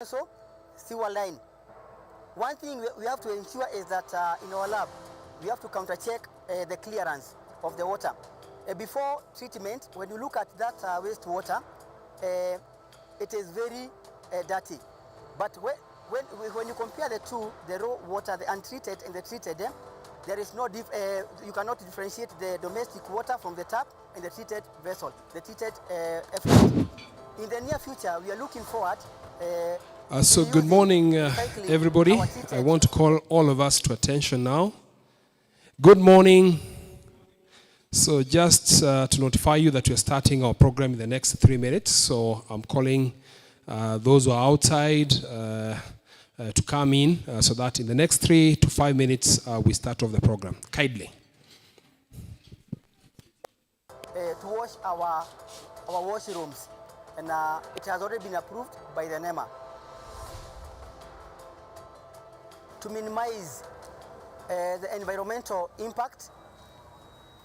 So, sewer line. One thing we have to ensure is that in our lab, we have to counter-check the clearance of the water. Before treatment, when you look at that wastewater, it is very dirty. But when you compare the two, the raw water, the untreated and the treated, there is no you cannot differentiate the domestic water from the tap and the treated vessel, the treated effluent. In the near future, we are looking forward. So good morning, everybody. I want to call all of us to attention now. Good morning. So just to notify you that we are starting our program in the next 3 minutes. So I'm calling those who are outside to come in so that in the next 3 to 5 minutes we start off the program. Kindly. To wash our washrooms, and it has already been approved by the NEMA. To minimize the environmental impact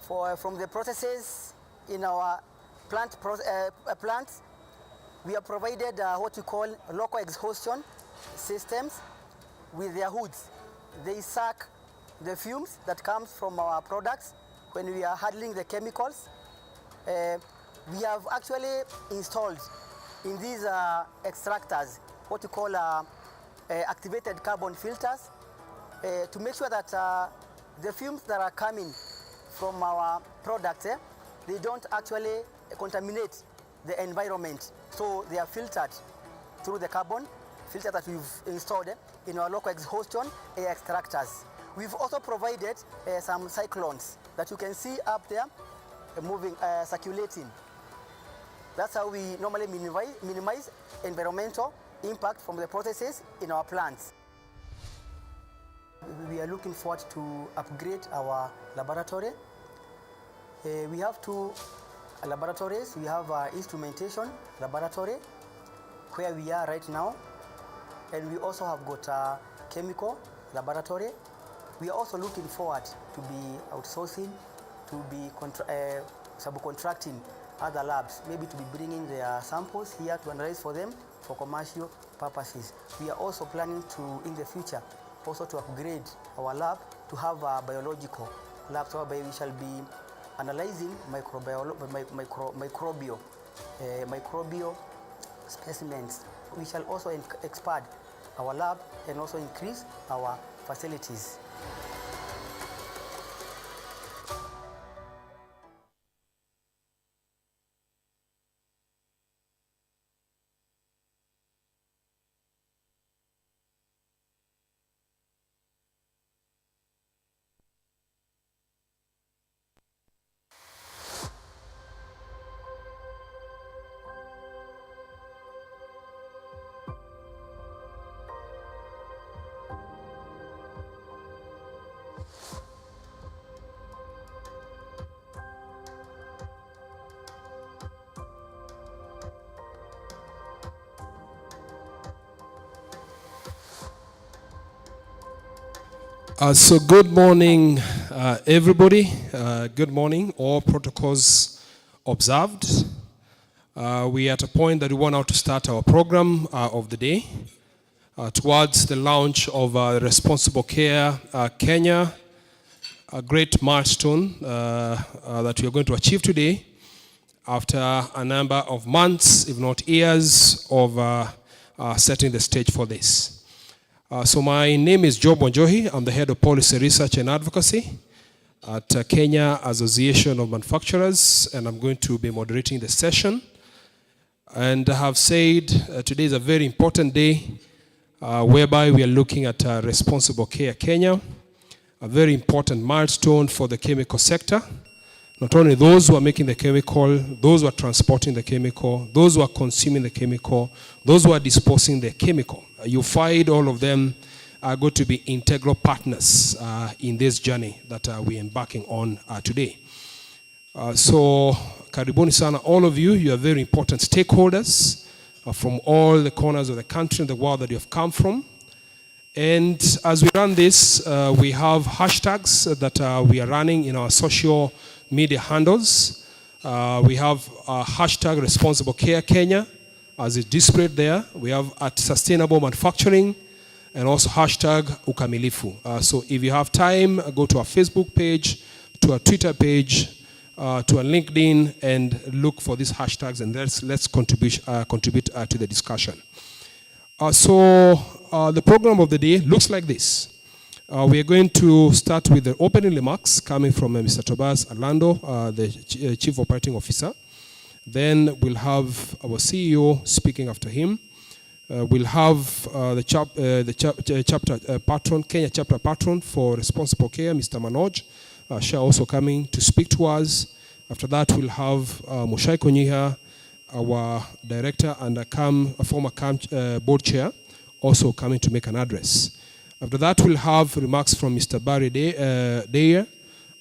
from the processes in our plants, we have provided what we call local exhaustion systems with their hoods. They suck the fumes that comes from our products when we are handling the chemicals. We have actually installed in these extractors what we call activated carbon filters to make sure that the fumes that are coming from our products, they don't actually contaminate the environment. So they are filtered through the carbon filter that we've installed in our local exhaustion extractors. We've also provided some cyclones that you can see up there moving, circulating. That's how we normally minimize environmental impact from the processes in our plants. We are looking forward to upgrade our laboratory. We have 2 laboratories. We have our instrumentation laboratory where we are right now, and we also have got a chemical laboratory. We are also looking forward to be outsourcing, to be subcontracting other labs, maybe to be bringing their samples here to analyze for them for commercial purposes. We are also planning to, in the future, also to upgrade our lab to have a biological lab, so whereby we shall be analyzing microbial specimens. We shall also expand our lab and also increase our facilities. So good morning, everybody. Good morning. All protocols observed. We are at a point that we want now to start our program of the day towards the launch of Responsible Care Kenya, a great milestone that we are going to achieve today after a number of months, if not years, of setting the stage for this. So my name is Job Wanjohi. I'm the head of policy research and advocacy at Kenya Association of Manufacturers, and I'm going to be moderating the session. And I have said today is a very important day whereby we are looking at Responsible Care Kenya, a very important milestone for the chemical sector. Not only those who are making the chemical, those who are transporting the chemical, those who are consuming the chemical, those who are disposing the chemical. You find all of them are going to be integral partners in this journey that we're embarking on today. So, karibuni sana, all of you. You are very important stakeholders from all the corners of the country and the world that you have come from. And as we run this, we have hashtags that we are running in our social media handles. We have hashtag Responsible Care Kenya, as is displayed there. We have at sustainable manufacturing and also hashtag ukamilifu. So if you have time, go to our Facebook page, to our Twitter page, to our LinkedIn, and look for these hashtags, and let's contribute to the discussion. So the program of the day looks like this. We are going to start with the opening remarks coming from Mr. Tobias Orlando, the Chief Operating Officer. Then we'll have our CEO speaking after him. We'll have the chapter patron, Kenya chapter patron for responsible care, Mr. Manoj Shah, also coming to speak to us. After that, we'll have Moshai Konyiha, our director and a former board chair, also coming to make an address. After that, we'll have remarks from Mr. Barry Deyer,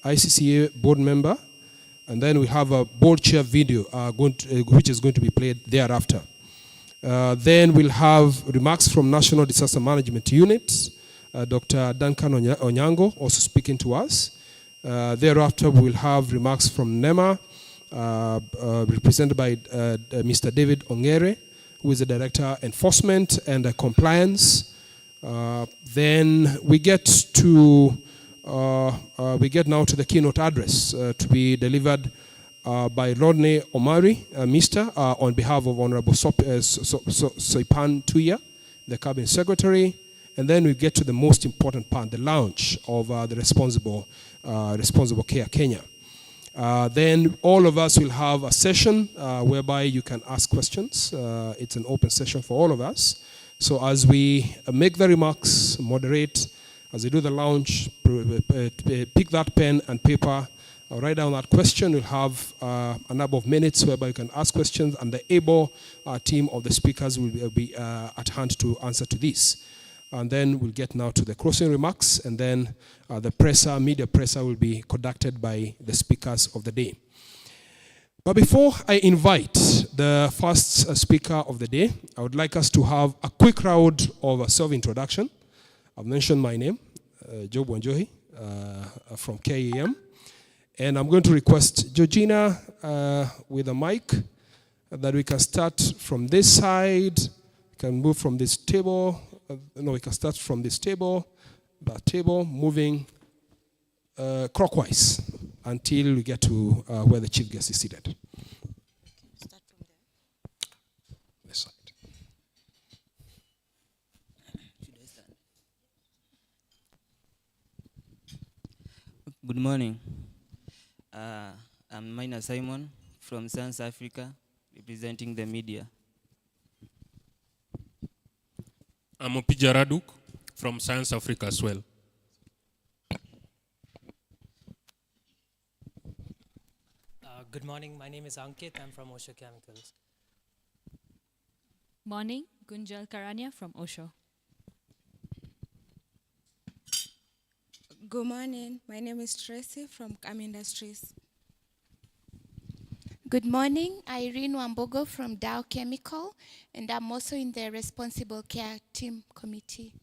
ICCA board member, and then we have a board chair video which is going to be played thereafter. Then we'll have remarks from National Disaster Management Unit, Dr. Duncan Onyango also speaking to us. Thereafter, we'll have remarks from NEMA, represented by Mr. David Ongere, who is the Director Enforcement and Compliance. Then we get now to the keynote address to be delivered by Rodney Omari, Mr. On behalf of Honorable Soipan Tuya, the Cabinet Secretary. And then we get to the most important part, the launch of the Responsible Care Kenya. Then all of us will have a session whereby you can ask questions. It's an open session for all of us. So as we make the remarks, moderate, as we do the launch, pick that pen and paper, write down that question. We'll have a number of minutes whereby you can ask questions, and the able team of the speakers will be at hand to answer to this. And then we'll get now to the closing remarks, and then the media presser will be conducted by the speakers of the day. But before I invite the first speaker of the day, I would like us to have a quick round of self-introduction. I've mentioned my name, Job Wanjohi, from KEM. And I'm going to request Georgina with a mic that we can start from this side. We can move from this table. We can start from this table, that table, moving clockwise until we get to where the chief guest is seated. Start from there. This side. Should I start? Good morning. I'm Maina Simon from Science Africa, representing the media. I'm Opija Raduk from Science Africa as well. Good morning, my name is Ankit, I'm from Osho Chemicals. Morning, Gunjal Karania from Osho. Good morning, my name is Tracy from CAM Industries. Good morning, Irene Wambogo from Dow Chemical, and I'm also in the Responsible Care Team Committee.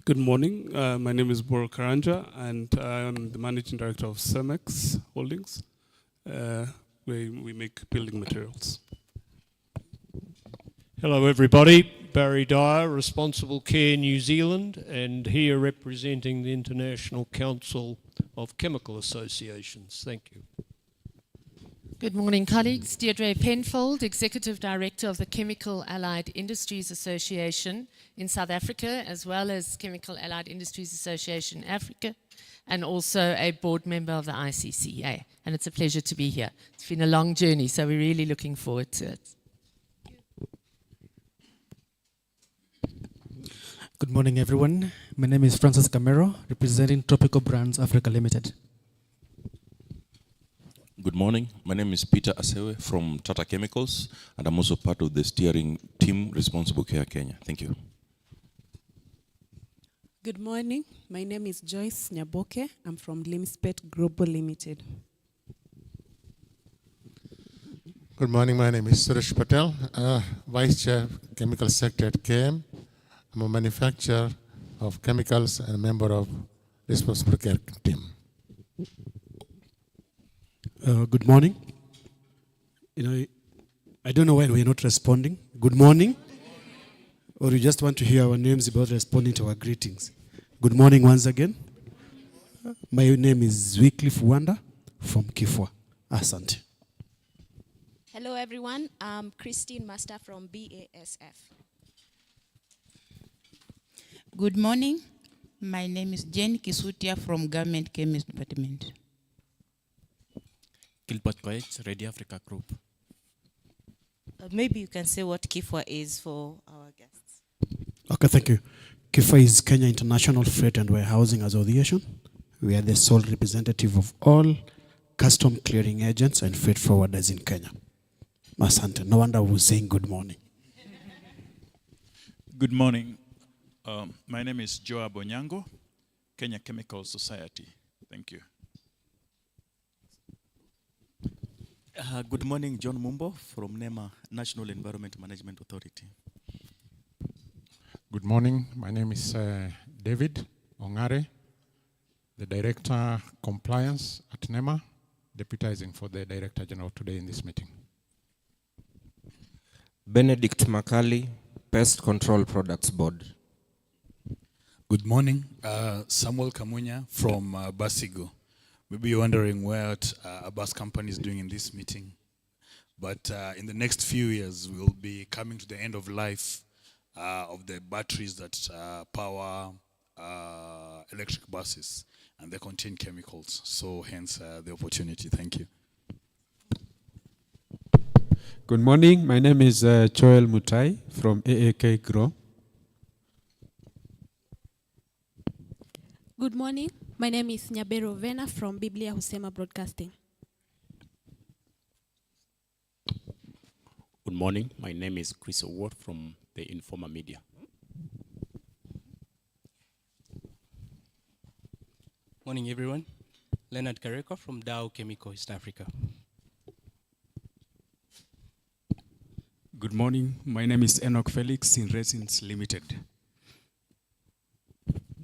Good morning, my name is Boro Karanja, and I'm the Managing Director of Cemex Holdings, where we make building materials. Hello everybody, Barry Dyer, Responsible Care New Zealand, and here representing the International Council of Chemical Associations. Thank you. Good morning, colleagues. Deirdre Penfold, Executive Director of the Chemical Allied Industries Association in South Africa, as well as Chemical Allied Industries Association Africa, and also a board member of the ICCA. And it's a pleasure to be here. It's been a long journey, so we're really looking forward to it. Good morning, everyone. My name is Francis Camero, representing Tropical Brands Africa Limited. Good morning. My name is Peter Asewe from Tata Chemicals, and I'm also part of the steering team Responsible Care Kenya. Thank you. Good morning. My name is Joyce Nyaboke. I'm from Limspet Global Limited. Good morning. My name is Suresh Patel, Vice Chair, Chemical Sector at KM. I'm a manufacturer of chemicals and a member of Responsible Care team. Good morning. I don't know why we're not responding. Good morning. Or you just want to hear our names without responding to our greetings. Good morning once again. My name is Wycliffe Wanda from Kifwa. Asante. Hello everyone, I'm Christine Master from BASF. Good morning. My name is Jane Kisutia from Government Chemist Department. Gilbert Koech, Radio Africa Group. Maybe you can say what Kifwa is for our guests. Okay, thank you. Kifwa is Kenya International Freight and Warehousing Association. We are the sole representative of all custom clearing agents and freight forwarders in Kenya. Asante. No wonder we're saying good morning. Good morning. My name is Joab Onyango, Kenya Chemical Society. Thank you. Good morning, John Mumbo from NEMA, National Environment Management Authority. Good morning. My name is David Ongare, the Director Compliance at NEMA, deputizing for the Director General today in this meeting. Benedict Makali, Pest Control Products Board. Good morning, Samuel Kamunya from Basigo. Maybe you're wondering what a bus company is doing in this meeting. But in the next few years, we'll be coming to the end of life of the batteries that power electric buses, and they contain chemicals. So hence the opportunity. Thank you. Good morning. My name is Joel Mutai from AAK Grow. Good morning. My name is Nyabero Vena from Biblia Husema Broadcasting. Good morning. My name is Chris O'Ward from the Informa Media. Morning, everyone. Leonard Kareko from Dow Chemical East Africa. Good morning. My name is Enoch Felix in Resins Limited.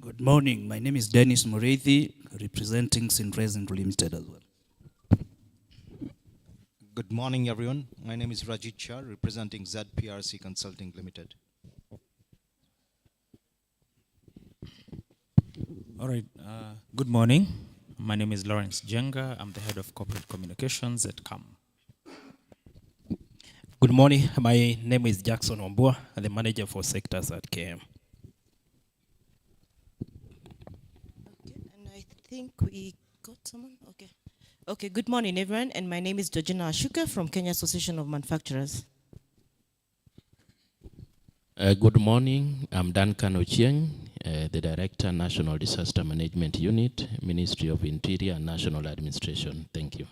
Good morning. My name is Dennis Mureithi, representing Sinresin Limited as well. Good morning, everyone. My name is Rajit Shah, representing ZPRC Consulting Limited. All right. Good morning. My name is Lawrence Jenga. I'm the head of corporate communications at CAM. Good morning. My name is Jackson Wambua. I'm the manager for sectors at KM. And I think we got someone. Okay. Okay. Good morning, everyone. And my name is Georgina Ashuka from Kenya Association of Manufacturers. Good morning. I'm Duncan Ochieng, the Director, National Disaster Management Unit, Ministry of Interior and National Administration. Thank you.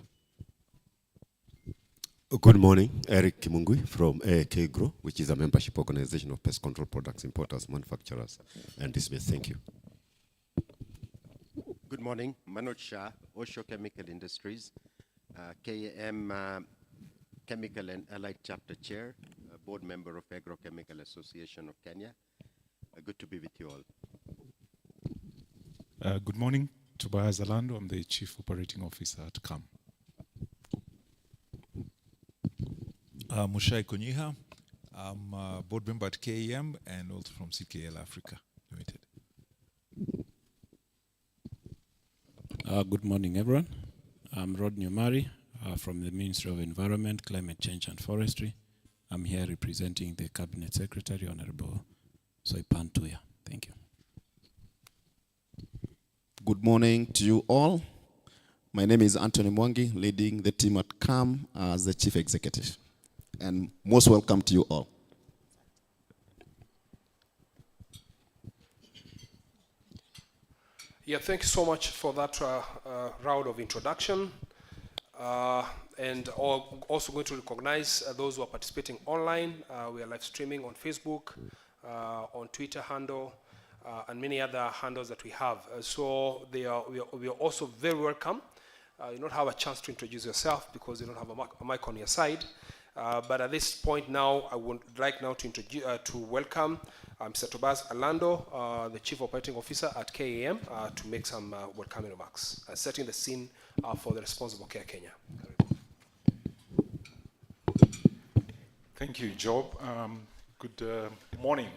Good morning. Eric Kimungui from AAK Grow, which is a membership organization of pest control products importers, manufacturers, and displays. Thank you. Good morning. Manoj Shah, Osho Chemical Industries, KAM Chemical and Allied Chapter Chair, board member of Agrochemical Association of Kenya. Good to be with you all. Good morning. Tobias Alando. I'm the Chief Operating Officer at CAM. Mushai Konyiha. I'm a board member at KEM and also from CKL Africa Limited. Good morning, everyone. I'm Rod Nyumari from the Ministry of Environment, Climate Change and Forestry. I'm here representing the Cabinet Secretary, Honorable Soipan Tuya. Thank you. Good morning to you all. My name is Anthony Mwangi, leading the team at CAM as the Chief Executive. And most welcome to you all. Yeah, thank you so much for that round of introduction. And also going to recognize those who are participating online. We are live streaming on Facebook, on Twitter handle, and many other handles that we have. So we are also very welcome. You don't have a chance to introduce yourself because you don't have a mic on your side. But at this point now, I would like now to introduce, to welcome Mr. Tobias Alando, the Chief Operating Officer at KAM, to make some welcoming remarks, setting the scene for the Responsible Care Kenya. Thank you, Job. Good morning,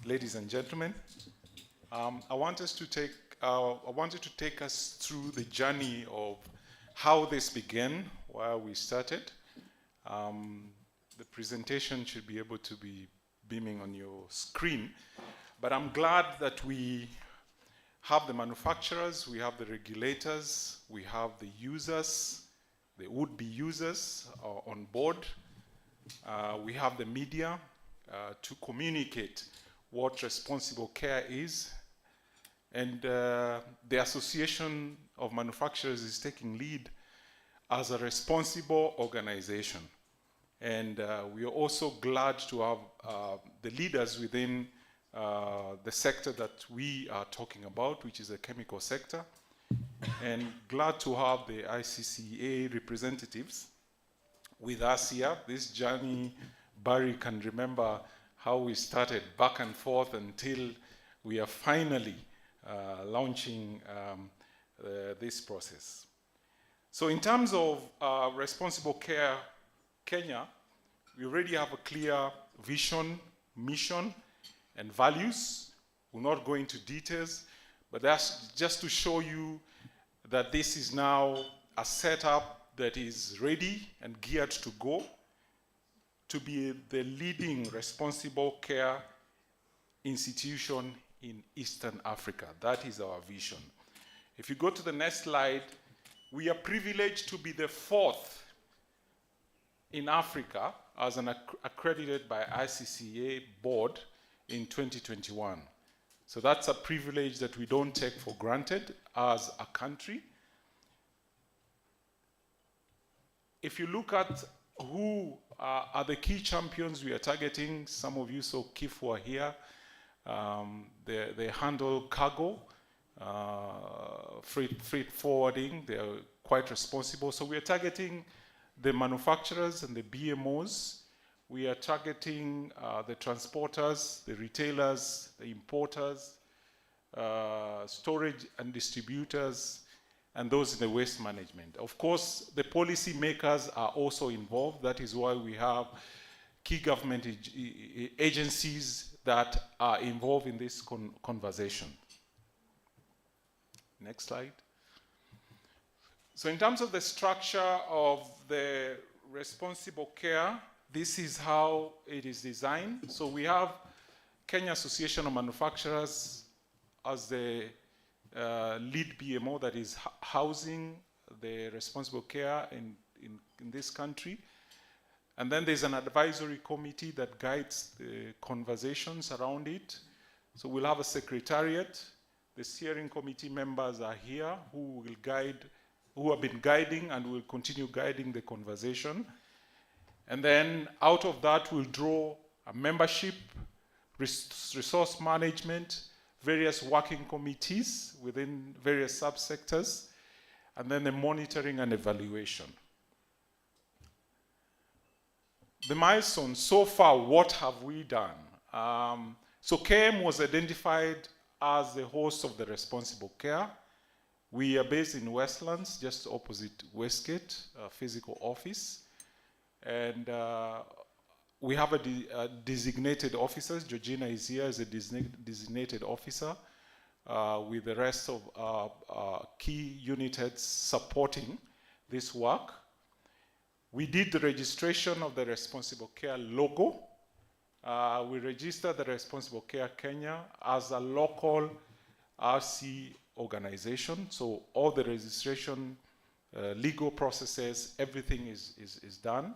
ladies and gentlemen. I wanted to take us through the journey of how this began, where we started. The presentation should be able to be beaming on your screen, but I'm glad that we have the manufacturers, we have the regulators, we have the users, the would-be users on board. We have the media to communicate what responsible care is. And the Association of Manufacturers is taking lead as a responsible organization. And we are also glad to have the leaders within the sector that we are talking about, which is the chemical sector. And glad to have the ICCA representatives with us here. This journey, Barry can remember how we started back and forth until we are finally launching this process. So in terms of responsible care, Kenya, we already have a clear vision, mission, and values. We'll not go into details, but that's just to show you that this is now a setup that is ready and geared to go to be the leading responsible care institution in Eastern Africa. That is our vision. If you go to the next slide, we are privileged to be the 4th in Africa as an accredited by ICCA board in 2021. So that's a privilege that we don't take for granted as a country. If you look at who are the key champions we are targeting, some of you saw Kifwa here. They handle cargo, freight forwarding. They are quite responsible. So we are targeting the manufacturers and the BMOs. We are targeting the transporters, the retailers, the importers, storage and distributors, and those in the waste management. Of course, the policy makers are also involved. That is why we have key government agencies that are involved in this conversation. Next slide. So in terms of the structure of the responsible care, this is how it is designed. So we have Kenya Association of Manufacturers as the lead BMO that is housing the responsible care in this country. And then there's an advisory committee that guides the conversations around it. So we'll have a secretariat. The steering committee members are here who have been guiding and will continue guiding the conversation. And then out of that, we'll draw a membership, resource management, various working committees within various subsectors, and then the monitoring and evaluation. The milestones, so far, what have we done? So KM was identified as the host of the responsible care. We are based in Westlands, just opposite Westgate, a physical office. And we have a designated officers. Georgina is here as a designated officer with the rest of key unit heads supporting this work. We did the registration of the Responsible Care logo. We registered the Responsible Care Kenya as a local RC organization. So all the registration, legal processes, everything is done.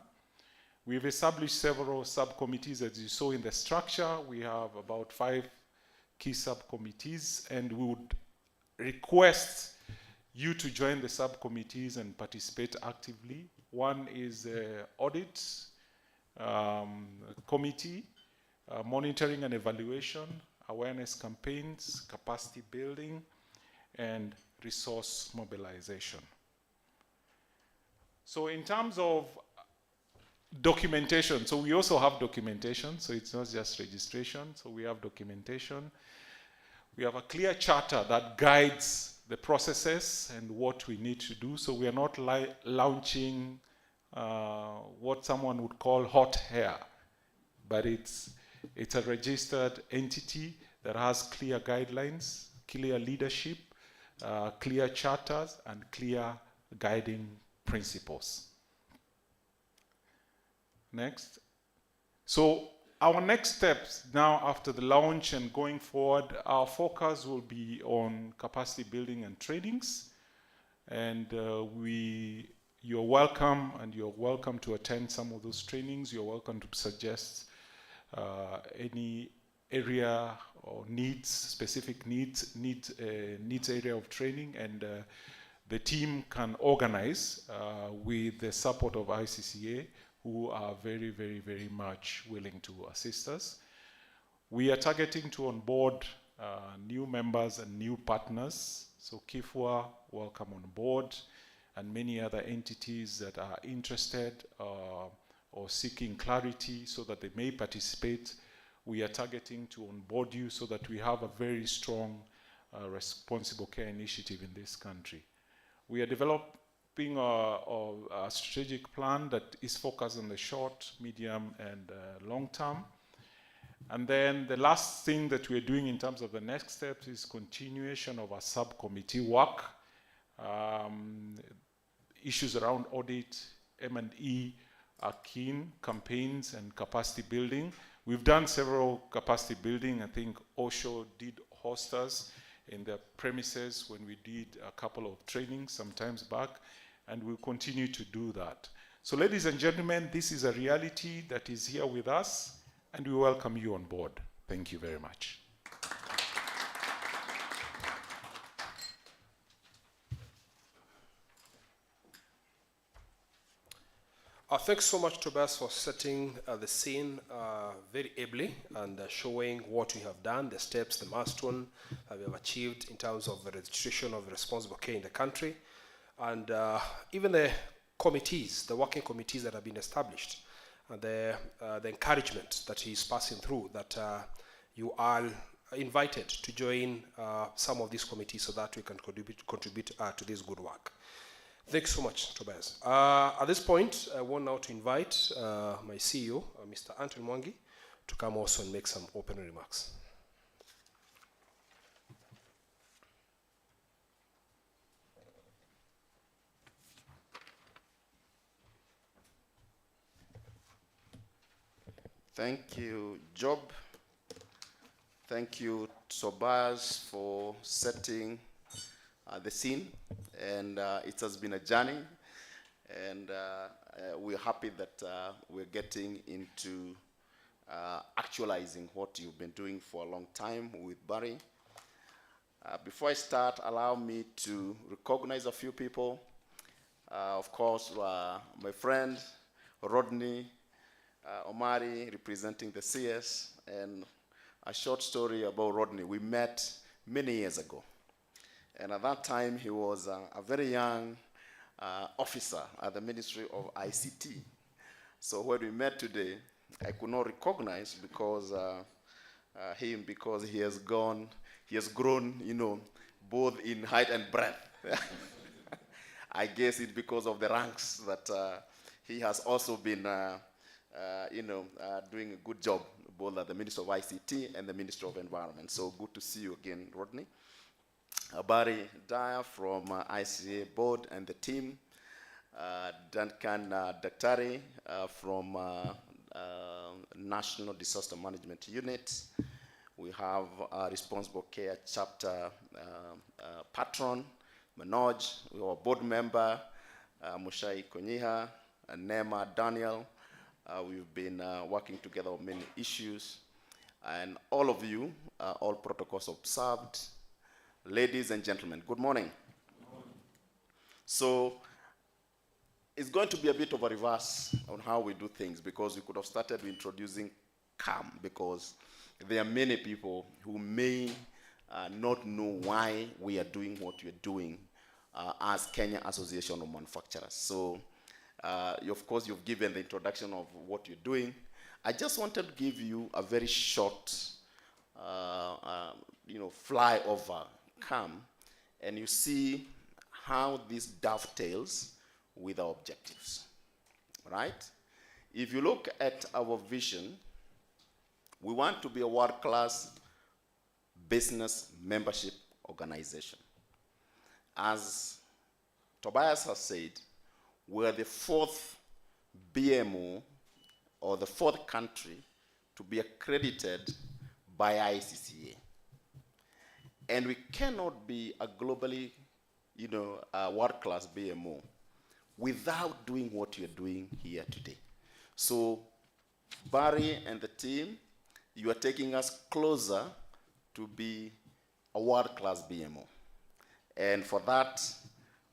We've established several subcommittees. As you saw in the structure, we have about 5 key subcommittees, and we would request you to join the subcommittees and participate actively. One is the audit committee, monitoring and evaluation, awareness campaigns, capacity building, and resource mobilization. So in terms of documentation, so we also have documentation, so it's not just registration, so we have documentation. We have a clear charter that guides the processes and what we need to do, so we are not launching what someone would call hot air. but it's a registered entity that has clear guidelines, clear leadership, clear charters, and clear guiding principles. Next. So our next steps now after the launch and going forward, our focus will be on capacity building and trainings. And you're welcome, and you're welcome to attend some of those trainings. You're welcome to suggest any area or specific needs area of training, and the team can organize with the support of ICCA, who are very, very, very much willing to assist us. We are targeting to onboard new members and new partners. So Kifwa, welcome on board, and many other entities that are interested or seeking clarity so that they may participate. We are targeting to onboard you so that we have a very strong responsible care initiative in this country. We are developing a strategic plan that is focused on the short, medium, and long term. And then the last thing that we're doing in terms of the next steps is continuation of our subcommittee work. Issues around audit, M&E are keen, campaigns and capacity building. We've done several capacity building. I think Osho did host us in their premises when we did a couple of trainings some times back, and we'll continue to do that. So ladies and gentlemen, this is a reality that is here with us, and we welcome you on board. Thank you very much. Thanks so much, Tobias, for setting the scene very ably and showing what we have done, the steps, the milestone that we have achieved in terms of the registration of responsible care in the country, and even the committees, the working committees that have been established, and the encouragement that he's passing through, that you are invited to join some of these committees so that we can contribute to this good work. Thanks so much, Tobias. At this point, I want now to invite my CEO, Mr. Anthony Mwangi, to come also and make some opening remarks. Thank you, Job. Thank you, Tobias, for setting the scene, and it has been a journey, and we're happy that we're getting into actualizing what you've been doing for a long time with Barry. Before I start, allow me to recognize a few people. Of course, my friend Rodney Omari, representing the CS, and a short story about Rodney. We met many years ago. And at that time, he was a very young officer at the Ministry of ICT. So when we met today, I could not recognize because him, because he has grown, you know, both in height and breadth. I guess it's because of the ranks that he has also been, doing a good job both at the Ministry of ICT and the Ministry of Environment. So good to see you again, Rodney. Barry Dyer from ICA board and the team, Duncan Daktari from National Disaster Management Unit. We have our Responsible Care Chapter patron, Manoj. We have a board member, Mushai Konyiha, and Nema Daniel. We've been working together on many issues. And all of you, all protocols observed. Ladies and gentlemen, good morning. So it's going to be a bit of a reverse on how we do things, because we could have started with introducing CAM, because there are many people who may not know why we are doing what we are doing as Kenya Association of Manufacturers. So of course, you've given the introduction of what you're doing. I just wanted to give you a very short flyover CAM, and you see how this dovetails with our objectives, right? If you look at our vision, We want to be a world-class business membership organization. As Tobias has said, we're the fourth BMO, or the fourth country, to be accredited by ICCA. And we cannot be a globally, a world-class BMO without doing what you're doing here today. So Barry and the team, you are taking us closer to be a world-class BMO. And for that,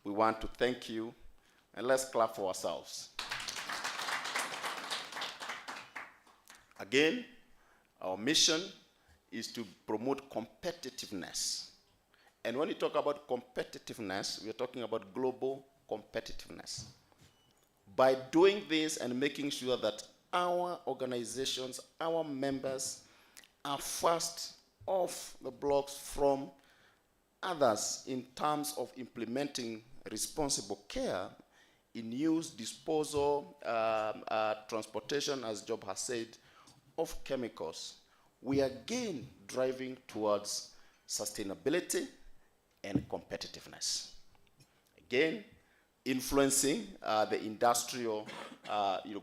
we want to thank you, and let's clap for ourselves. Again, our mission is to promote competitiveness. And when we talk about competitiveness, we are talking about global competitiveness. By doing this and making sure that our organizations, our members, are first off the blocks from others in terms of implementing responsible care in use, disposal, transportation, as Job has said, of chemicals, we are again driving towards sustainability and competitiveness. Again, influencing the industrial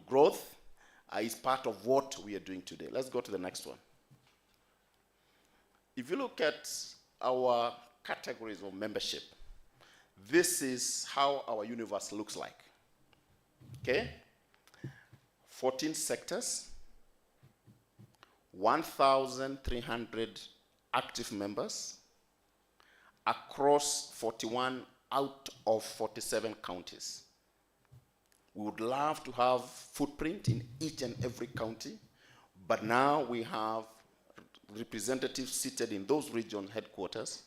growth is part of what we are doing today. Let's go to the next one. If you look at our categories of membership, this is how our universe looks like. Okay? 14 sectors, 1,300 active members across 41 out of 47 counties. We would love to have footprint in each and every county, but now we have representatives seated in those region headquarters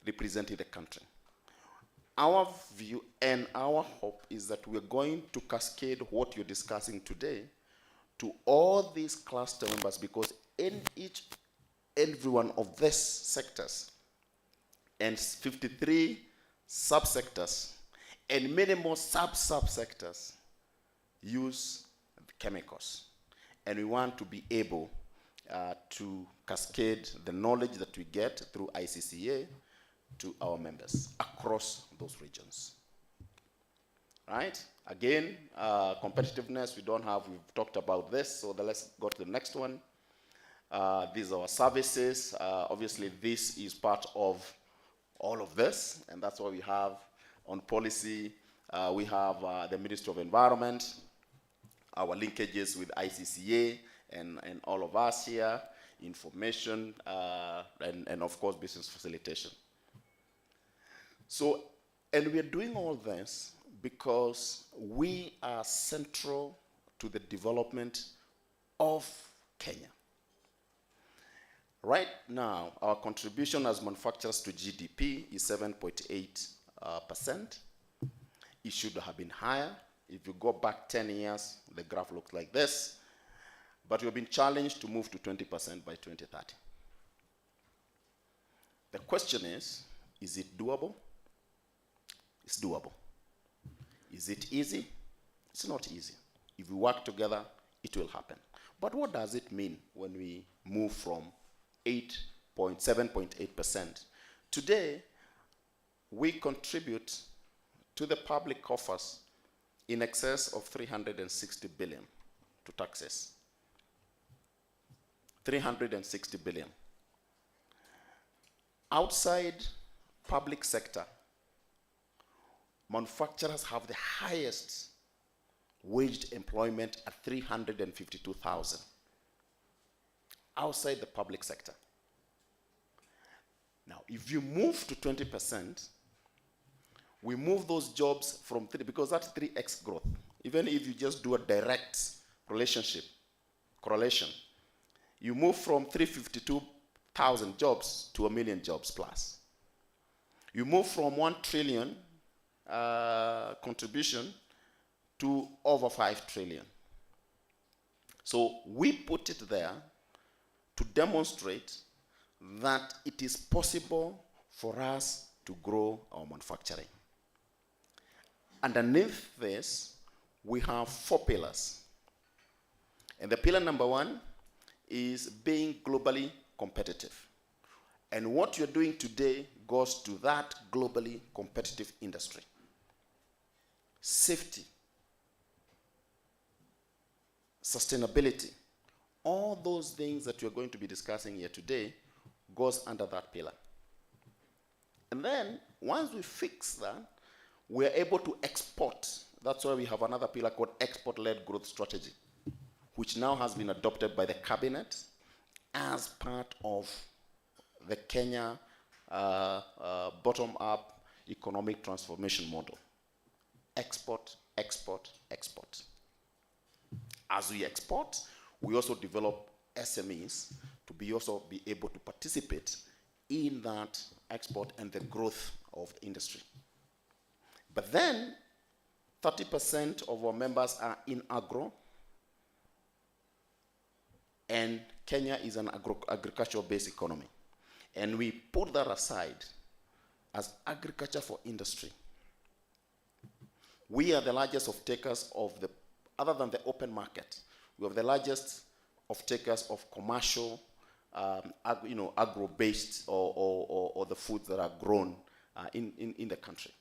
representing the country. Our view and our hope is that we're going to cascade what you're discussing today to all these cluster members, because in every one of these sectors and 53 subsectors and many more subsectors use chemicals. And we want to be able to cascade the knowledge that we get through ICCA to our members across those regions. Right? Again, competitiveness, we've talked about this, so let's go to the next one. These are our services. Obviously, this is part of all of this, and that's what we have on policy. We have the Ministry of Environment, our linkages with ICCA and all of us here, information, and of course, business facilitation. So, and we are doing all this because we are central to the development of Kenya. Right now, our contribution as manufacturers to GDP is 7.8%. It should have been higher. If you go back 10 years, the graph looks like this. But we've been challenged to move to 20% by 2030. The question is it doable? It's doable. Is it easy? It's not easy. If we work together, it will happen. But what does it mean when we move from 7.8%? Today, we contribute to the public coffers in excess of 360 billion to taxes. 360 billion. Outside public sector, manufacturers have the highest waged employment at 352,000 outside the public sector. Now, if you move to 20%, we move those jobs from 3, because that's 3x growth. Even if you just do a direct correlation, you move from 352,000 jobs to 1 million jobs plus. You move from 1 trillion contribution to over 5 trillion. So we put it there to demonstrate that it is possible for us to grow our manufacturing. Underneath this, we have 4 pillars. And the pillar number 1 is being globally competitive. And what you're doing today goes to that globally competitive industry. Safety, sustainability, all those things that we're going to be discussing here today goes under that pillar. And then once we fix that, we're able to export. That's why we have another pillar called export-led growth strategy, which now has been adopted by the cabinet as part of the Kenya bottom-up economic transformation model. Export, export, export. As we export, we also develop SMEs to also be able to participate in that export and the growth of industry. But then 30% of our members are in agro, and Kenya is an agricultural-based economy. And we put that aside as agriculture for industry. We are the largest off-takers of the, other than the open market, we are the largest off-takers of commercial, agro-based or the foods that are grown in the country.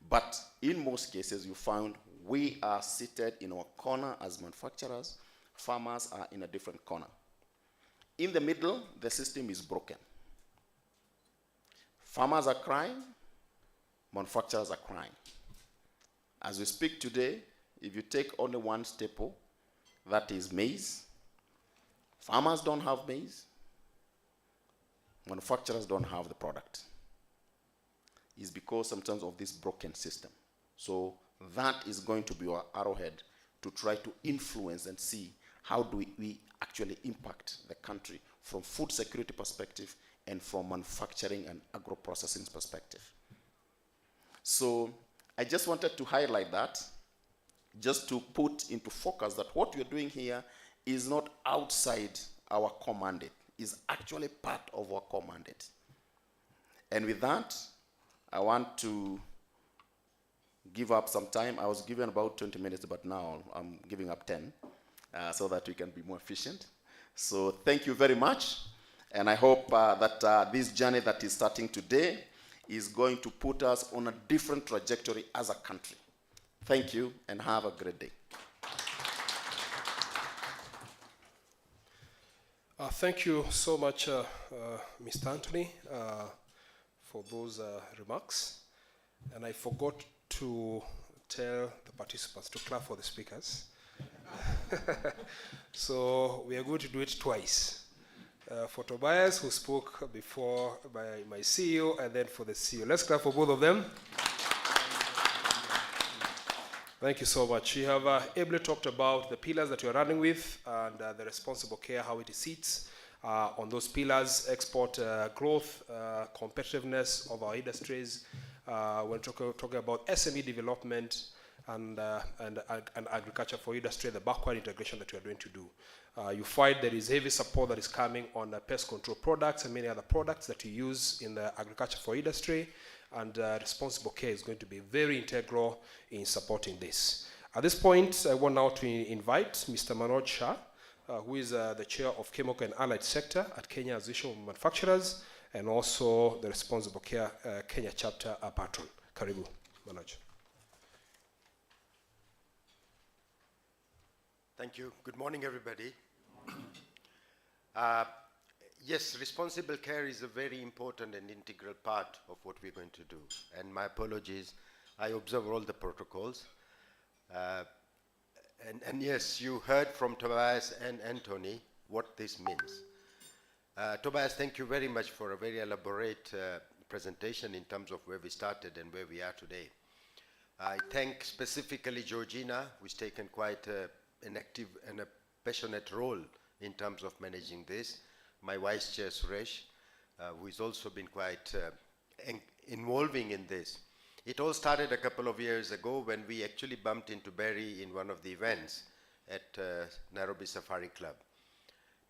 But in most cases, you found we are seated in our corner as manufacturers, farmers are in a different corner. In the middle, the system is broken. Farmers are crying, manufacturers are crying. As we speak today, if you take only one staple, that is maize, farmers don't have maize, manufacturers don't have the product. It's because sometimes of this broken system. So that is going to be our arrowhead to try to influence and see how do we actually impact the country from food security perspective and from manufacturing and agro-processing perspective. So I just wanted to highlight that, just to put into focus that what we're doing here is not outside our core mandate, is actually part of our core mandate. And with that, I want to give up some time. I was given about 20 minutes, but now I'm giving up 10 so that we can be more efficient. So thank you very much. And I hope that this journey that is starting today is going to put us on a different trajectory as a country. Thank you, and have a great day. Thank you so much, Mr. Anthony, for those remarks. And I forgot to tell the participants to clap for the speakers. So we are going to do it twice. For Tobias, who spoke before by my CEO, and then for the CEO. Let's clap for both of them. Thank you so much. You have ably talked about the pillars that you're running with and the responsible care, how it sits on those pillars, export growth, competitiveness of our industries. We're talking about SME development and agriculture for industry, the backward integration that we are going to do. You find there is heavy support that is coming on pest control products and many other products that you use in the agriculture for industry, and responsible care is going to be very integral in supporting this. At this point, I want now to invite Mr. Manoj Shah, who is the chair of Chemical and Allied Sector at Kenya Association of Manufacturers, and also the Responsible Care Kenya chapter patron. Karibu, Manoj. Thank you. Good morning, everybody. Yes, responsible care is a very important and integral part of what we're going to do. And my apologies, I observe all the protocols. And yes, you heard from Tobias and Anthony what this means. Tobias, thank you very much for a very elaborate presentation in terms of where we started and where we are today. I thank specifically Georgina, who's taken quite an active and a passionate role in terms of managing this. My Vice Chair Suresh, who has also been quite involving in this. It all started a couple of years ago when we actually bumped into Barry in one of the events at Nairobi Safari Club.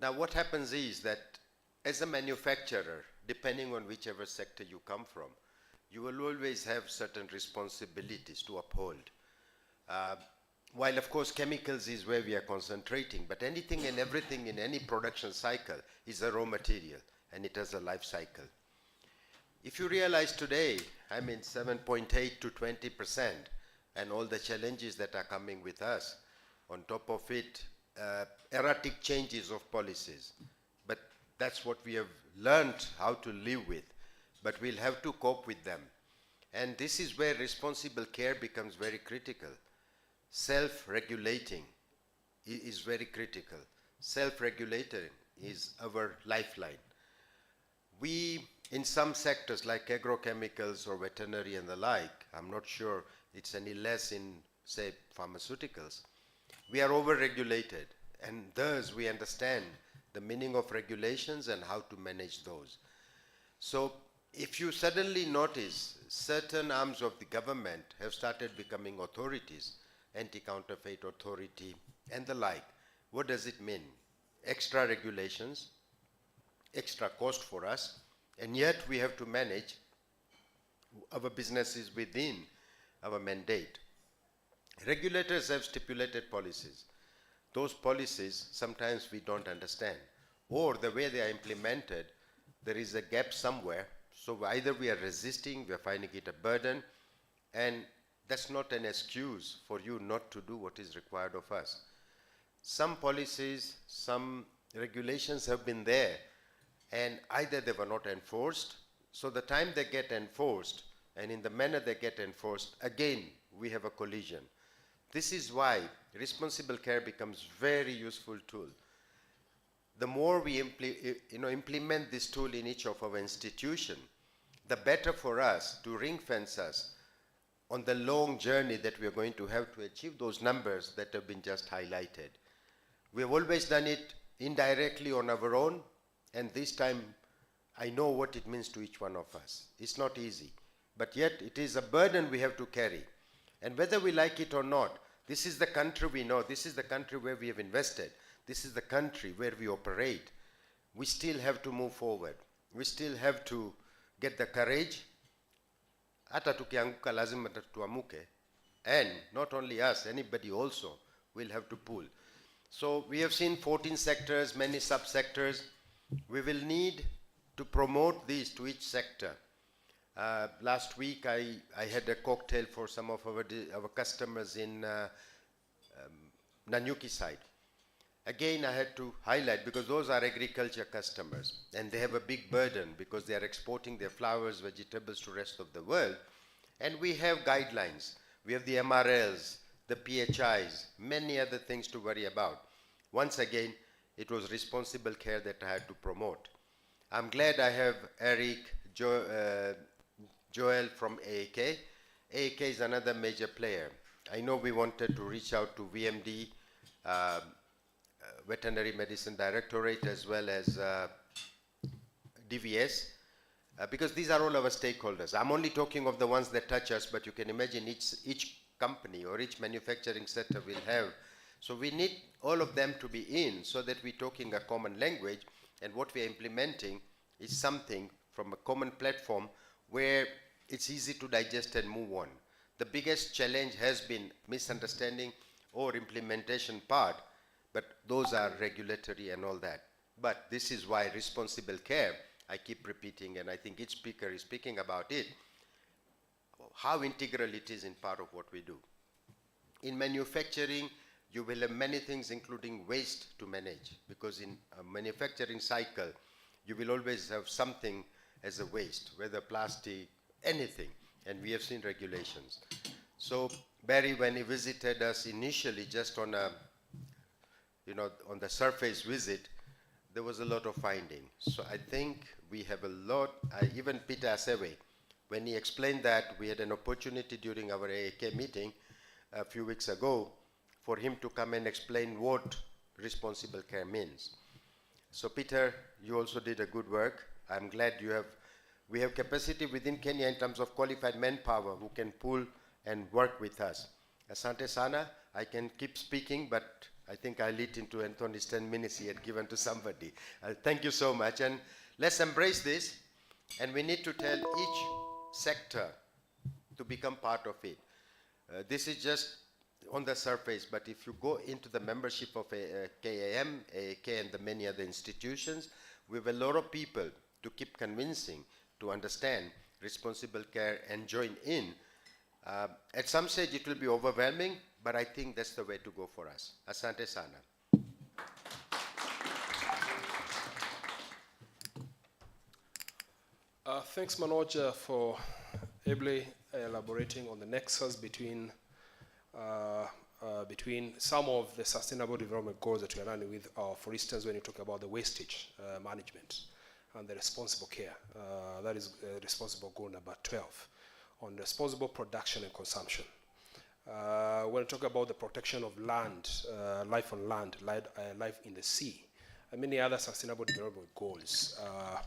Now what happens is that as a manufacturer, depending on whichever sector you come from, you will always have certain responsibilities to uphold. while of course chemicals is where we are concentrating, but anything and everything in any production cycle is a raw material, and it has a life cycle. If you realize today, 7.8 to 20%, and all the challenges that are coming with us, on top of it, erratic changes of policies. But that's what we have learned how to live with, but we'll have to cope with them. And this is where responsible care becomes very critical. Self-regulating is very critical. Self-regulating is our lifeline. We, in some sectors like agrochemicals or veterinary and the like, I'm not sure it's any less in, say, pharmaceuticals, we are over-regulated, and thus we understand the meaning of regulations and how to manage those. So if you suddenly notice certain arms of the government have started becoming authorities, anti-counterfeit authority and the like, what does it mean? Extra regulations, extra cost for us, and yet we have to manage our businesses within our mandate. Regulators have stipulated policies. Those policies sometimes we don't understand, or the way they are implemented, there is a gap somewhere. So either we are resisting, we are finding it a burden, and that's not an excuse for you not to do what is required of us. Some policies, some regulations have been there, and either they were not enforced, so the time they get enforced, and in the manner they get enforced, again, we have a collision. This is why responsible care becomes very useful tool. The more we implement this tool in each of our institution, the better for us to ring fence us on the long journey that we are going to have to achieve those numbers that have been just highlighted. We have always done it indirectly on our own, and this time I know what it means to each one of us. It's not easy, but yet it is a burden we have to carry. And whether we like it or not, this is the country we know, this is the country where we have invested, this is the country where we operate. We still have to move forward. We still have to get the courage. Hata tukianguka lazima tuamuke. And not only us, anybody also will have to pull. So we have seen 14 sectors, many subsectors. We will need to promote these to each sector. Last week I had a cocktail for some of our customers in Nanyuki side. Again, I had to highlight, because those are agriculture customers and they have a big burden because they are exporting their flowers, vegetables to the rest of the world. And we have guidelines. We have the MRLs, the PHIs, many other things to worry about. Once again, it was responsible care that I had to promote. I'm glad I have Eric, Joel from AAK. AAK is another major player. I know we wanted to reach out to VMD, Veterinary Medicine Directorate, as well as DVS, because these are all our stakeholders. I'm only talking of the ones that touch us, but you can imagine each company or each manufacturing sector will have. So we need all of them to be in so that we're talking a common language, and what we're implementing is something from a common platform where it's easy to digest and move on. The biggest challenge has been misunderstanding or implementation part, but those are regulatory and all that. But this is why responsible care, I keep repeating, and I think each speaker is speaking about it, how integral it is in part of what we do. In manufacturing, you will have many things, including waste, to manage, because in a manufacturing cycle, you will always have something as a waste, whether plastic, anything, and we have seen regulations. So Barry, when he visited us initially, just on a, on the surface visit, there was a lot of finding. So I think we have a lot, even Peter Asewe, when he explained that, we had an opportunity during our AAK meeting a few weeks ago for him to come and explain what responsible care means. So Peter, you also did a good work. I'm glad we have capacity within Kenya in terms of qualified manpower who can pull and work with us. Asante Sana, I can keep speaking, but I think I'll lead into Anthony's 10 minutes he had given to somebody. Thank you so much, and let's embrace this, and we need to tell each sector to become part of it. This is just on the surface, but if you go into the membership of KAM, AAK, and the many other institutions, we have a lot of people to keep convincing, to understand responsible care and join in. At some stage it will be overwhelming, but I think that's the way to go for us. Asante sana. Thanks, Manoj, for ably elaborating on the nexus between some of the sustainable development goals that we are running with. For instance, when you talk about the wastage management and the responsible care, that is responsible goal number 12 on responsible production and consumption. When we talk about the protection of land, life on land, life in the sea, and many other sustainable development goals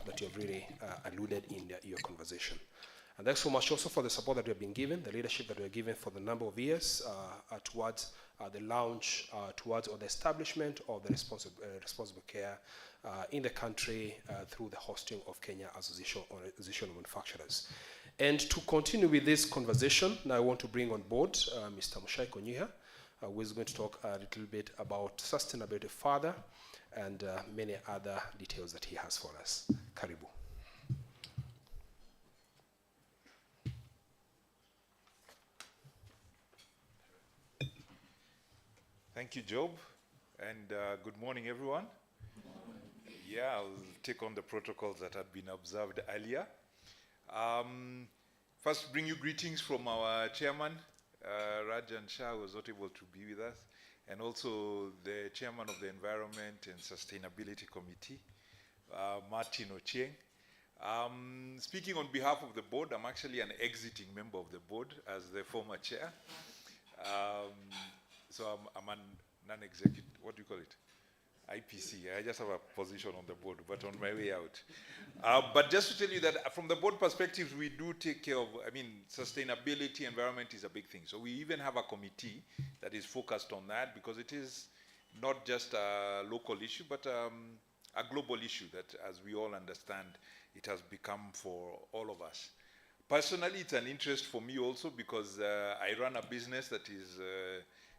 that you have really alluded in your conversation. And thanks so much also for the support that we have been given, the leadership that we are given for the number of years towards the launch, towards or the establishment of the responsible care in the country through the hosting of Kenya Association of Manufacturers. And to continue with this conversation, now I want to bring on board Mr. Mushai Konyiha, who is going to talk a little bit about sustainability further and many other details that he has for us. Karibu. Thank you, Job, and good morning, everyone. Yeah, I'll take on the protocols that had been observed earlier. First, bring you greetings from our chairman, Rajan Shah, who was not able to be with us, and also the chairman of the Environment and Sustainability Committee, Martin Ochieng. Speaking on behalf of the board, I'm actually an exiting member of the board as the former chair. So I'm a non-executive, what do you call it? IPC. I just have a position on the board, but on my way out. But just to tell you that from the board perspective, we do take care of, sustainability, environment is a big thing. So we even have a committee that is focused on that because it is not just a local issue, but a global issue that, as we all understand, it has become for all of us. Personally, it's an interest for me also because I run a business that is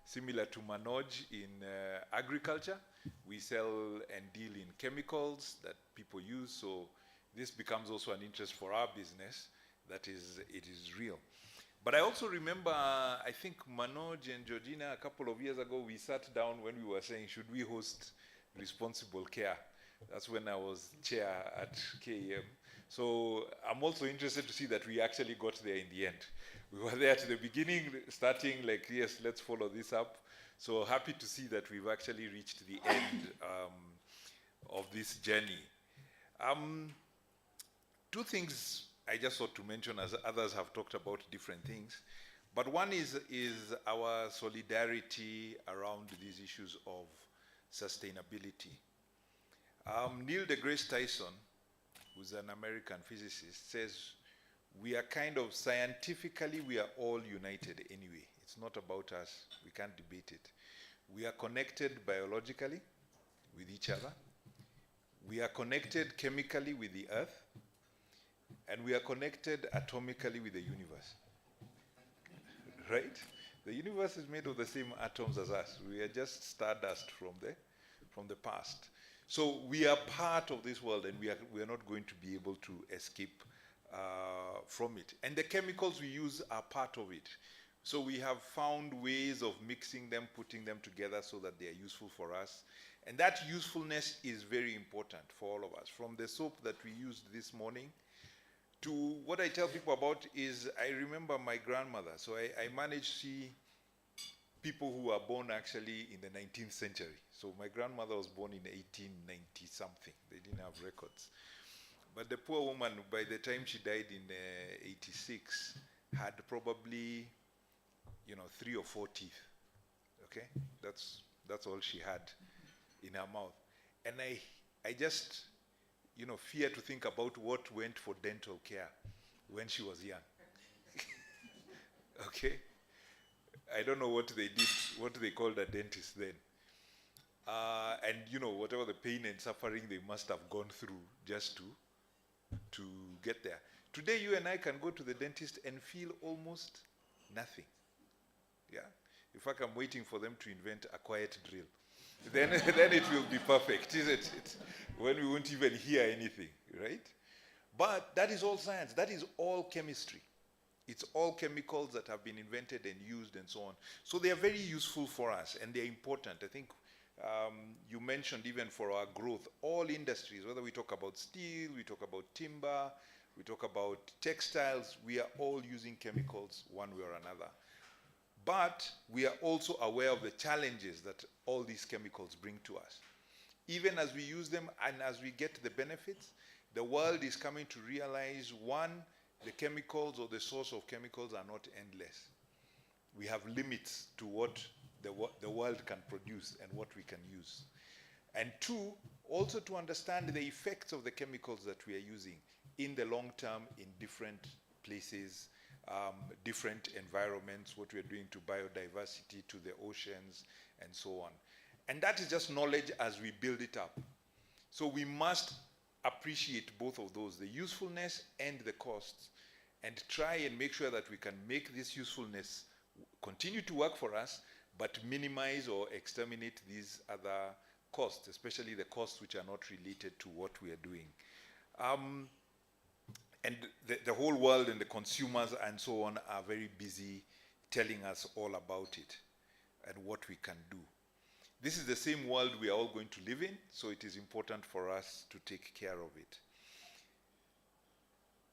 similar to Manoj in agriculture. We sell and deal in chemicals that people use, so this becomes also an interest for our business. That is, it is real. But I also remember, I think Manoj and Georgina, a couple of years ago, we sat down when we were saying, should we host responsible care? That's when I was chair at KEM. So I'm also interested to see that we actually got there in the end. We were there at the beginning, starting like, yes, let's follow this up. So happy to see that we've actually reached the end of this journey. Two things I just thought to mention, as others have talked about different things. But one is our solidarity around these issues of sustainability. Neil deGrasse Tyson, who's an American physicist, says we are kind of scientifically, we are all united anyway. It's not about us. We can't debate it. We are connected biologically with each other. We are connected chemically with the earth. And we are connected atomically with the universe. Right? The universe is made of the same atoms as us. We are just stardust from the past. So we are part of this world, and we are not going to be able to escape from it. And the chemicals we use are part of it. So we have found ways of mixing them, putting them together so that they are useful for us. And that usefulness is very important for all of us. From the soap that we used this morning to what I tell people about is I remember my grandmother. So I managed to see people who were born actually in the 19th century. So my grandmother was born in 1890 something. They didn't have records. But the poor woman, by the time she died in 86, had probably, 3 or 4 teeth. Okay, that's all she had in her mouth. And I just, fear to think about what went for dental care when she was young. Okay, I don't know what they did, what they called a dentist then. And whatever the pain and suffering they must have gone through just to get there. Today, you and I can go to the dentist and feel almost nothing. Yeah, In fact, I'm waiting for them to invent a quiet drill. Then it will be perfect, isn't it? When we won't even hear anything, right? But that is all science. That is all chemistry. It's all chemicals that have been invented and used and so on. So they are very useful for us, and they're important. I think you mentioned even for our growth, all industries, whether we talk about steel, we talk about timber, we talk about textiles, we are all using chemicals one way or another. But we are also aware of the challenges that all these chemicals bring to us. Even as we use them and as we get the benefits, the world is coming to realize, one, the chemicals or the source of chemicals are not endless. We have limits to what the world can produce and what we can use. And two, also to understand the effects of the chemicals that we are using in the long term in different places, different environments, what we are doing to biodiversity, to the oceans, and so on. And that is just knowledge as we build it up. So we must appreciate both of those, the usefulness and the costs, and try and make sure that we can make this usefulness continue to work for us, but minimize or exterminate these other costs, especially the costs which are not related to what we are doing. And the whole world and the consumers and so on are very busy telling us all about it and what we can do. This is the same world we are all going to live in, so it is important for us to take care of it.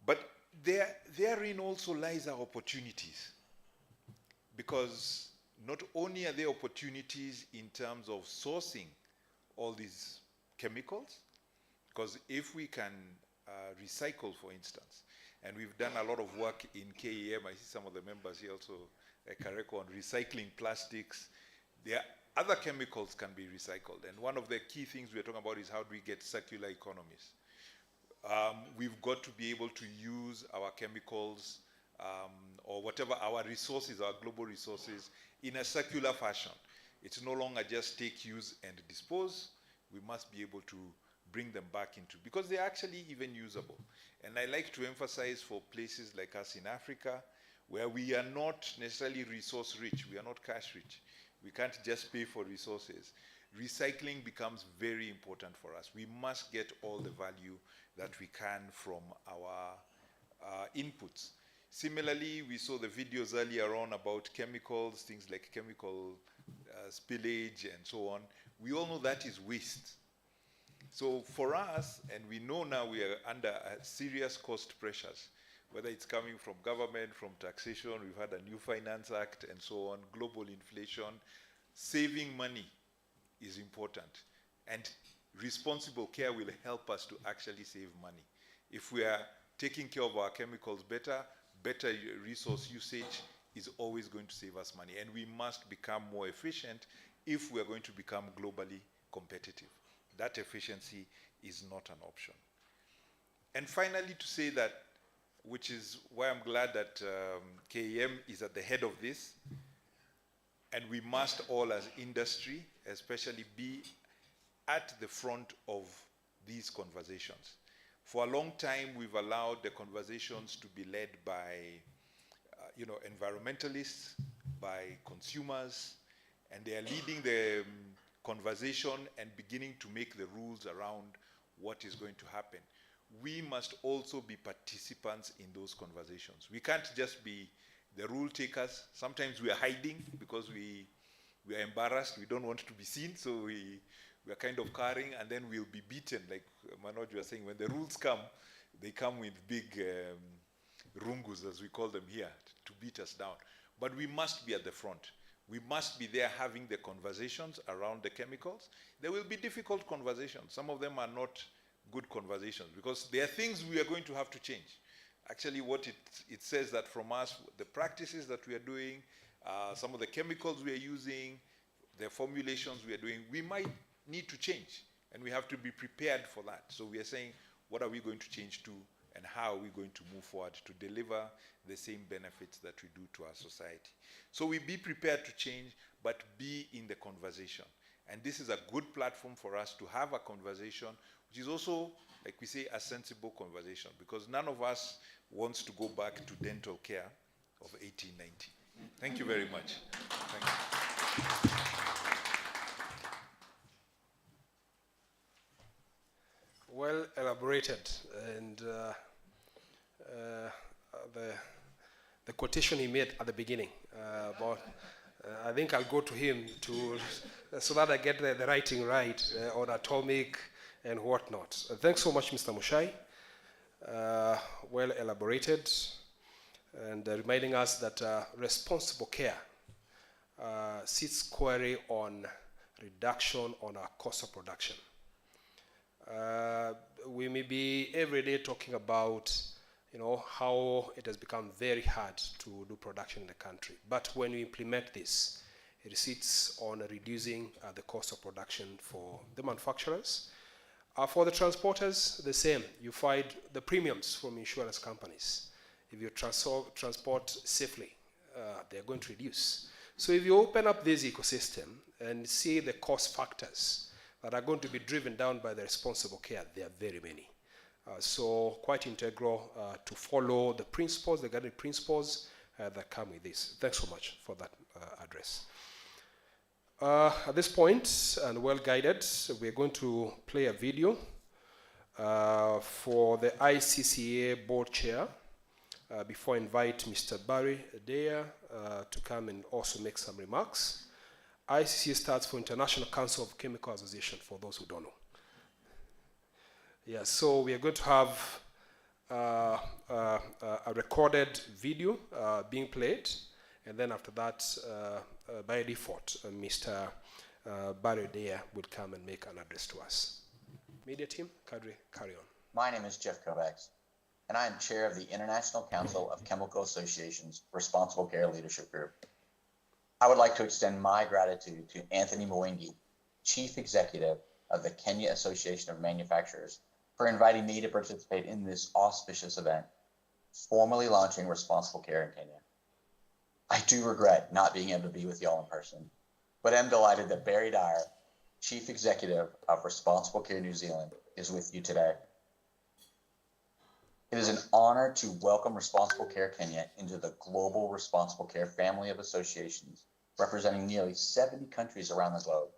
But therein also lies our opportunities, because not only are there opportunities in terms of sourcing all these chemicals, because if we can recycle, for instance, and we've done a lot of work in KEM, I see some of the members here also, Kareko, on recycling plastics. There are other chemicals can be recycled, and one of the key things we're talking about is how do we get circular economies. We've got to be able to use our chemicals or whatever our resources, our global resources, in a circular fashion. It's no longer just take, use, and dispose. We must be able to bring them back into, because they're actually even usable. And I like to emphasize for places like us in Africa, where we are not necessarily resource rich, we are not cash rich. We can't just pay for resources. Recycling becomes very important for us. We must get all the value that we can from our inputs. Similarly, we saw the videos earlier on about chemicals, things like chemical spillage and so on. We all know that is waste. So for us, and we know now we are under serious cost pressures, whether it's coming from government, from taxation, we've had a new Finance Act and so on, global inflation. Saving money is important. And responsible care will help us to actually save money. If we are taking care of our chemicals better resource usage is always going to save us money. And we must become more efficient if we are going to become globally competitive. That efficiency is not an option. And finally, to say that, which is why I'm glad that KEM is at the head of this, and we must all as industry, especially, be at the front of these conversations. For a long time, we've allowed the conversations to be led by environmentalists, by consumers, and they are leading the conversation and beginning to make the rules around what is going to happen. We must also be participants in those conversations. We can't just be the rule takers. Sometimes we are hiding because we are embarrassed. We don't want to be seen, so we are kind of cowering, and then we'll be beaten. Like Manoj was saying, when the rules come, they come with big rungus, as we call them here, to beat us down. But we must be at the front. We must be there having the conversations around the chemicals. There will be difficult conversations. Some of them are not good conversations because there are things we are going to have to change. Actually, what it says that from us, the practices that we are doing, some of the chemicals we are using, the formulations we are doing, we might need to change, and we have to be prepared for that. So we are saying, what are we going to change to, and how are we going to move forward to deliver the same benefits that we do to our society? So we be prepared to change, but be in the conversation. And this is a good platform for us to have a conversation, which is also, like we say, a sensible conversation, because none of us wants to go back to dental care of 1890. Thank you very much. Thank you. Well elaborated, and the quotation he made at the beginning about, I think I'll go to him to so that I get the writing right on atomic and whatnot. Thanks so much, Mr. Mushai. Well elaborated, and reminding us that responsible care sits squarely on reduction on our cost of production. We may be every day talking about, how it has become very hard to do production in the country. But when we implement this, it sits on reducing the cost of production for the manufacturers. For the transporters, the same. You find the premiums from insurance companies. If you transport safely, they're going to reduce. So if you open up this ecosystem and see the cost factors that are going to be driven down by the responsible care, there are very many. So quite integral to follow the principles, the guiding principles that come with this. Thanks so much for that address. At this point, and well guided, we're going to play a video for the ICCA board chair before I invite Mr. Barry Adair to come and also make some remarks. ICCA stands for International Council of Chemical Association, for those who don't know. Yeah, so we are going to have a recorded video being played, and then after that, by default, Mr. Barry Adair will come and make an address to us. Media team, carry on. My name is Jeff Kovacs, and I am chair of the International Council of Chemical Associations Responsible Care Leadership Group. I would like to extend my gratitude to Anthony Mwingi, Chief Executive of the Kenya Association of Manufacturers, for inviting me to participate in this auspicious event, formally launching Responsible Care in Kenya. I do regret not being able to be with y'all in person, but am delighted that Barry Dyer, Chief Executive of Responsible Care New Zealand, is with you today. It is an honor to welcome Responsible Care Kenya into the global Responsible Care family of associations, representing nearly 70 countries around the globe.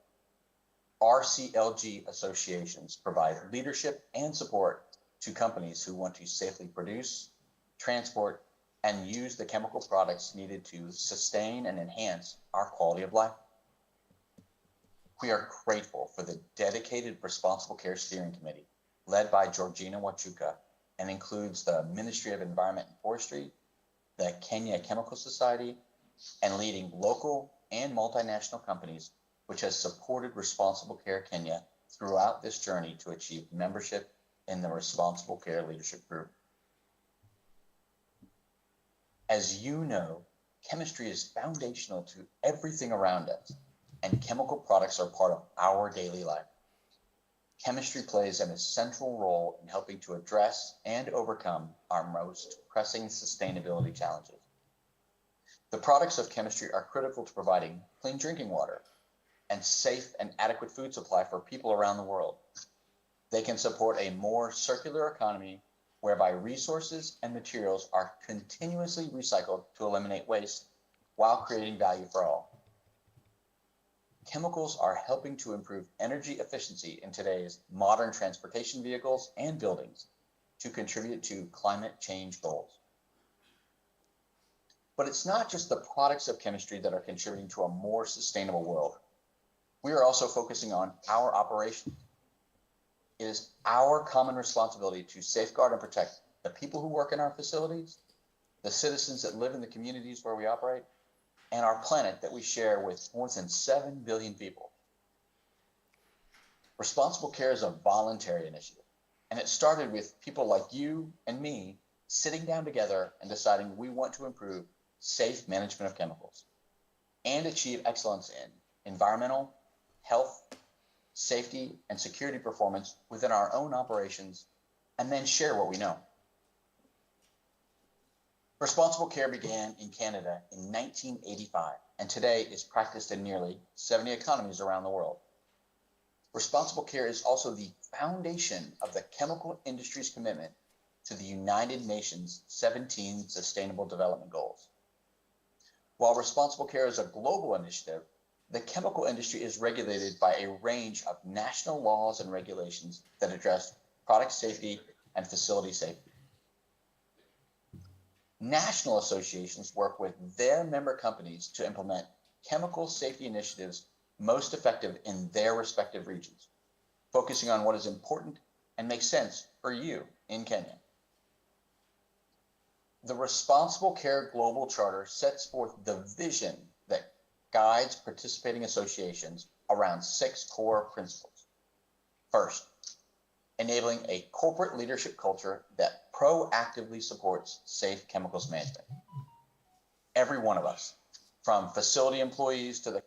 RCLG associations provide leadership and support to companies who want to safely produce, transport, and use the chemical products needed to sustain and enhance our quality of life. We are grateful for the dedicated Responsible Care Steering Committee, led by Georgina Wachuka, and includes the Ministry of Environment and Forestry, the Kenya Chemical Society, and leading local and multinational companies, which has supported Responsible Care Kenya throughout this journey to achieve membership in the Responsible Care Leadership Group. As you know, chemistry is foundational to everything around us, and chemical products are part of our daily life. Chemistry plays an essential role in helping to address and overcome our most pressing sustainability challenges. The products of chemistry are critical to providing clean drinking water and safe and adequate food supply for people around the world. They can support a more circular economy whereby resources and materials are continuously recycled to eliminate waste while creating value for all. Chemicals are helping to improve energy efficiency in today's modern transportation vehicles and buildings to contribute to climate change goals. But it's not just the products of chemistry that are contributing to a more sustainable world. We are also focusing on our operations. It is our common responsibility to safeguard and protect the people who work in our facilities, the citizens that live in the communities where we operate, and our planet that we share with more than 7 billion people. Responsible Care is a voluntary initiative, and it started with people like you and me sitting down together and deciding we want to improve safe management of chemicals and achieve excellence in environmental, health, safety, and security performance within our own operations, and then share what we know. Responsible Care began in Canada in 1985, and today is practiced in nearly 70 economies around the world. Responsible Care is also the foundation of the chemical industry's commitment to the United Nations 17 Sustainable Development Goals. While responsible care is a global initiative, the chemical industry is regulated by a range of national laws and regulations that address product safety and facility safety. National associations work with their member companies to implement chemical safety initiatives most effective in their respective regions, focusing on what is important and makes sense for you in Kenya. The Responsible Care Global Charter sets forth the vision that guides participating associations around 6 core principles. First, enabling a corporate leadership culture that proactively supports safe chemicals management. Every one of us, from facility employees to the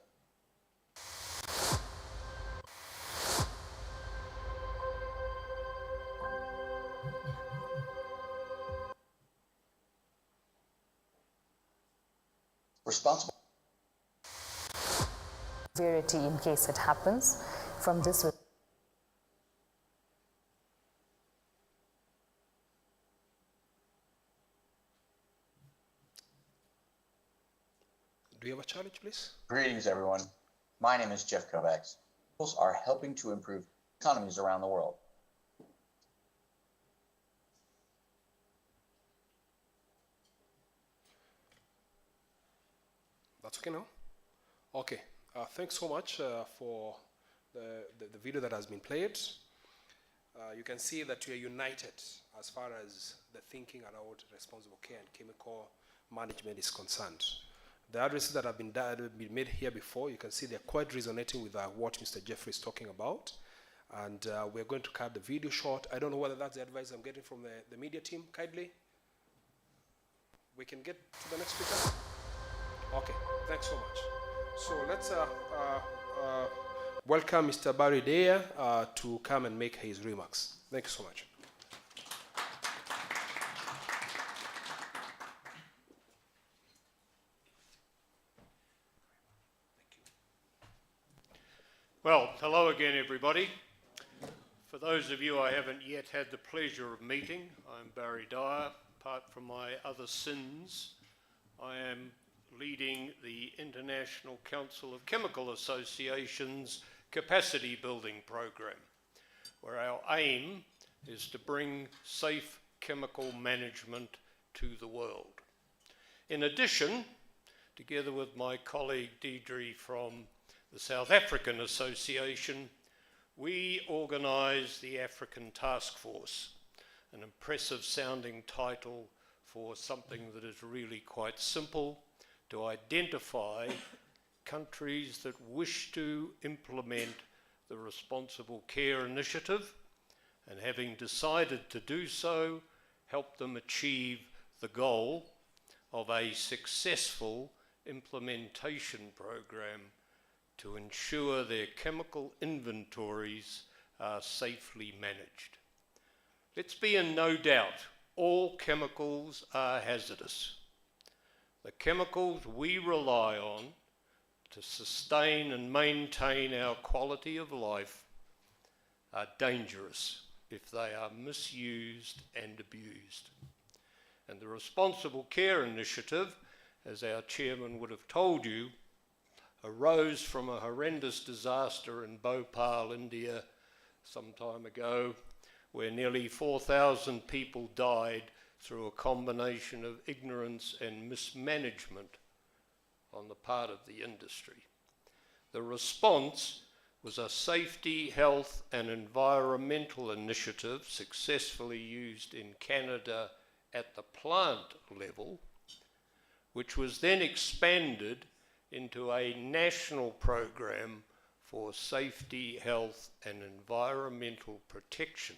responsible severity in case it happens from this. Do you have a challenge, please? Greetings, everyone. My name is Jeff Kovacs. Chemicals are helping to improve economies around the world. That's okay now? Okay. Thanks so much for the video that has been played. You can see that we are united as far as the thinking around responsible care and chemical management is concerned. The addresses that have been made here before, you can see they're quite resonating with what Mr. Jeffrey is talking about. And we're going to cut the video short. I don't know whether that's the advice I'm getting from the media team. Kindly, we can get to the next speaker. Okay, thanks so much. So let's welcome Mr. Barry Daya to come and make his remarks. Thank you so much. Well, hello again, everybody. For those of you I haven't yet had the pleasure of meeting, I'm Barry Daya. Apart from my other sins, I am leading the International Council of Chemical Associations capacity building program, where our aim is to bring safe chemical management to the world. In addition, together with my colleague Deidre from the South African Association, we organise the African Task Force, an impressive sounding title for something that is really quite simple, to identify countries that wish to implement the Responsible Care Initiative, and having decided to do so, help them achieve the goal of a successful implementation program to ensure their chemical inventories are safely managed. Let's be in no doubt, all chemicals are hazardous. The chemicals we rely on to sustain and maintain our quality of life are dangerous if they are misused and abused. And the Responsible Care Initiative, as our chairman would have told you, arose from a horrendous disaster in Bhopal, India, some time ago, where nearly 4,000 people died through a combination of ignorance and mismanagement on the part of the industry. The response was a safety, health and environmental initiative successfully used in Canada at the plant level, which was then expanded into a national program for safety, health and environmental protection,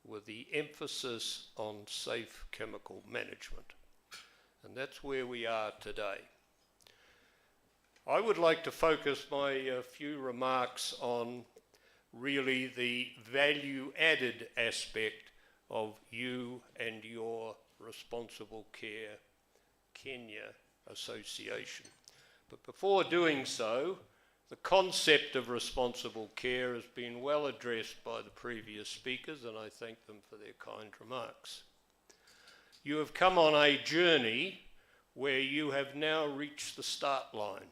with the emphasis on safe chemical management. And that's where we are today. I would like to focus my few remarks on really the value-added aspect of you and your Responsible Care Kenya Association. But before doing so, the concept of responsible care has been well addressed by the previous speakers, and I thank them for their kind remarks. You have come on a journey where you have now reached the start line.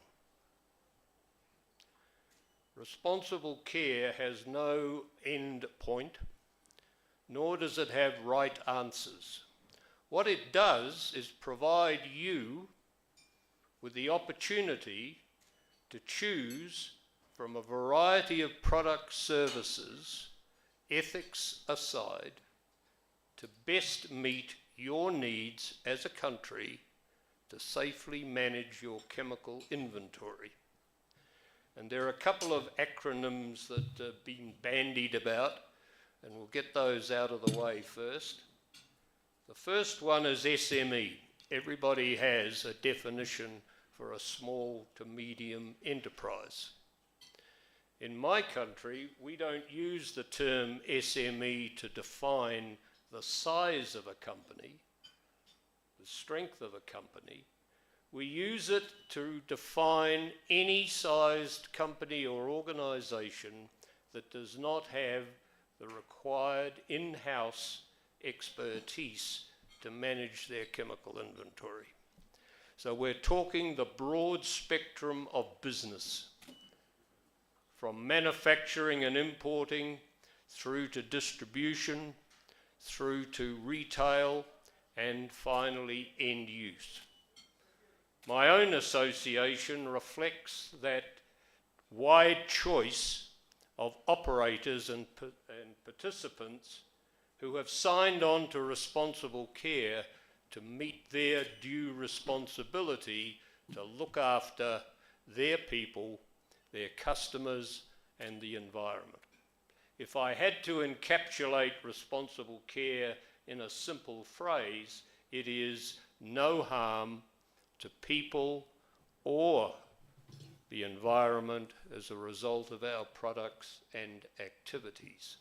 Responsible care has no end point, nor does it have right answers. What it does is provide you with the opportunity to choose from a variety of product services, ethics aside, to best meet your needs as a country to safely manage your chemical inventory. And there are a couple of acronyms that have been bandied about, and we'll get those out of the way first. The first one is SME. Everybody has a definition for a small to medium enterprise. In my country, we don't use the term SME to define the size of a company, the strength of a company. We use it to define any sized company or organisation that does not have the required in-house expertise to manage their chemical inventory. So we're talking the broad spectrum of business, from manufacturing and importing through to distribution, through to retail, and finally end use. My own association reflects that wide choice of operators and participants who have signed on to responsible care to meet their due responsibility to look after their people, their customers, and the environment. If I had to encapsulate responsible care in a simple phrase, it is no harm to people or the environment as a result of our products and activities.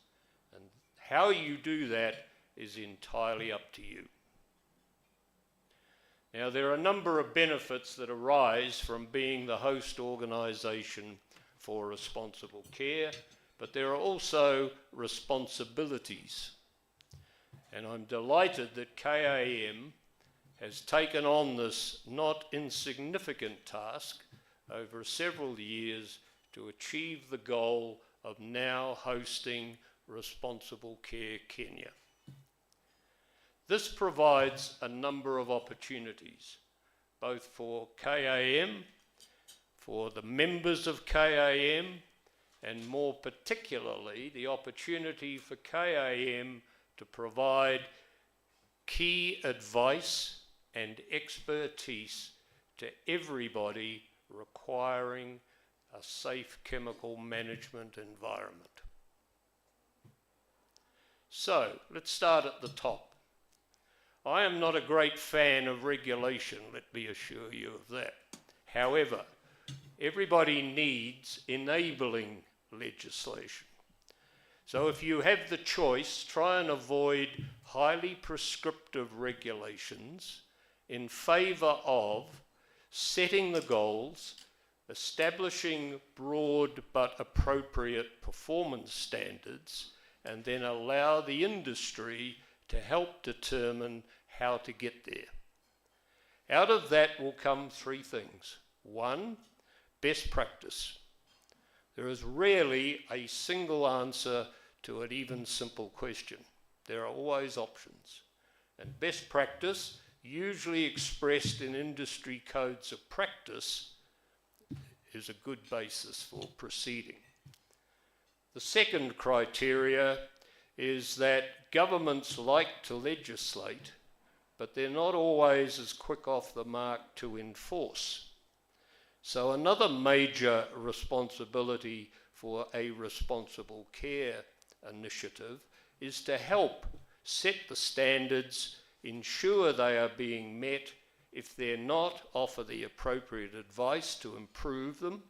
And how you do that is entirely up to you. Now, there are a number of benefits that arise from being the host organisation for responsible care, but there are also responsibilities. And I'm delighted that KAM has taken on this not insignificant task over several years to achieve the goal of now hosting Responsible Care Kenya. This provides a number of opportunities, both for KAM, for the members of KAM, and more particularly the opportunity for KAM to provide key advice and expertise to everybody requiring a safe chemical management environment. So, let's start at the top. I am not a great fan of regulation, let me assure you of that. However, everybody needs enabling legislation. So if you have the choice, try and avoid highly prescriptive regulations in favour of setting the goals, establishing broad but appropriate performance standards, and then allow the industry to help determine how to get there. Out of that will come three things. One, best practice. There is rarely a single answer to an even simple question. There are always options. And best practice, usually expressed in industry codes of practice, is a good basis for proceeding. The second criteria is that governments like to legislate, but they're not always as quick off the mark to enforce. So another major responsibility for a responsible care initiative is to help set the standards, ensure they are being met. If they're not, offer the appropriate advice to improve them,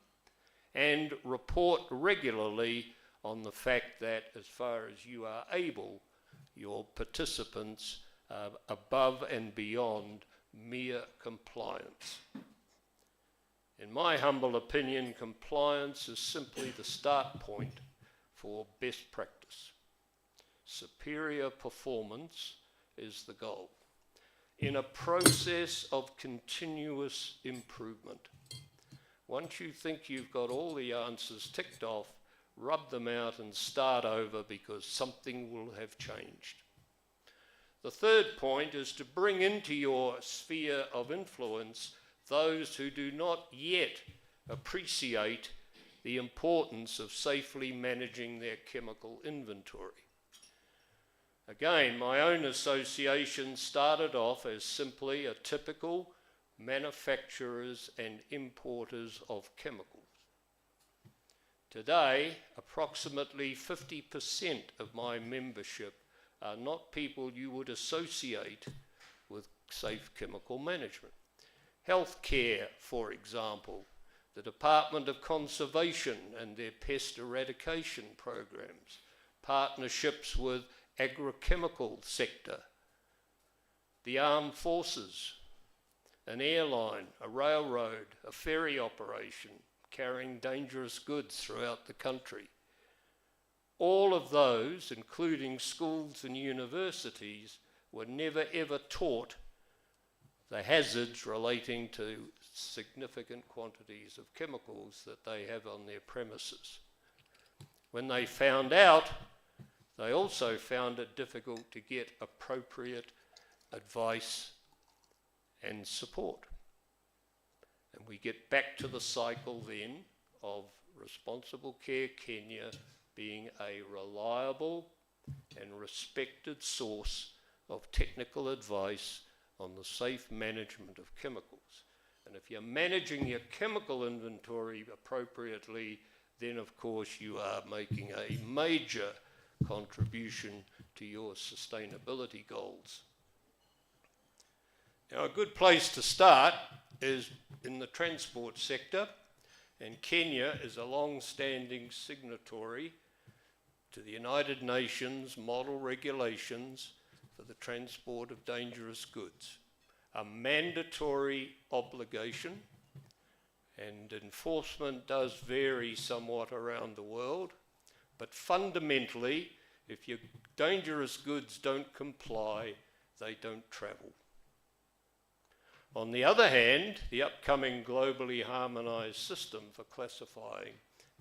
and report regularly on the fact that, as far as you are able, your participants are above and beyond mere compliance. In my humble opinion, compliance is simply the start point for best practice. Superior performance is the goal. in a process of continuous improvement. Once you think you've got all the answers ticked off, rub them out and start over, because something will have changed. The third point is to bring into your sphere of influence those who do not yet appreciate the importance of safely managing their chemical inventory. Again, my own association started off as simply a typical manufacturers and importers of chemicals. Today, approximately 50% of my membership are not people you would associate with safe chemical management. Healthcare, for example, the Department of Conservation and their pest eradication programs, partnerships with agrochemical sector, the armed forces, an airline, a railroad, a ferry operation carrying dangerous goods throughout the country. All of those, including schools and universities, were never ever taught the hazards relating to significant quantities of chemicals that they have on their premises. When they found out, they also found it difficult to get appropriate advice and support. And we get back to the cycle then of Responsible Care Kenya being a reliable and respected source of technical advice on the safe management of chemicals. And if you're managing your chemical inventory appropriately, then of course you are making a major contribution to your sustainability goals. Now, a good place to start is in the transport sector, and Kenya is a long-standing signatory to the United Nations model regulations for the transport of dangerous goods, a mandatory obligation, and enforcement does vary somewhat around the world, but fundamentally, if your dangerous goods don't comply, they don't travel. On the other hand, the upcoming globally harmonized system for classifying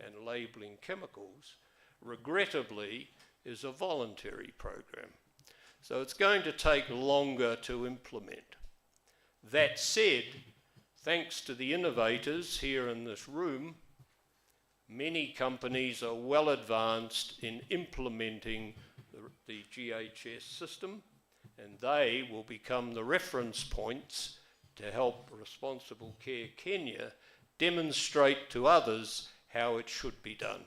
and labeling chemicals, regrettably, is a voluntary program. So it's going to take longer to implement. That said, thanks to the innovators here in this room, many companies are well advanced in implementing the GHS system, and they will become the reference points to help Responsible Care Kenya demonstrate to others how it should be done.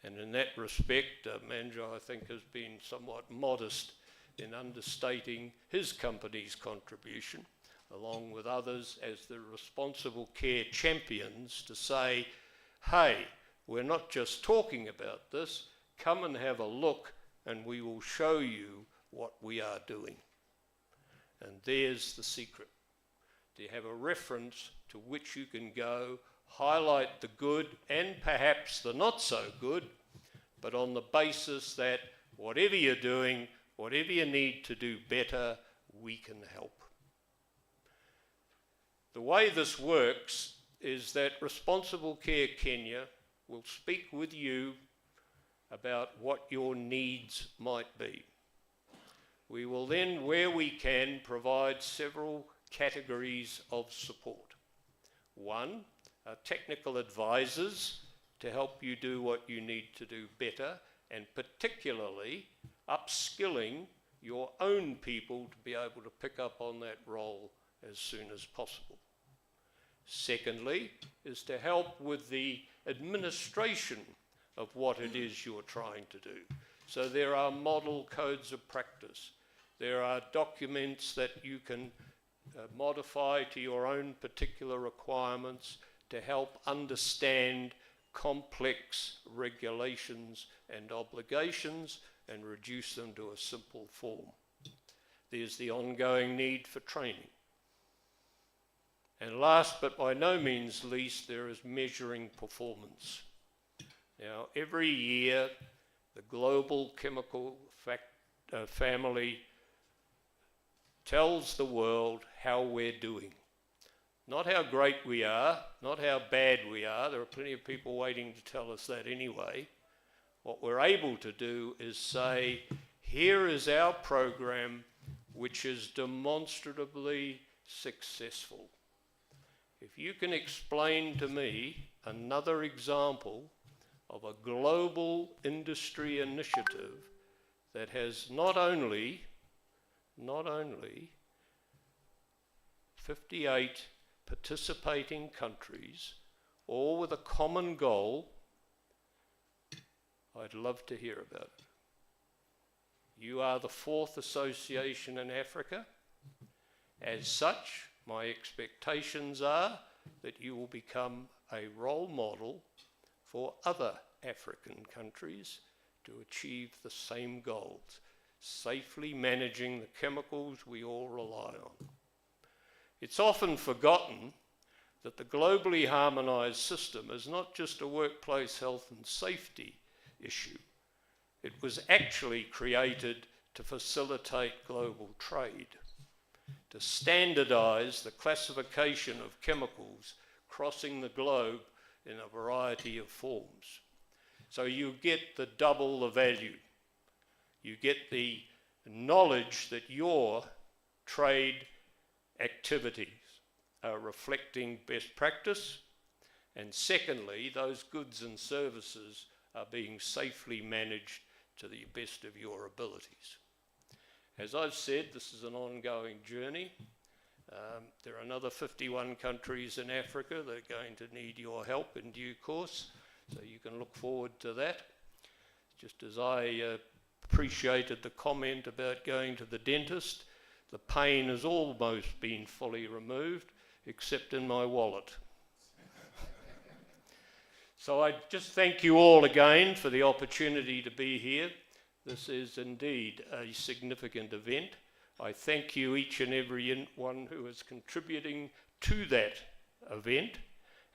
And in that respect, Manjo, I think, has been somewhat modest in understating his company's contribution, along with others as the responsible care champions, to say, hey, we're not just talking about this, come and have a look and we will show you what we are doing. And there's the secret, to have a reference to which you can go, highlight the good and perhaps the not so good, but on the basis that whatever you're doing, whatever you need to do better, we can help. The way this works is that Responsible Care Kenya will speak with you about what your needs might be. We will then, where we can, provide several categories of support. One, technical advisors to help you do what you need to do better, and particularly upskilling your own people to be able to pick up on that role as soon as possible. Secondly, is to help with the administration of what it is you're trying to do. So there are model codes of practice. There are documents that you can modify to your own particular requirements to help understand complex regulations and obligations and reduce them to a simple form. There's the ongoing need for training. And last but by no means least, there is measuring performance. Now, every year, the global chemical family tells the world how we're doing. Not how great we are, not how bad we are. There are plenty of people waiting to tell us that anyway. What we're able to do is say, here is our program which is demonstrably successful. If you can explain to me another example of a global industry initiative that has not only 58 participating countries, all with a common goal, I'd love to hear about it. You are the 4th association in Africa. As such, my expectations are that you will become a role model for other African countries to achieve the same goals, safely managing the chemicals we all rely on. It's often forgotten that the globally harmonized system is not just a workplace health and safety issue. It was actually created to facilitate global trade, to standardize the classification of chemicals crossing the globe in a variety of forms. So you get the double the value. You get the knowledge that your trade activities are reflecting best practice, and secondly, those goods and services are being safely managed to the best of your abilities. As I've said, this is an ongoing journey. There are another 51 countries in Africa that are going to need your help in due course, so you can look forward to that. Just as I appreciated the comment about going to the dentist, the pain has almost been fully removed, except in my wallet. So I just thank you all again for the opportunity to be here. This is indeed a significant event. I thank you each and every one who is contributing to that event,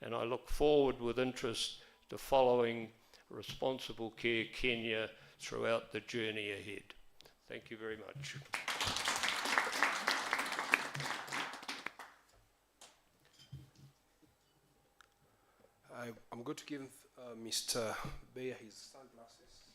and I look forward with interest to following Responsible Care Kenya throughout the journey ahead. Thank you very much. I'm going to give Mr. Bayer his sunglasses.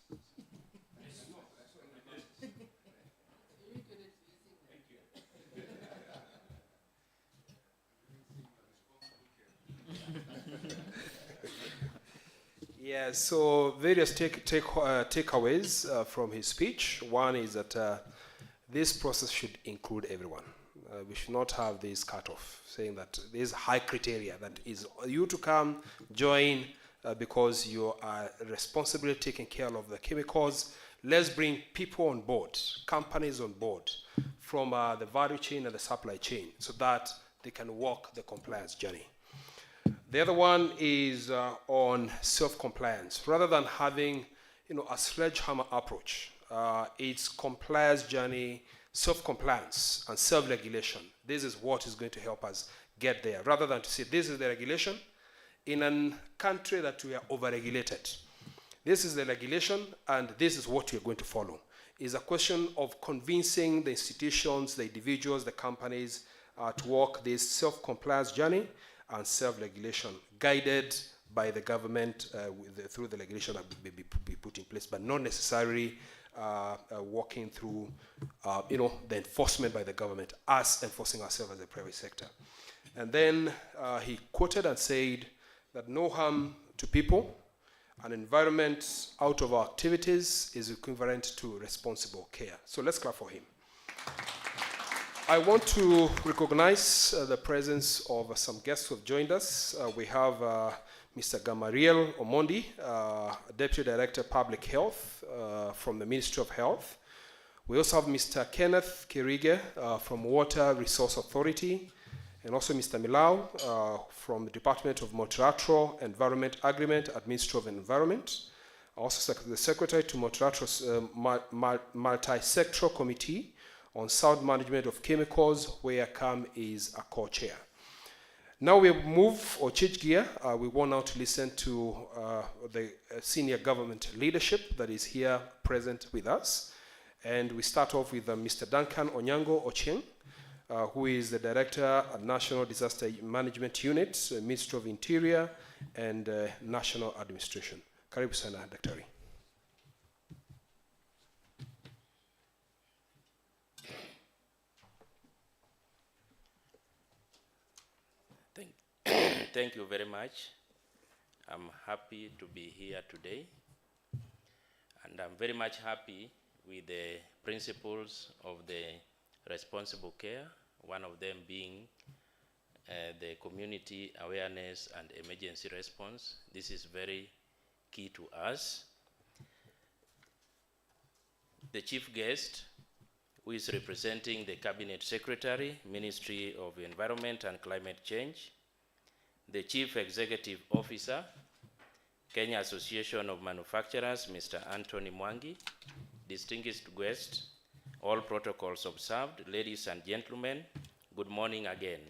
Yeah, so various takeaways from his speech. One is that this process should include everyone. We should not have this cutoff, saying that there's high criteria that is you to come, join, because you are responsibly taking care of the chemicals. Let's bring people on board, companies on board, from the value chain and the supply chain, so that they can walk the compliance journey. The other one is on self-compliance. Rather than having, a sledgehammer approach, it's compliance journey, self-compliance, and self-regulation. This is what is going to help us get there. Rather than to say this is the regulation in a country that we are over-regulated. This is the regulation, and this is what we are going to follow. It's a question of convincing the institutions, the individuals, the companies to walk this self-compliance journey and self-regulation, guided by the government through the regulation that will be put in place, but not necessarily walking through, the enforcement by the government, us enforcing ourselves as a private sector. And then he quoted and said that no harm to people, an environment out of our activities is equivalent to responsible care. So let's clap for him. I want to recognize the presence of some guests who have joined us. We have Mr. Gamariel Omondi, Deputy Director Public Health from the Ministry of Health. We also have Mr. Kenneth Kirige from Water Resource Authority, and also Mr. Milau from the Department of Multilateral Environment Agreement at Ministry of Environment. Also the Secretary to Multilateral Multi-Sectoral Committee on Sound Management of Chemicals, where CAM is a co-chair. Now we move or change gear. We want now to listen to the senior government leadership that is here present with us. And we start off with Mr. Duncan Onyango Ochieng, who is the Director at National Disaster Management Unit, Ministry of Interior and National Administration. Karibu sana, Daktari. Thank you very much. I'm happy to be here today. And I'm very much happy with the principles of the responsible care, one of them being the community awareness and emergency response. This is very key to us. The chief guest, who is representing the Cabinet Secretary, Ministry of Environment and Climate Change, the Chief Executive Officer, Kenya Association of Manufacturers, Mr. Anthony Mwangi, distinguished guests, all protocols observed, ladies and gentlemen, good morning again.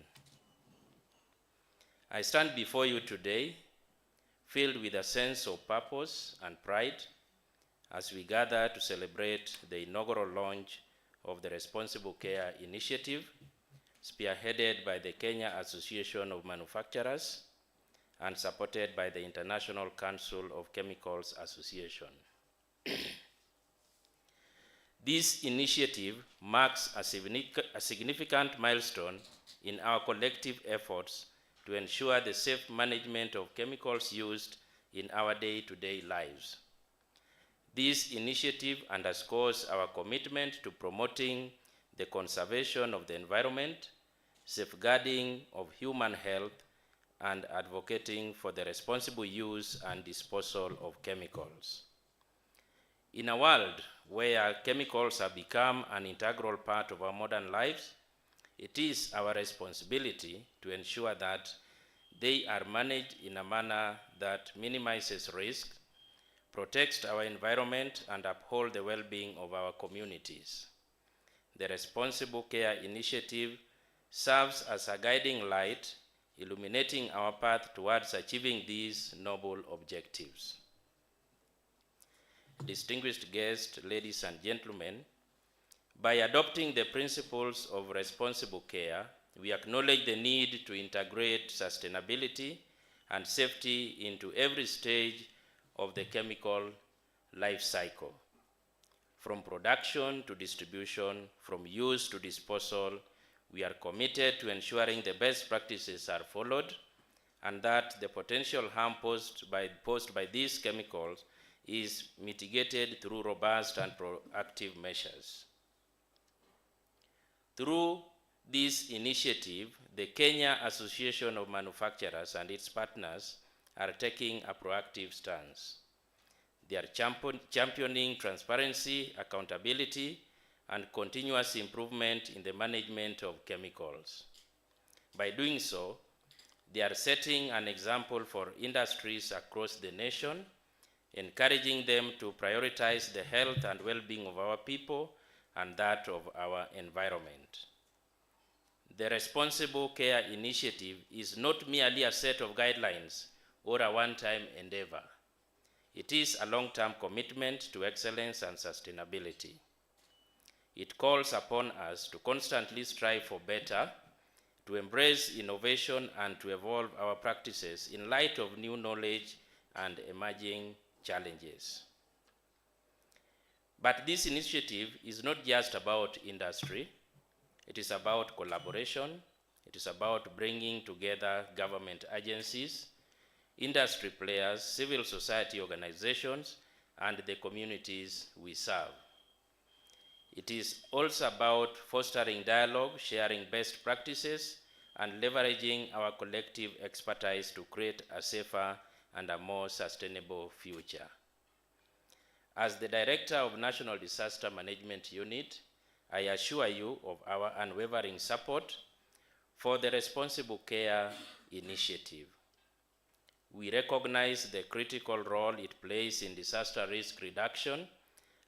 I stand before you today filled with a sense of purpose and pride as we gather to celebrate the inaugural launch of the Responsible Care Initiative, spearheaded by the Kenya Association of Manufacturers and supported by the International Council of Chemicals Association. This initiative marks a significant milestone in our collective efforts to ensure the safe management of chemicals used in our day-to-day lives. This initiative underscores our commitment to promoting the conservation of the environment, safeguarding of human health, and advocating for the responsible use and disposal of chemicals. In a world where chemicals have become an integral part of our modern lives, it is our responsibility to ensure that they are managed in a manner that minimizes risk, protects our environment, and uphold the well-being of our communities. The Responsible Care Initiative serves as a guiding light, illuminating our path towards achieving these noble objectives. Distinguished guests, ladies and gentlemen, by adopting the principles of responsible care, we acknowledge the need to integrate sustainability and safety into every stage of the chemical life cycle. From production to distribution, from use to disposal, we are committed to ensuring the best practices are followed and that the potential harm posed by these chemicals is mitigated through robust and proactive measures. Through this initiative, the Kenya Association of Manufacturers and its partners are taking a proactive stance. They are championing transparency, accountability, and continuous improvement in the management of chemicals. By doing so, they are setting an example for industries across the nation, encouraging them to prioritize the health and well-being of our people and that of our environment. The Responsible Care Initiative is not merely a set of guidelines or a one-time endeavor. It is a long-term commitment to excellence and sustainability. It calls upon us to constantly strive for better, to embrace innovation, and to evolve our practices in light of new knowledge and emerging challenges. But this initiative is not just about industry. It is about collaboration. It is about bringing together government agencies, industry players, civil society organizations, and the communities we serve. It is also about fostering dialogue, sharing best practices, and leveraging our collective expertise to create a safer and a more sustainable future. As the Director of National Disaster Management Unit, I assure you of our unwavering support for the Responsible Care Initiative. We recognize the critical role it plays in disaster risk reduction,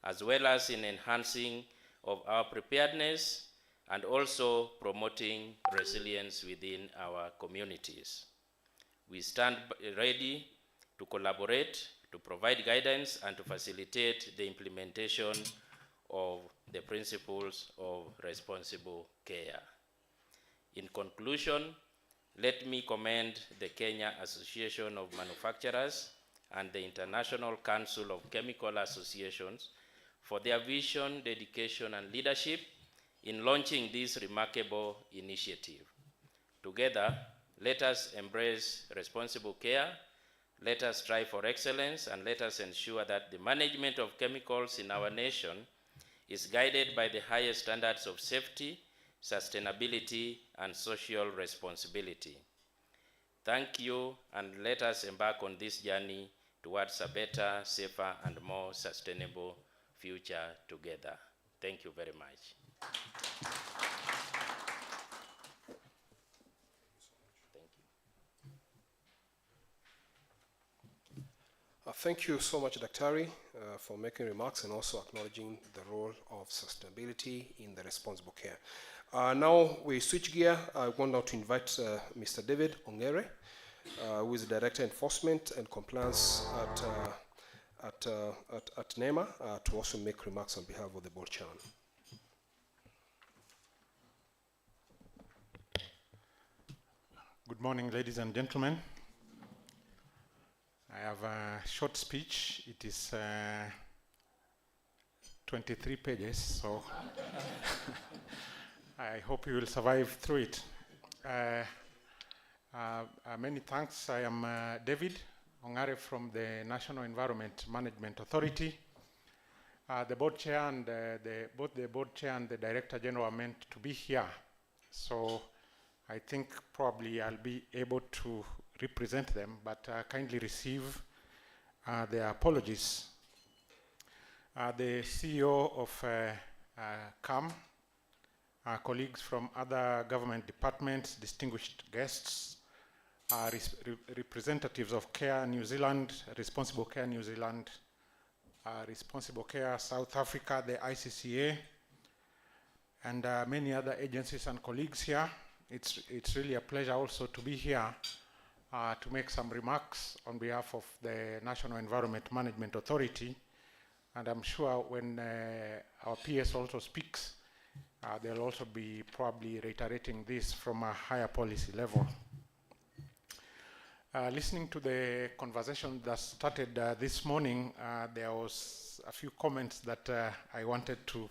as well as in enhancing of our preparedness and also promoting resilience within our communities. We stand ready to collaborate, to provide guidance, and to facilitate the implementation of the principles of responsible care. In conclusion, let me commend the Kenya Association of Manufacturers and the International Council of Chemical Associations for their vision, dedication, and leadership in launching this remarkable initiative. Together, let us embrace responsible care, let us strive for excellence, and let us ensure that the management of chemicals in our nation is guided by the highest standards of safety, sustainability, and social responsibility. Thank you, and let us embark on this journey towards a better, safer, and more sustainable future together. Thank you very much. Thank you so much, Daktari, for making remarks and also acknowledging the role of sustainability in the responsible care. Now we switch gear. I want now to invite Mr. David Ongere, who is the Director Enforcement and Compliance at NEMA, to also make remarks on behalf of the board chairman. Good morning, ladies and gentlemen. I have a short speech. It is 23 pages, so I hope you will survive through it. Many thanks. I am David Ongare from the National Environment Management Authority. The board chair and both the board chair and the director general are meant to be here, so I think probably I'll be able to represent them, but kindly receive their apologies. The CEO of CAM, colleagues from other government departments, distinguished guests, representatives of Care New Zealand, Responsible Care New Zealand, Responsible Care South Africa, the ICCA, and many other agencies and colleagues here. It's really a pleasure also to be here to make some remarks on behalf of the National Environment Management Authority. And I'm sure when our PS also speaks, they'll also be probably reiterating this from a higher policy level. Listening to the conversation that started this morning, there was a few comments that I wanted to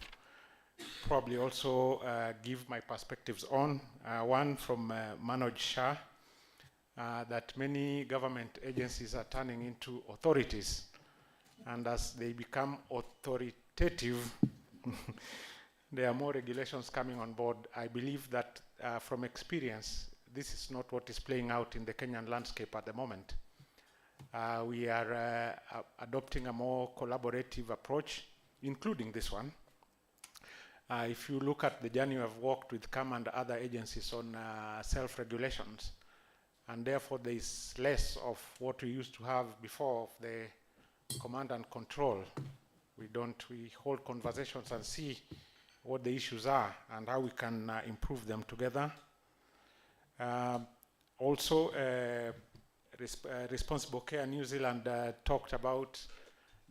probably also give my perspectives on. One from Manoj Shah, that many government agencies are turning into authorities, and as they become authoritative, there are more regulations coming on board. I believe that from experience, this is not what is playing out in the Kenyan landscape at the moment. We are adopting a more collaborative approach, including this one. If you look at the journey I've walked with CAM and other agencies on self-regulations, and therefore there is less of what we used to have before of the command and control. We hold conversations and see what the issues are and how we can improve them together. Also, Responsible Care New Zealand talked about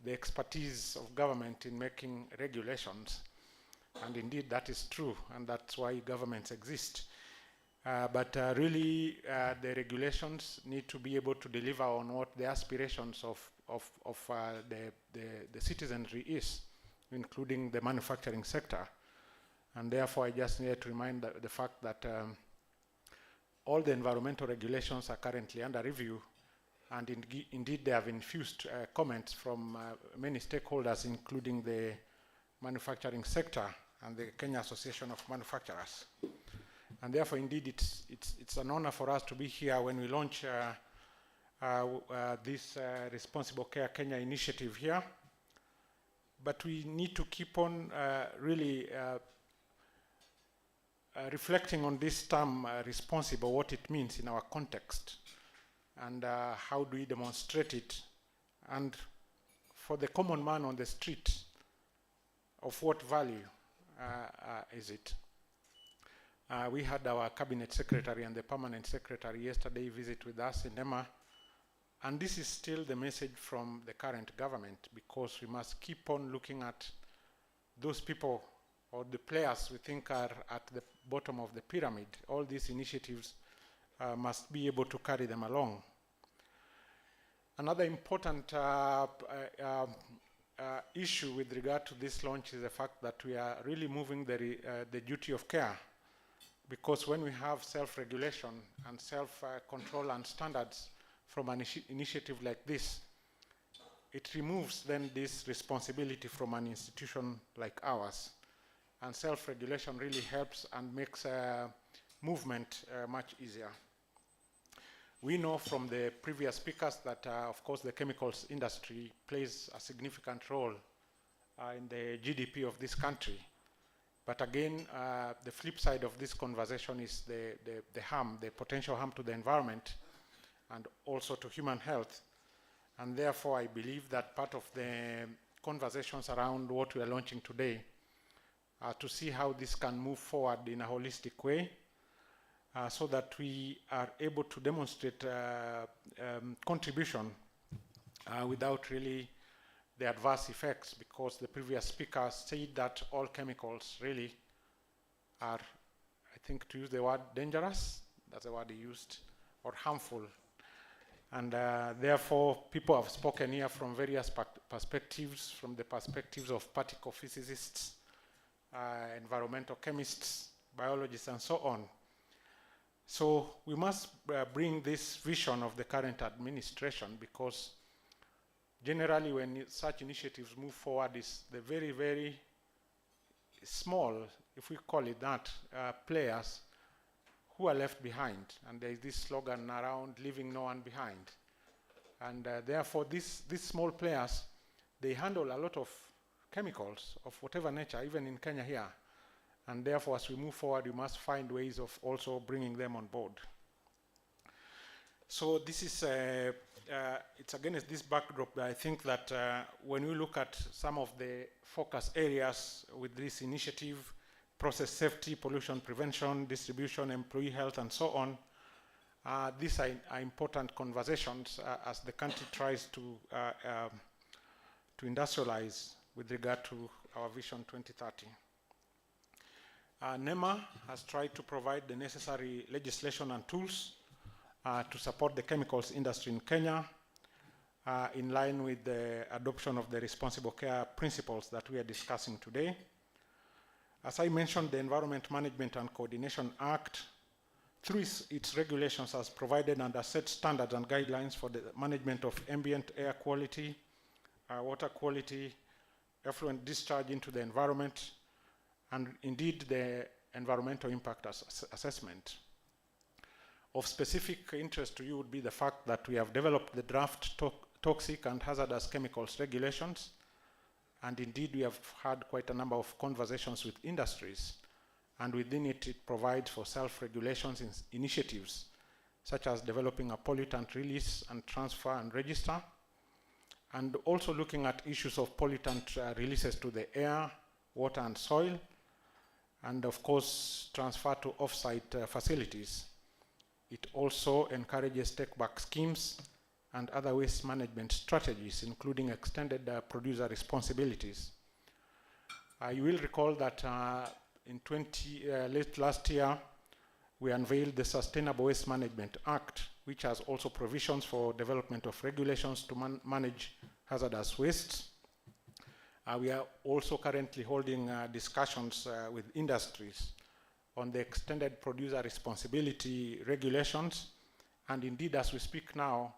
the expertise of government in making regulations. And indeed, that is true, and that's why governments exist. But really, the regulations need to be able to deliver on what the aspirations of the citizenry is, including the manufacturing sector. And therefore, I just need to remind the fact that all the environmental regulations are currently under review, and indeed they have infused comments from many stakeholders, including the manufacturing sector and the Kenya Association of Manufacturers. And therefore, indeed, it's an honor for us to be here when we launch this Responsible Care Kenya initiative here. But we need to keep on really reflecting on this term responsible, what it means in our context, and how do we demonstrate it, and for the common man on the street, of what value is it? We had our cabinet secretary and the permanent secretary yesterday visit with us in NEMA, and this is still the message from the current government, because we must keep on looking at those people or the players we think are at the bottom of the pyramid. All these initiatives must be able to carry them along. Another important issue with regard to this launch is the fact that we are really moving the duty of care, because when we have self-regulation and self-control and standards from an initiative like this, it removes then this responsibility from an institution like ours. And self-regulation really helps and makes movement much easier. We know from the previous speakers that, of course, the chemicals industry plays a significant role in the GDP of this country. But again, the flip side of this conversation is the harm, the potential harm to the environment and also to human health. And therefore, I believe that part of the conversations around what we are launching today are to see how this can move forward in a holistic way, so that we are able to demonstrate contribution without really the adverse effects, because the previous speaker said that all chemicals really are, I think to use the word dangerous, that's the word he used, or harmful. And therefore, people have spoken here from various perspectives, from the perspectives of particle physicists, environmental chemists, biologists, and so on. So we must bring this vision of the current administration, because generally when such initiatives move forward, is the very, very small, if we call it that, players who are left behind. And there is this slogan around leaving no one behind. And therefore these small players, they handle a lot of chemicals of whatever nature, even in Kenya here. And therefore, as we move forward, we must find ways of also bringing them on board. So this is, it's against this backdrop that I think that when we look at some of the focus areas with this initiative, process safety, pollution prevention, distribution, employee health, and so on, these are important conversations as the country tries to industrialize with regard to our Vision 2030. NEMA has tried to provide the necessary legislation and tools to support the chemicals industry in Kenya in line with the adoption of the responsible care principles that we are discussing today. As I mentioned, the Environment Management and Coordination Act, through its regulations, has provided and has set standards and guidelines for the management of ambient air quality, water quality, effluent discharge into the environment, and indeed the environmental impact assessment. Of specific interest to you would be the fact that we have developed the draft toxic and hazardous chemicals regulations, and indeed we have had quite a number of conversations with industries, and within it, it provides for self-regulations initiatives, such as developing a pollutant release and transfer and register, and also looking at issues of pollutant releases to the air, water, and soil, and of course transfer to off-site facilities. It also encourages take-back schemes and other waste management strategies, including extended producer responsibilities. You will recall that in late last year, we unveiled the Sustainable Waste Management Act, which has also provisions for development of regulations to manage hazardous wastes. We are also currently holding discussions with industries on the extended producer responsibility regulations. And indeed, as we speak now,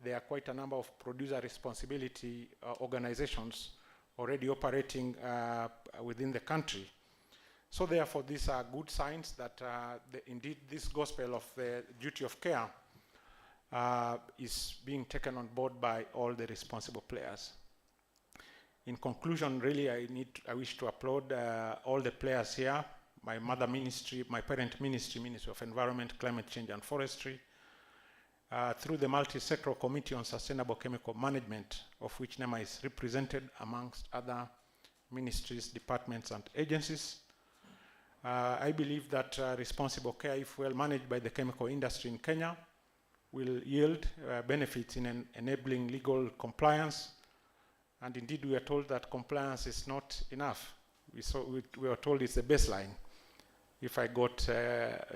there are quite a number of producer responsibility organizations already operating within the country. So therefore, these are good signs that indeed this gospel of the duty of care is being taken on board by all the responsible players. In conclusion, really, I wish to applaud all the players here, my mother ministry, my parent ministry, Ministry of Environment, Climate Change and Forestry, through the Multi-Sectoral Committee on Sustainable Chemical Management, of which NEMA is represented amongst other ministries, departments, and agencies. I believe that responsible care, if well managed by the chemical industry in Kenya, will yield benefits in enabling legal compliance. And indeed, we are told that compliance is not enough. we were told it's the baseline. If I got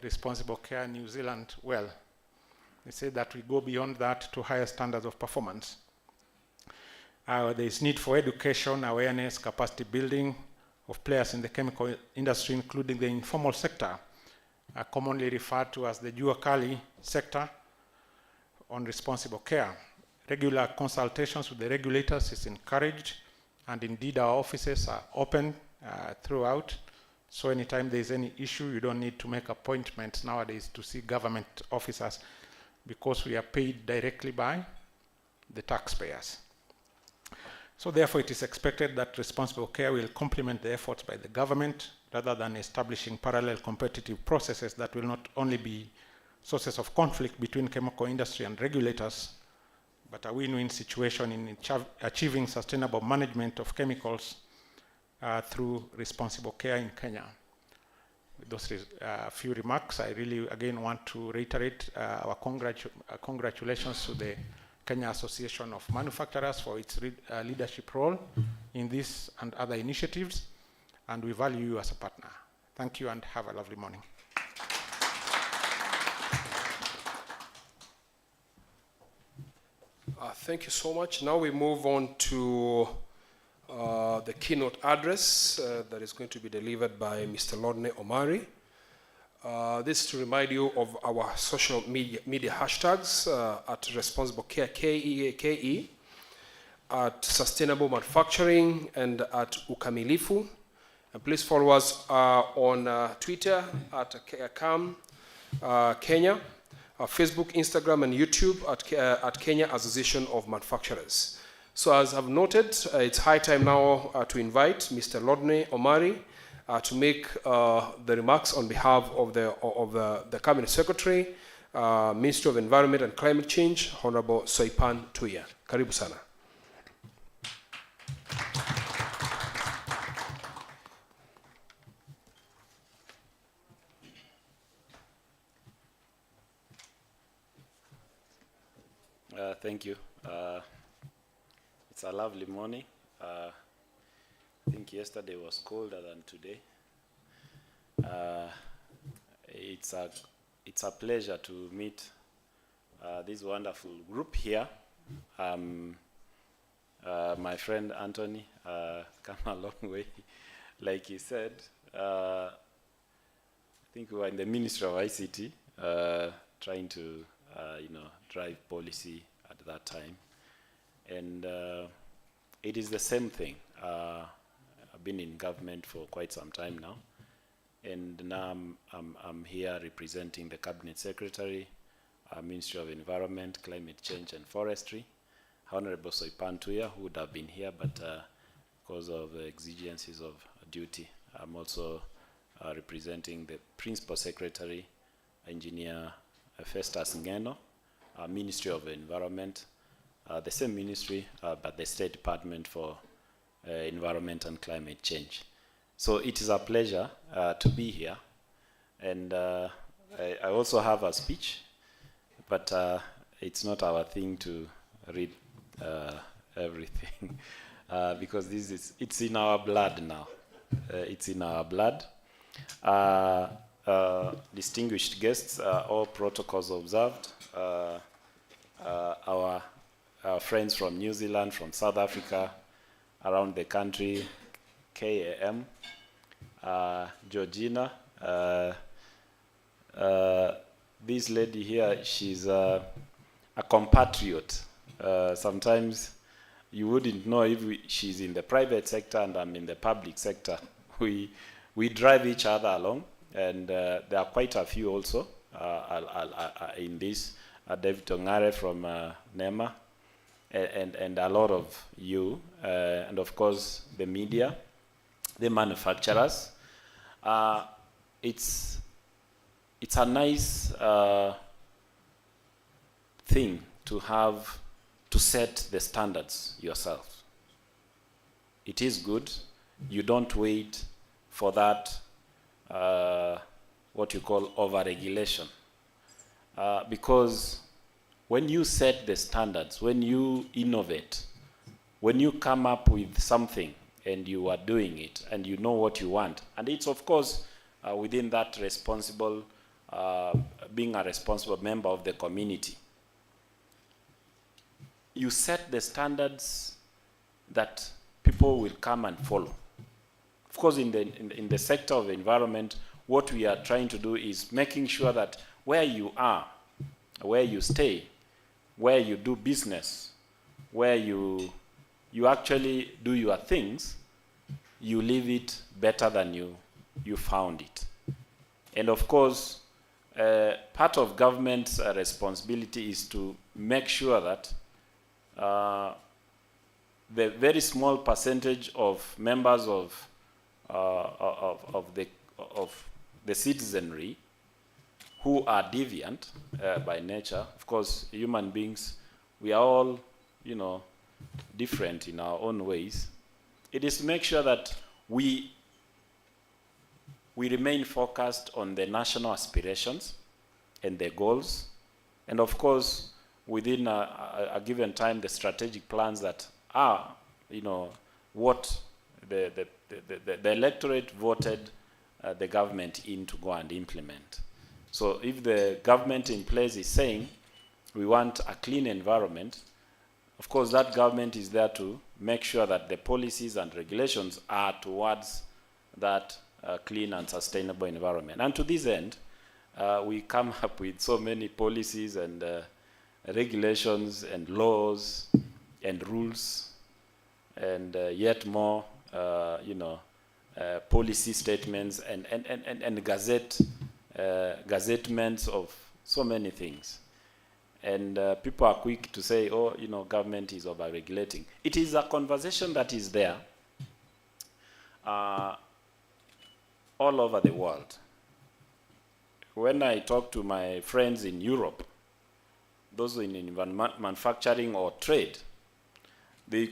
Responsible Care New Zealand, well, they say that we go beyond that to higher standards of performance. There is need for education, awareness, capacity building of players in the chemical industry, including the informal sector, commonly referred to as the jua kali sector, on responsible care. Regular consultations with the regulators is encouraged, and indeed our offices are open throughout. So anytime there is any issue, you don't need to make appointments nowadays to see government officers, because we are paid directly by the taxpayers. So therefore it is expected that responsible care will complement the efforts by the government, rather than establishing parallel competitive processes that will not only be sources of conflict between chemical industry and regulators, but a win-win situation in achieving sustainable management of chemicals through responsible care in Kenya. With those few remarks, I really again want to reiterate our congratulations to the Kenya Association of Manufacturers for its leadership role in this and other initiatives, and we value you as a partner. Thank you and have a lovely morning. Thank you so much. Now we move on to the keynote address that is going to be delivered by Mr. Lodney Omari. This is to remind you of our social media hashtags at Responsible Care, KE, at Sustainable Manufacturing, and at Ukamilifu. And please follow us on Twitter at CAM Kenya, Facebook, Instagram, and YouTube at Kenya Association of Manufacturers. So as I've noted, it's high time now to invite Mr. Lodney Omari to make the remarks on behalf of the Cabinet Secretary, Ministry of Environment and Climate Change, Honorable Soipan Tuya. Karibu sana. Thank you. It's a lovely morning. I think yesterday was colder than today. It's a pleasure to meet this wonderful group here. My friend Anthony come a long way. Like he said, I think we were in the Ministry of ICT trying to drive policy at that time. And it is the same thing. I've been in government for quite some time now. And now I'm here representing the Cabinet Secretary, Ministry of Environment, Climate Change and Forestry, Honorable Soipan Tuya, who would have been here, but because of the exigencies of duty, I'm also representing the Principal Secretary, Engineer Festus Ngeno, Ministry of Environment, the same ministry, but the State Department for Environment and Climate Change. So it is a pleasure to be here. And I also have a speech, but it's not our thing to read everything because it's in our blood now. It's in our blood. Distinguished guests, all protocols observed. Our friends from New Zealand, from South Africa, around the country, KAM, Georgina. This lady here, she's a compatriot. Sometimes you wouldn't know if she's in the private sector and I'm in the public sector. We drive each other along, and there are quite a few also in this. David Ongare from NEMA, and a lot of you, and of course the media, the manufacturers. It's a nice thing to have to set the standards yourself. It is good. You don't wait for that what you call over-regulation. Because when you set the standards, when you innovate, when you come up with something and you are doing it, and you know what you want. And it's, of course, within that responsible, being a responsible member of the community. You set the standards that people will come and follow. Of course, in the sector of the environment, what we are trying to do is making sure that where you are, where you stay, where you do business, where you actually do your things, you leave it better than you found it. And of course, part of government's responsibility is to make sure that the very small percentage of members of the citizenry who are deviant by nature. Of course, human beings, we are all, different in our own ways. It is to make sure that we remain focused on the national aspirations and the goals, and of course, within a given time, the strategic plans that are, what the electorate voted the government in to go and implement. So if the government in place is saying we want a clean environment, of course that government is there to make sure that the policies and regulations are towards that clean and sustainable environment. And to this end, we come up with so many policies and regulations and laws and rules and yet more, policy statements and gazettements of so many things. And people are quick to say, oh, government is over-regulating. It is a conversation that is there all over the world. When I talk to my friends in Europe, those in manufacturing or trade, they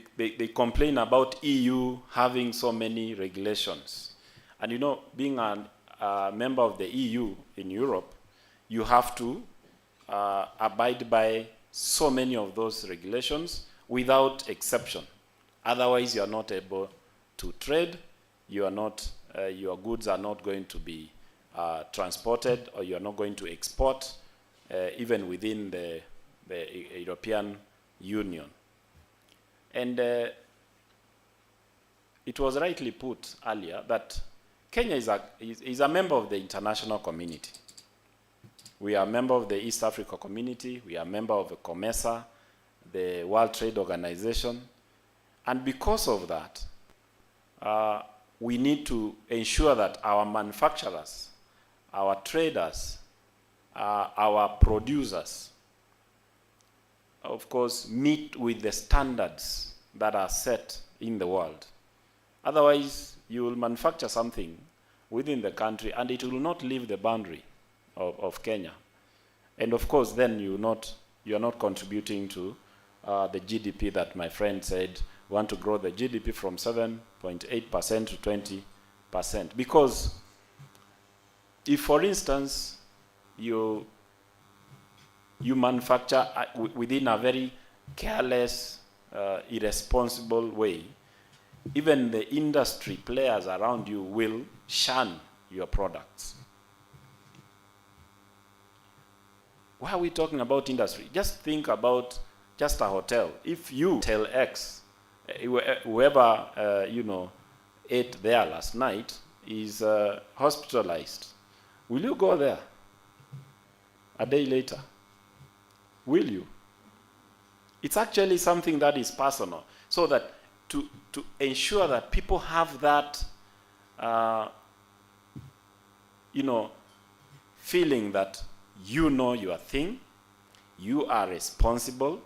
complain about EU having so many regulations. And being a member of the EU in Europe, you have to abide by so many of those regulations without exception. Otherwise, you are not able to trade, you are not, your goods are not going to be transported, or you are not going to export, even within the European Union. And it was rightly put earlier that Kenya is a member of the international community. We are a member of the East Africa community. We are a member of the COMESA, the World Trade Organization. And because of that, we need to ensure that our manufacturers, our traders, our producers, of course, meet with the standards that are set in the world. Otherwise, you will manufacture something within the country and it will not leave the boundary of Kenya. And of course, then you are not contributing to the GDP that my friend said, we want to grow the GDP from 7.8% to 20%. Because if, for instance, you manufacture within a very careless, irresponsible way, even the industry players around you will shun your products. Why are we talking about industry? Just think about just a hotel. If you tell X, whoever ate there last night is hospitalized, will you go there a day later? Will you? It's actually something that is personal, so that to ensure that people have that feeling that you know your thing, you are responsible,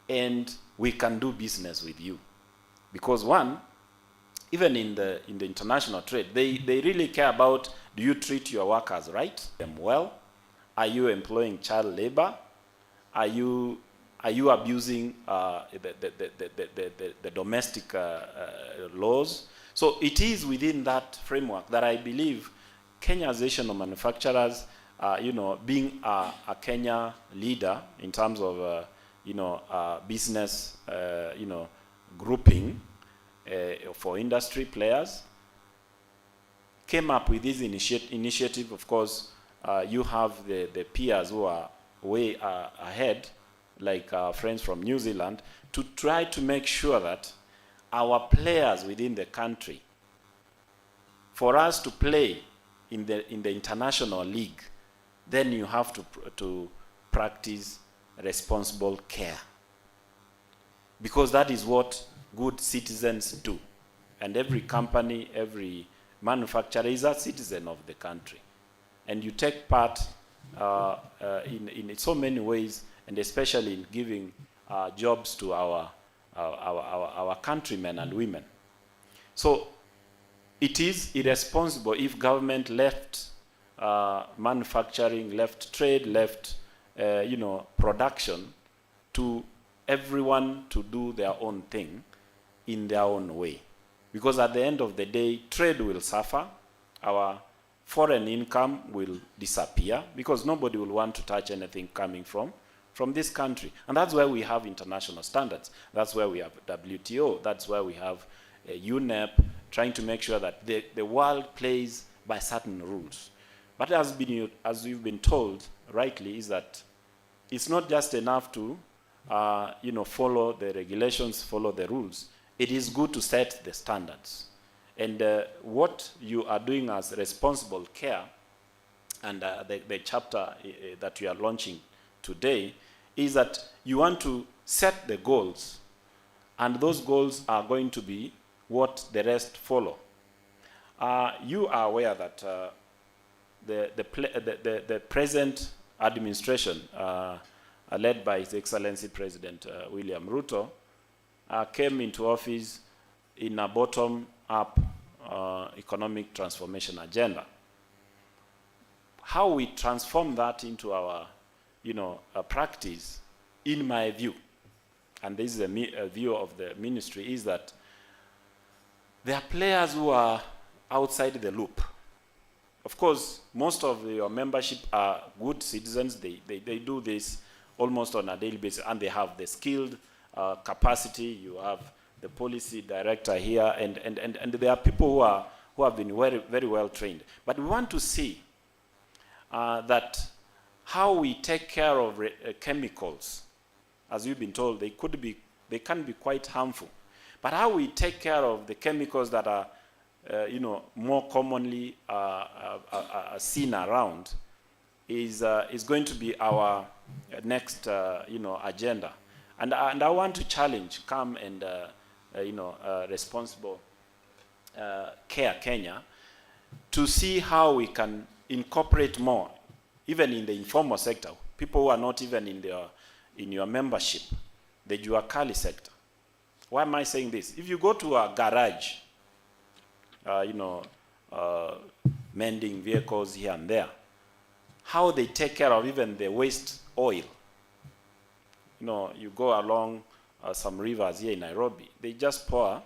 and we can do business with you. Because one, even in the international trade, they really care about, do you treat your workers right, them well? Are you employing child labor? Are you abusing the domestic laws? So it is within that framework that I believe Kenya Association of Manufacturers, being a Kenya leader in terms of business, grouping, for industry players, came up with this initiative. Of course, you have the peers who are way ahead, like our friends from New Zealand, to try to make sure that our players within the country, for us to play in the international league, then you have to practice responsible care. Because that is what good citizens do. And every company, every manufacturer is a citizen of the country. And you take part in so many ways, and especially in giving jobs to our countrymen and women. So it is irresponsible if government left manufacturing, left trade, left production to everyone to do their own thing in their own way. Because at the end of the day, trade will suffer, our foreign income will disappear, because nobody will want to touch anything coming from this country. And that's why we have international standards. That's why we have WTO. That's why we have UNEP, trying to make sure that the world plays by certain rules. But as you've been told rightly, is that it's not just enough to follow the regulations, follow the rules. It is good to set the standards. And what you are doing as responsible care, and the chapter that you are launching today, is that you want to set the goals, and those goals are going to be what the rest follow. You are aware that the present administration, led by His Excellency President William Ruto, came into office in a bottom-up economic transformation agenda. How we transform that into our, a practice, in my view, and this is a view of the ministry, is that there are players who are outside the loop. Of course, most of your membership are good citizens. They do this almost on a daily basis, and they have the skilled capacity. You have the policy director here, and there are people who have been very, very well trained. But we want to see that how we take care of chemicals, as you've been told, they can be quite harmful. But how we take care of the chemicals that are, more commonly seen around is going to be our next, agenda. And I want to challenge CAM and, Responsible Care Kenya to see how we can incorporate more, even in the informal sector, people who are not even in your membership, the Juakali sector. Why am I saying this? If you go to a garage, mending vehicles here and there, how they take care of even the waste oil. You go along some rivers here in Nairobi, they just pour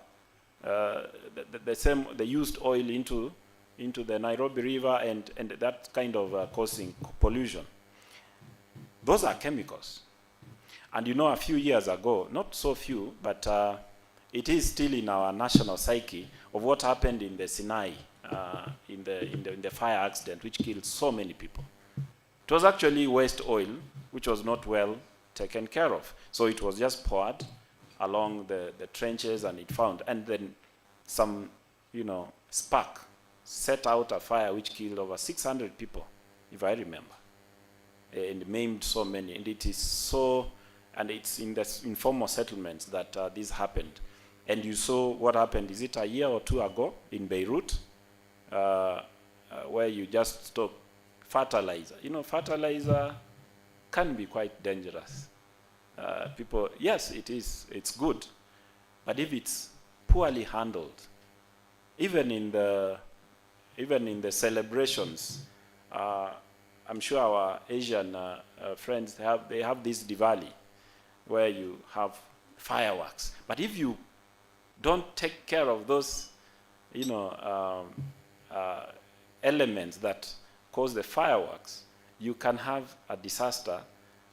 the used oil into the Nairobi River, and that kind of causing pollution. Those are chemicals. And a few years ago, not so few, but it is still in our national psyche of what happened in the Sinai, in the fire accident, which killed so many people. It was actually waste oil, which was not well taken care of. So it was just poured along the trenches, and it found, and then some, spark set out a fire which killed over 600 people, if I remember, and maimed so many. And it is so, and it's in the informal settlements that this happened. And you saw what happened, is it a year or two ago in Beirut, where you just stop fertilizer. Fertilizer can be quite dangerous. People, yes, it's good, but if it's poorly handled, even in the celebrations, I'm sure our Asian friends they have this Diwali where you have fireworks. But if you don't take care of those, elements that cause the fireworks, you can have a disaster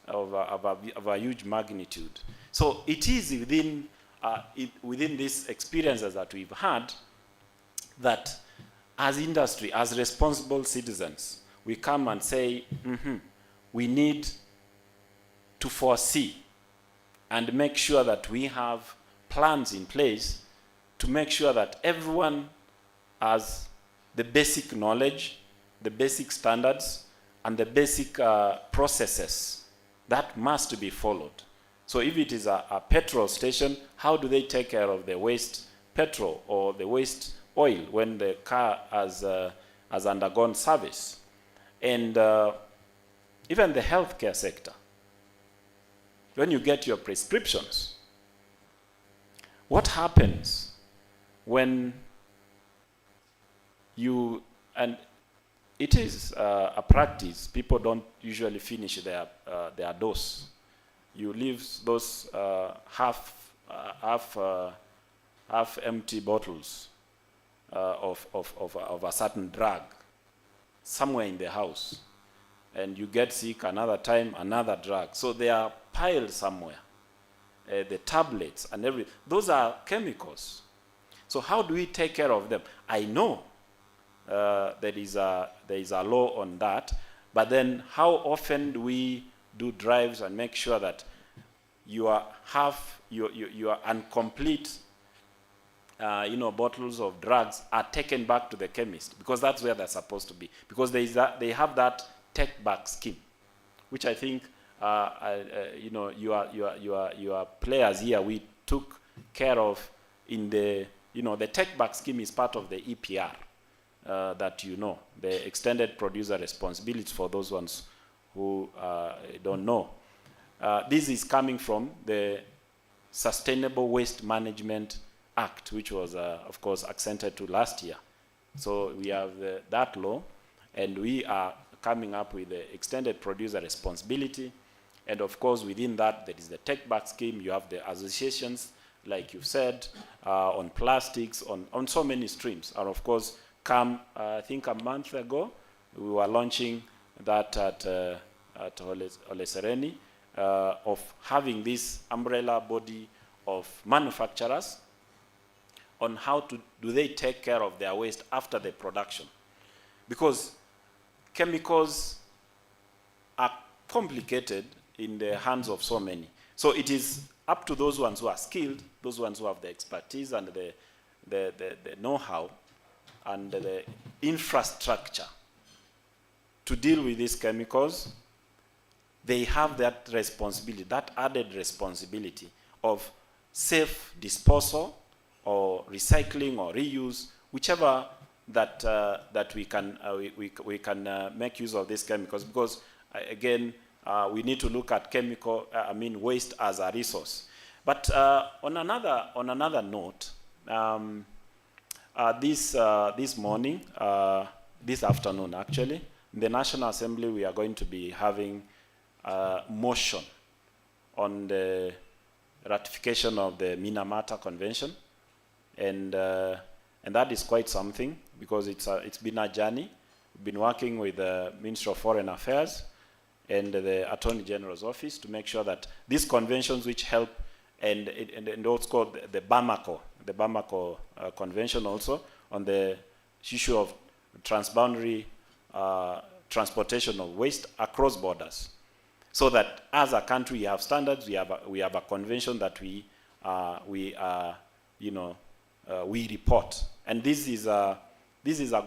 of a huge magnitude. So it is within within these experiences that we've had, that as industry, as responsible citizens, we come and say, we need to foresee and make sure that we have plans in place to make sure that everyone has the basic knowledge, the basic standards, and the basic processes that must be followed. So if it is a petrol station, how do they take care of the waste petrol or the waste oil when the car has undergone service? And even the healthcare sector, when you get your prescriptions, what happens when you, and it is a practice, people don't usually finish their dose. You leave those half empty bottles of a certain drug somewhere in the house, and you get sick another time, another drug. So they are piled somewhere. The tablets and everything, those are chemicals. So how do we take care of them? I know there is a law on that, but then how often do we do drives and make sure that your incomplete bottles of drugs are taken back to the chemist, because that's where they're supposed to be, because they have that take back scheme, which I think your players here, we took care of in the the take back scheme is part of the EPR that the extended producer responsibility, for those ones who don't know. This is coming from the Sustainable Waste Management Act, which was, of course, accented to last year. So we have that law, and we are coming up with the extended producer responsibility. And of course, within that, there is the take-back scheme. You have the associations, like you said, on plastics, on so many streams. And of course, I think a month ago, we were launching that at Ole Sereni, of having this umbrella body of manufacturers on how do they take care of their waste after the production. Because chemicals are complicated in the hands of so many. So it is up to those ones who are skilled, those ones who have the expertise and the know-how and the infrastructure to deal with these chemicals. They have that responsibility, that added responsibility of safe disposal or recycling or reuse, whichever that we can make use of these chemicals, because again, we need to look at waste as a resource. But on another note, this morning, this afternoon actually, in the National Assembly, we are going to be having a motion on the ratification of the Minamata Convention, and that is quite something, because it's been a journey. We've been working with the Ministry of Foreign Affairs and the Attorney General's office to make sure that these conventions which help, and what's called the Bamako Convention also, on the issue of transboundary transportation of waste across borders, so that as a country we have standards, we have a convention that we report, and this is a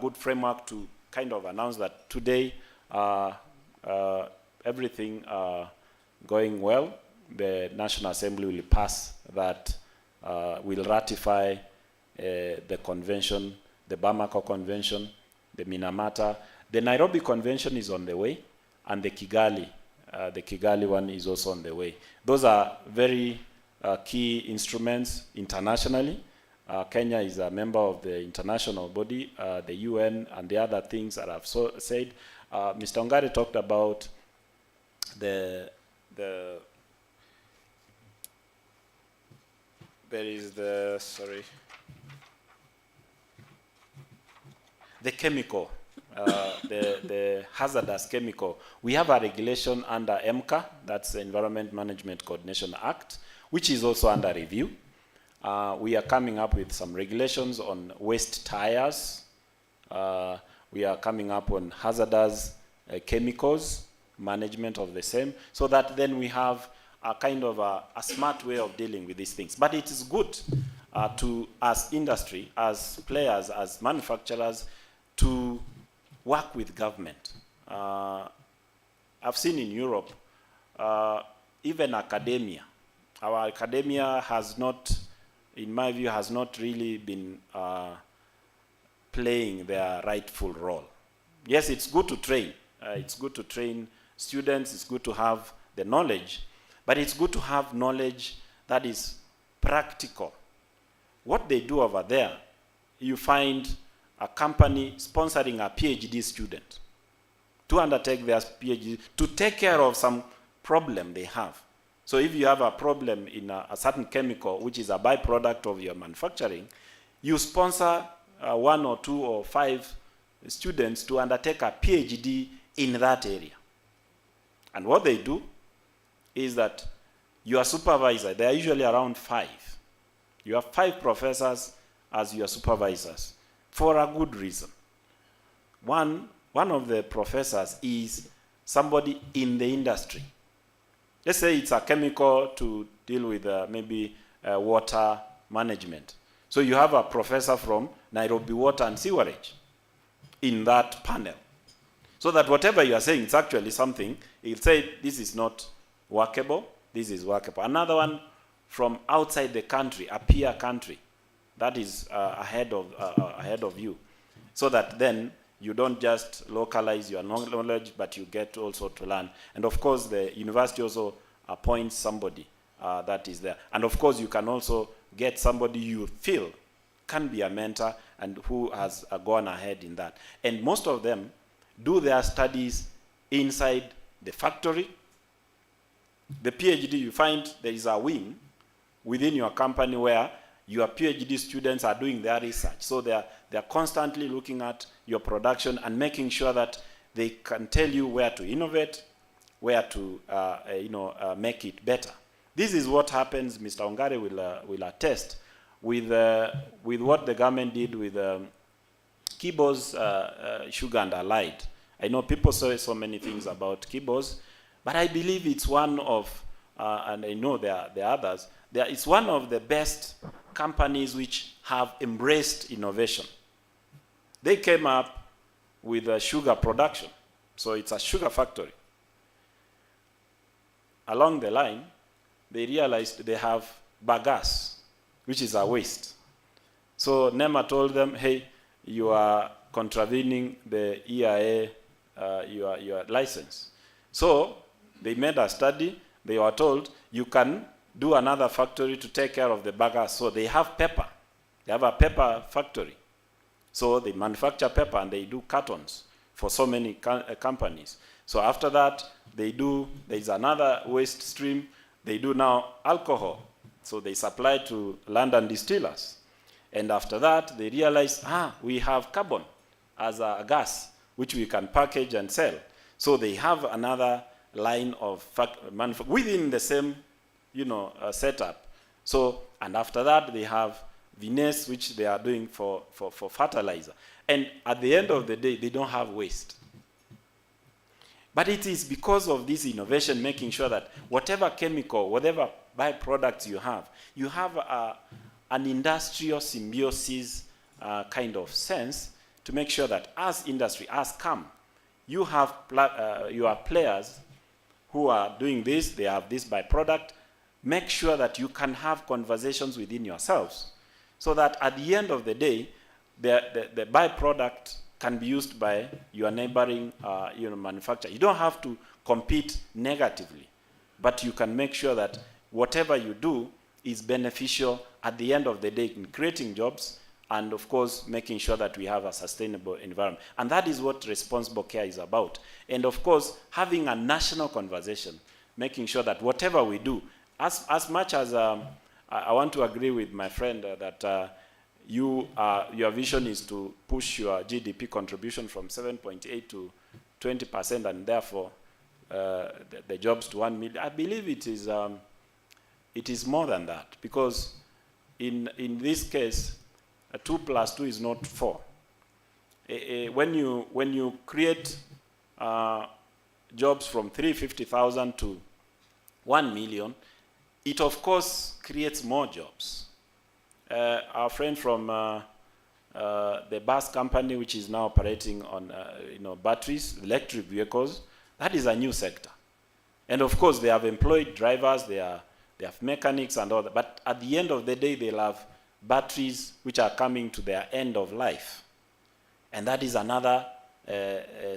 good framework to kind of announce that today everything going well. The National Assembly will pass that, will ratify the convention, the Bamako Convention, the Minamata. The Nairobi Convention is on the way, and the Kigali one is also on the way. Those are very key instruments internationally. Kenya is a member of the international body, the UN, and the other things that I've said. Mr. Ongare talked about there is the chemical, the hazardous chemical. We have a regulation under EMCA, that's the Environment Management Coordination Act, which is also under review. We are coming up with some regulations on waste tires. We are coming up on hazardous chemicals, management of the same, so that then we have a kind of a smart way of dealing with these things. But it is good to, as industry, as players, as manufacturers, to work with government. I've seen in Europe, even academia. Our academia has not, in my view, has not really been playing their rightful role. Yes, it's good to train. It's good to train students. It's good to have the knowledge. But it's good to have knowledge that is practical. What they do over there, you find a company sponsoring a PhD student to undertake their PhD, to take care of some problem they have. So if you have a problem in a certain chemical, which is a byproduct of your manufacturing, you sponsor 1 or 2 or 5 students to undertake a PhD in that area. And what they do is that your supervisor, they are usually around 5. You have 5 professors as your supervisors for a good reason. One of the professors is somebody in the industry. Let's say it's a chemical to deal with maybe water management. So you have a professor from Nairobi Water and Sewerage in that panel. So that whatever you are saying, it's actually something, he'll say this is not workable, this is workable. Another one from outside the country, a peer country, that is ahead of you. So that then you don't just localize your knowledge, but you get also to learn. And of course, the university also appoints somebody that is there. And of course, you can also get somebody you feel can be a mentor and who has gone ahead in that. And most of them do their studies inside the factory. The PhD, you find there is a wing within your company where your PhD students are doing their research. So they're constantly looking at your production and making sure that they can tell you where to innovate, where to make it better. This is what happens, Mr. Ongare will attest, with what the government did with Kibo's Sugar and Allied. I know people say so many things about Kibo's, but I believe it's one of, and I know there are others, it's one of the best companies which have embraced innovation. They came up with sugar production, so it's a sugar factory. Along the line, they realized they have bagasse, which is a waste. So NEMA told them, hey, you are contravening the EIA, your license. So they made a study. They were told, you can do another factory to take care of the bagasse. So they have pepper. They have a pepper factory. So they manufacture pepper and they do cartons for so many companies. So after that, there's another waste stream. They do now alcohol. So they supply to London distillers. And after that, they realize, we have carbon as a gas, which we can package and sell. So they have another line of manufacturing within the same, setup. So, and after that, they have vinasse, which they are doing for fertilizer. And at the end of the day, they don't have waste. But it is because of this innovation, making sure that whatever chemical, whatever byproducts you have an industrial symbiosis kind of sense to make sure that as industry, as CAM, you have players who are doing this, they have this byproduct. Make sure that you can have conversations within yourselves so that at the end of the day, the byproduct can be used by your neighboring manufacturer. You don't have to compete negatively, but you can make sure that whatever you do is beneficial at the end of the day in creating jobs and, of course, making sure that we have a sustainable environment. And that is what responsible care is about. And, of course, having a national conversation, making sure that whatever we do, as much as I want to agree with my friend that your vision is to push your GDP contribution from 7.8 to 20%, and therefore the jobs to 1 million. I believe it is more than that, because in this case, 2 plus 2 is not 4. When you create jobs from 350,000 to 1 million, it of course creates more jobs. Our friend from the bus company, which is now operating on batteries, electric vehicles, that is a new sector. And of course, they have employed drivers, they have mechanics and all that. But at the end of the day, they'll have batteries which are coming to their end of life. And that is another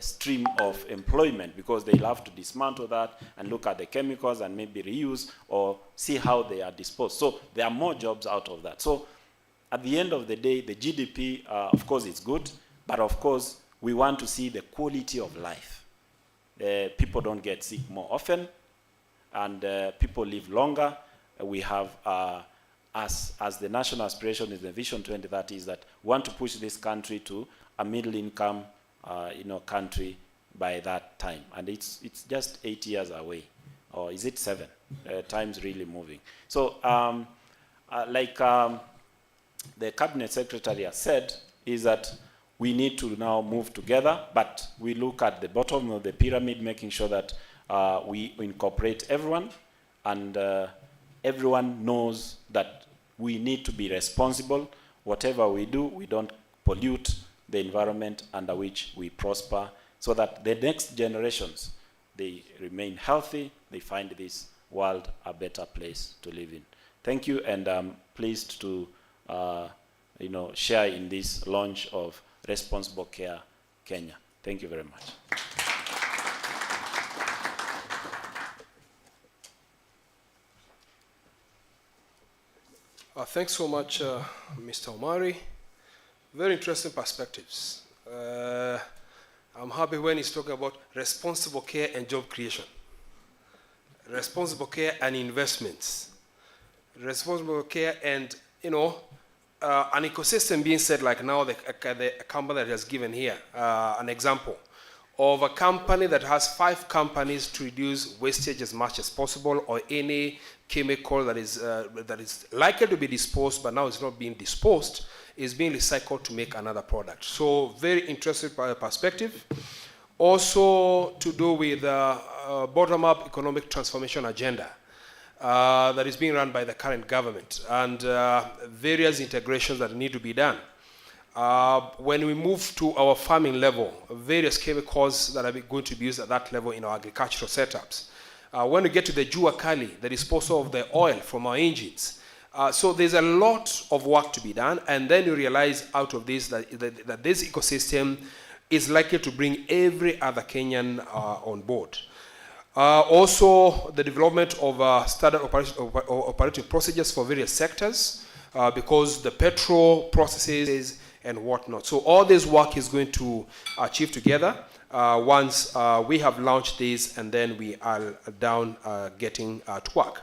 stream of employment, because they'll have to dismantle that and look at the chemicals and maybe reuse or see how they are disposed. So there are more jobs out of that. So at the end of the day, the GDP, of course, is good, but of course, we want to see the quality of life. People don't get sick more often, and people live longer. We have, as the national aspiration is the Vision 2030, is that we want to push this country to a middle-income, country by that time, and it's just 8 years away, or is it 7? Time's really moving. So, the cabinet secretary has said, is that we need to now move together, but we look at the bottom of the pyramid, making sure that we incorporate everyone, and everyone knows that we need to be responsible. Whatever we do, we don't pollute the environment under which we prosper, so that the next generations, they remain healthy, they find this world a better place to live in. Thank you, and I'm pleased to share in this launch of Responsible Care Kenya. Thank you very much. Thanks so much, Mr. Omari. Very interesting perspectives. I'm happy when he's talking about responsible care and job creation. Responsible care and investments. Responsible care and, an ecosystem being set, like now the company that has given here, an example of a company that has 5 companies to reduce wastage as much as possible, or any chemical that is likely to be disposed, but now it's not being disposed, is being recycled to make another product. So very interesting perspective. Also to do with bottom-up economic transformation agenda that is being run by the current government, and various integrations that need to be done. When we move to our farming level, various chemicals that are going to be used at that level in our agricultural setups. When we get to the Jua Kali, the disposal of the oil from our engines. So there's a lot of work to be done, and then you realize out of this that this ecosystem is likely to bring every other Kenyan on board. Also, the development of standard operating procedures for various sectors, because the petrol processes and whatnot. So all this work is going to achieve together once we have launched this, and then we are down getting to work.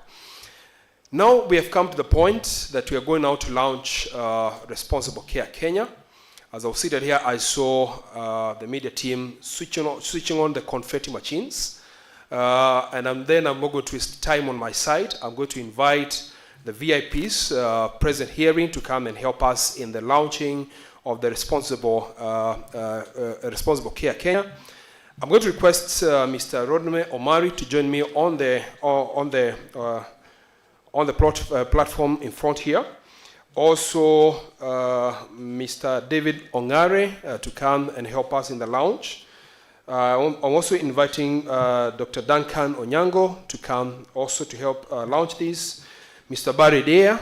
Now we have come to the point that we are going now to launch Responsible Care Kenya. As I was seated here, I saw the media team switching on the confetti machines. And then I'm not going to waste time on my side. I'm going to invite the VIPs present herein to come and help us in the launching of the Responsible Care Kenya. I'm going to request Mr. Rodney Omari to join me on the platform in front here. Also, Mr. David Ongare to come and help us in the launch. I'm also inviting Dr. Duncan Onyango to come also to help launch this. Mr. Barry Dea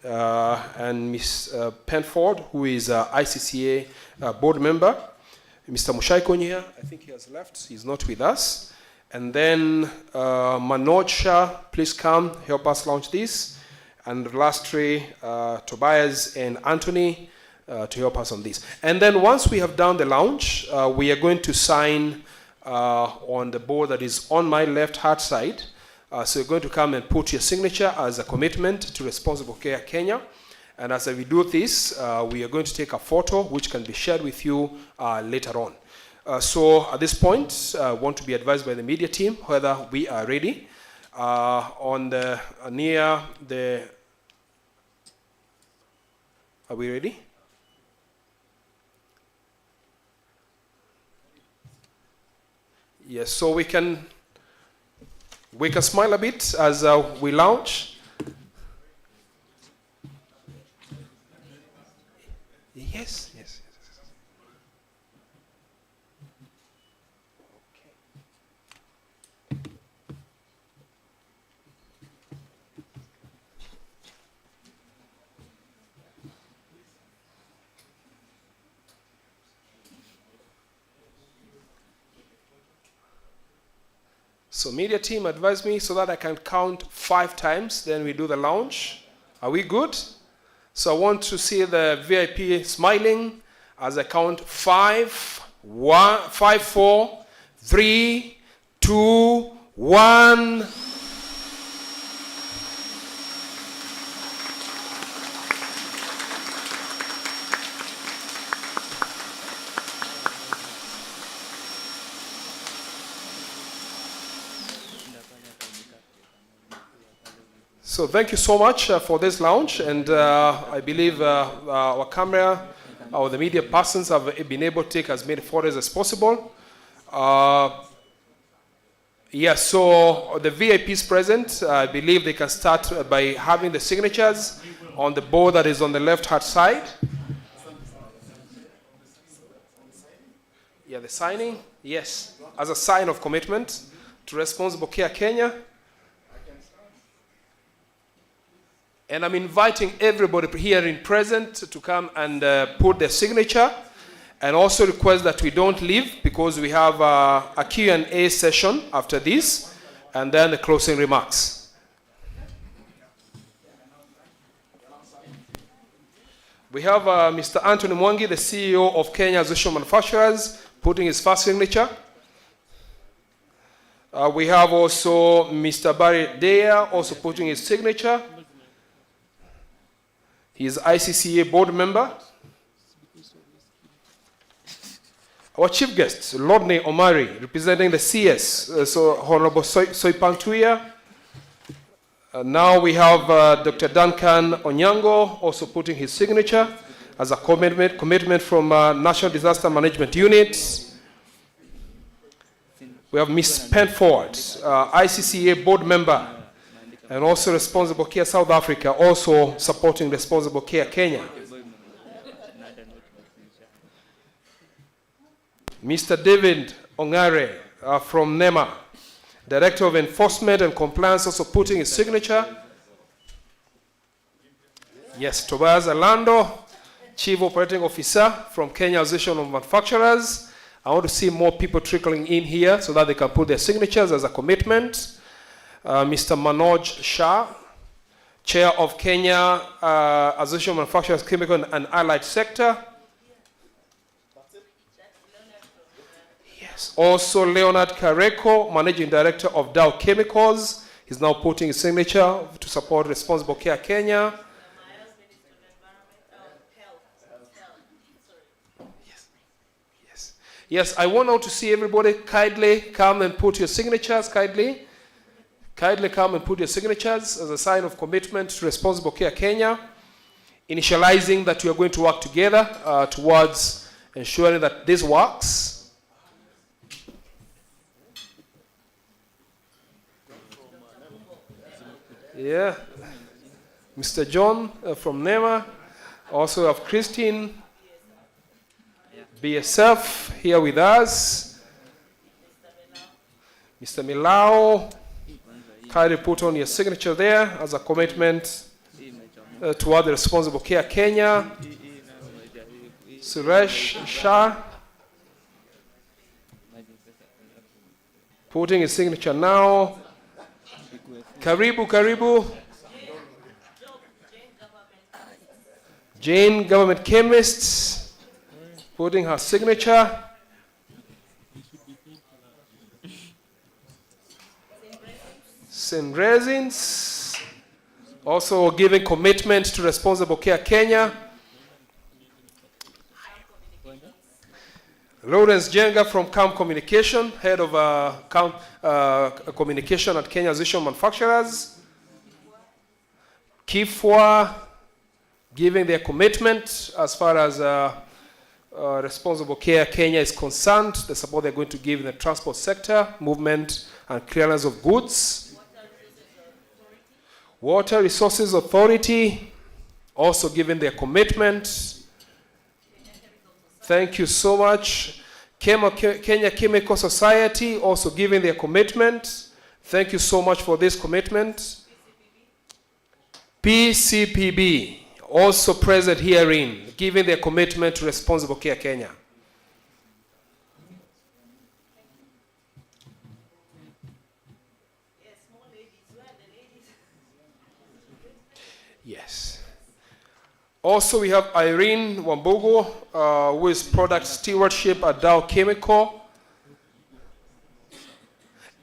and Ms. Penford, who is ICCA board member. Mr. Mushai Konya, I think he has left. He's not with us. And then Manoj Shah, please come help us launch this. And lastly, Tobias and Anthony to help us on this. And then once we have done the launch, we are going to sign on the board that is on my left hand side. So you're going to come and put your signature as a commitment to Responsible Care Kenya. And as we do this, we are going to take a photo which can be shared with you later on. So at this point, I want to be advised by the media team whether we are ready. Near the Are we ready? Yes, so we can smile a bit as we launch. Yes, yes. So media team advised me so that I can count 5 times, then we do the launch. Are we good? So I want to see the VIP smiling as I count 5, 4, 3, 2, 1. So thank you so much for this launch, and I believe our camera or the media persons have been able to take as many photos as possible. So the VIPs present, I believe they can start by having the signatures on the board that is on the left-hand side. Yeah, the signing, yes, as a sign of commitment to Responsible Care Kenya. And I'm inviting everybody here in present to come and put their signature, and also request that we don't leave because we have a Q&A session after this, and then the closing remarks. We have Mr. Anthony Mwangi, the CEO of Kenya Association of Manufacturers, putting his first signature. We have also Mr. Barry Daya also putting his signature. He is ICCA board member. Our chief guest, Lordney Omari, representing the CS, so Honorable Soipang Tuya. Now we have Dr. Duncan Onyango also putting his signature as a commitment from National Disaster Management Unit. We have Ms. Penford, ICCA board member, and also Responsible Care South Africa, also supporting Responsible Care Kenya. Mr. David Ongare from NEMA, Director of Enforcement and Compliance, also putting his signature. Yes, Tobias Alando, Chief Operating Officer from Kenya Association of Manufacturers. I want to see more people trickling in here so that they can put their signatures as a commitment. Mr. Manoj Shah, Chair of Kenya Association of Manufacturers, Chemical and Allied Sector. Yes. Also Leonard Kareko, Managing Director of Dow Chemicals. He's now putting his signature to support Responsible Care Kenya. Yes, I want now to see everybody kindly come and put your signatures, kindly come and put your signatures as a sign of commitment to Responsible Care Kenya, initializing that we are going to work together towards ensuring that this works. Yeah, Mr. John from NEMA, also have Christine, BSF here with us, Mr. Milao. Kindly put on your signature there as a commitment toward the Responsible Care Kenya. Suresh Shah, putting his signature now. Karibu. Jane, Government Chemist, putting her signature. St. Resins, also giving commitment to Responsible Care Kenya. Lawrence Jenga from CAM Communication, Head of Communication at Kenya Association of Manufacturers. Kifwa giving their commitment as far as Responsible Care Kenya is concerned, the support they're going to give in the transport sector, movement and clearance of goods. Water Resources Authority, also giving their commitment. Thank you so much. Kenya Chemical Society, also giving their commitment. Thank you so much for this commitment. PCPB, also present herein, giving their commitment to Responsible Care Kenya. Yes. Also, we have Irene Wambugo, who is product stewardship at Dow Chemical.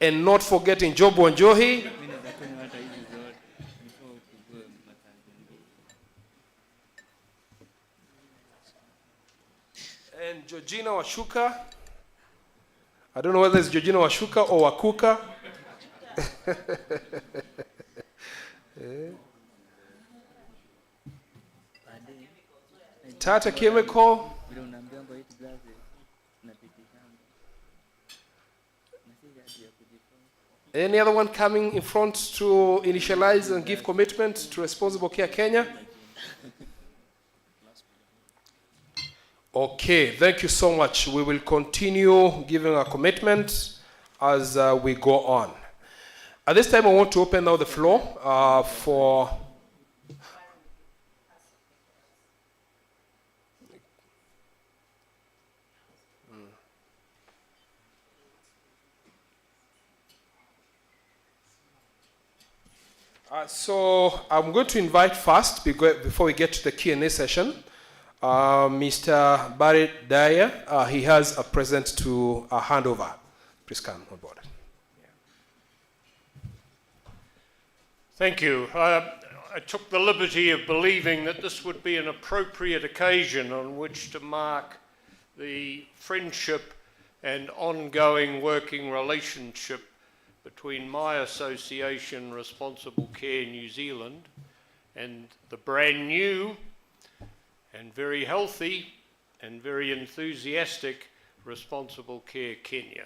And not forgetting Job Wanjohi. And Georgina Washuka. I don't know whether it's Georgina Washuka or Wakuka. Tata Chemical. Any other one coming in front to initialize and give commitment to Responsible Care Kenya? Okay, thank you so much. We will continue giving our commitment as we go on. At this time, I want to open now the floor for... So I'm going to invite first, before we get to the Q&A session, Mr. Barry Dyer. He has a present to hand over. Please come on board. Thank you. I took the liberty of believing that this would be an appropriate occasion on which to mark the friendship and ongoing working relationship between my association, Responsible Care New Zealand, and the brand new and very healthy and very enthusiastic Responsible Care Kenya.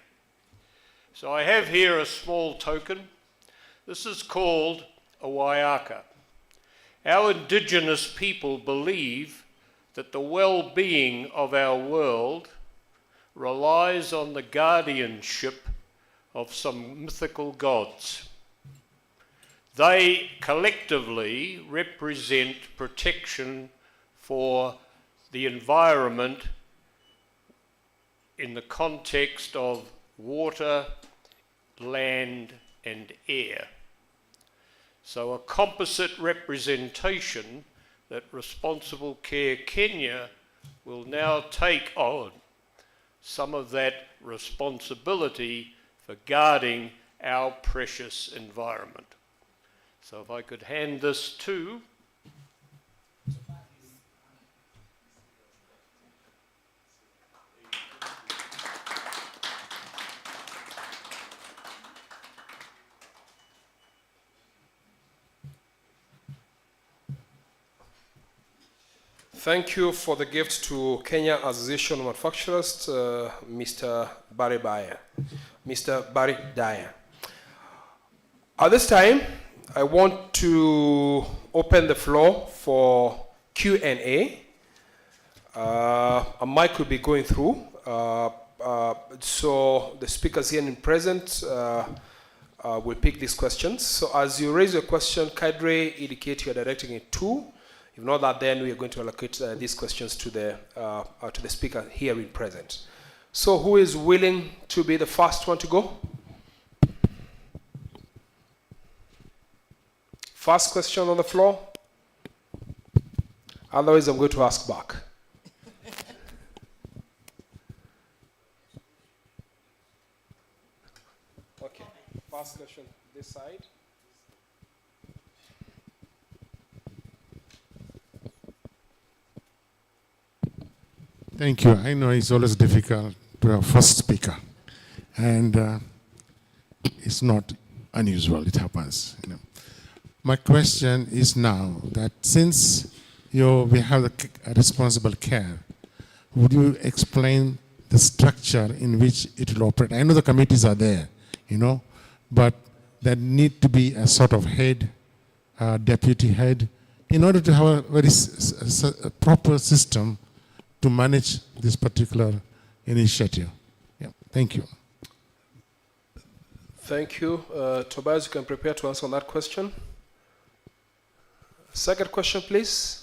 So I have here a small token. This is called a waiaka. Our indigenous people believe that the well-being of our world relies on the guardianship of some mythical gods. They collectively represent protection for the environment in the context of water, land, and air. So a composite representation that Responsible Care Kenya will now take on some of that responsibility for guarding our precious environment. So if I could hand this to Thank you for the gift to Kenya Association of Manufacturers, Mr. Barry Dyer. Mr. Barry Dyer. At this time, I want to open the floor for Q&A. A mic will be going through, so the speakers here and present will pick these questions. So as you raise your question, kindly indicate you're directing it to. If not that, then we are going to allocate these questions to the speaker here in present. So who is willing to be the first one to go? First question on the floor. Otherwise, I'm going to ask back. Okay, first question this side. Thank you. I know it's always difficult to have first speaker, and it's not unusual. It happens. You know. My question is now that since we have the responsible care. Would you explain the structure in which it will operate? I know the committees are there, but there need to be a sort of head, deputy head, in order to have a very proper system to manage this particular initiative. Yeah, thank you. Thank you. Tobias, you can prepare to answer on that question. Second question, please.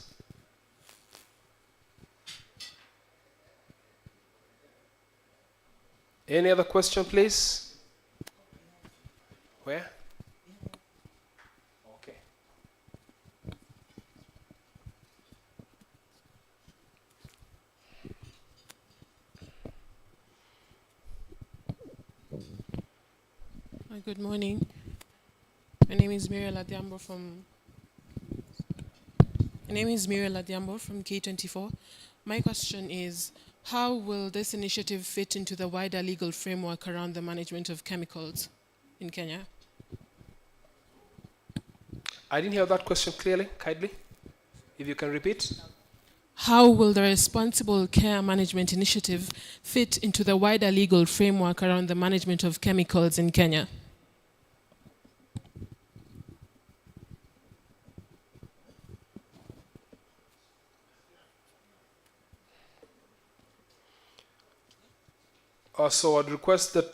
Any other question, please? Where? Okay. Hi, good morning. My name is Muriel Adiambo from K24. My question is, how will this initiative fit into the wider legal framework around the management of chemicals in Kenya? I didn't hear that question clearly, kindly. If you can repeat. How will the responsible care management initiative fit into the wider legal framework around the management of chemicals in Kenya? So I'd request that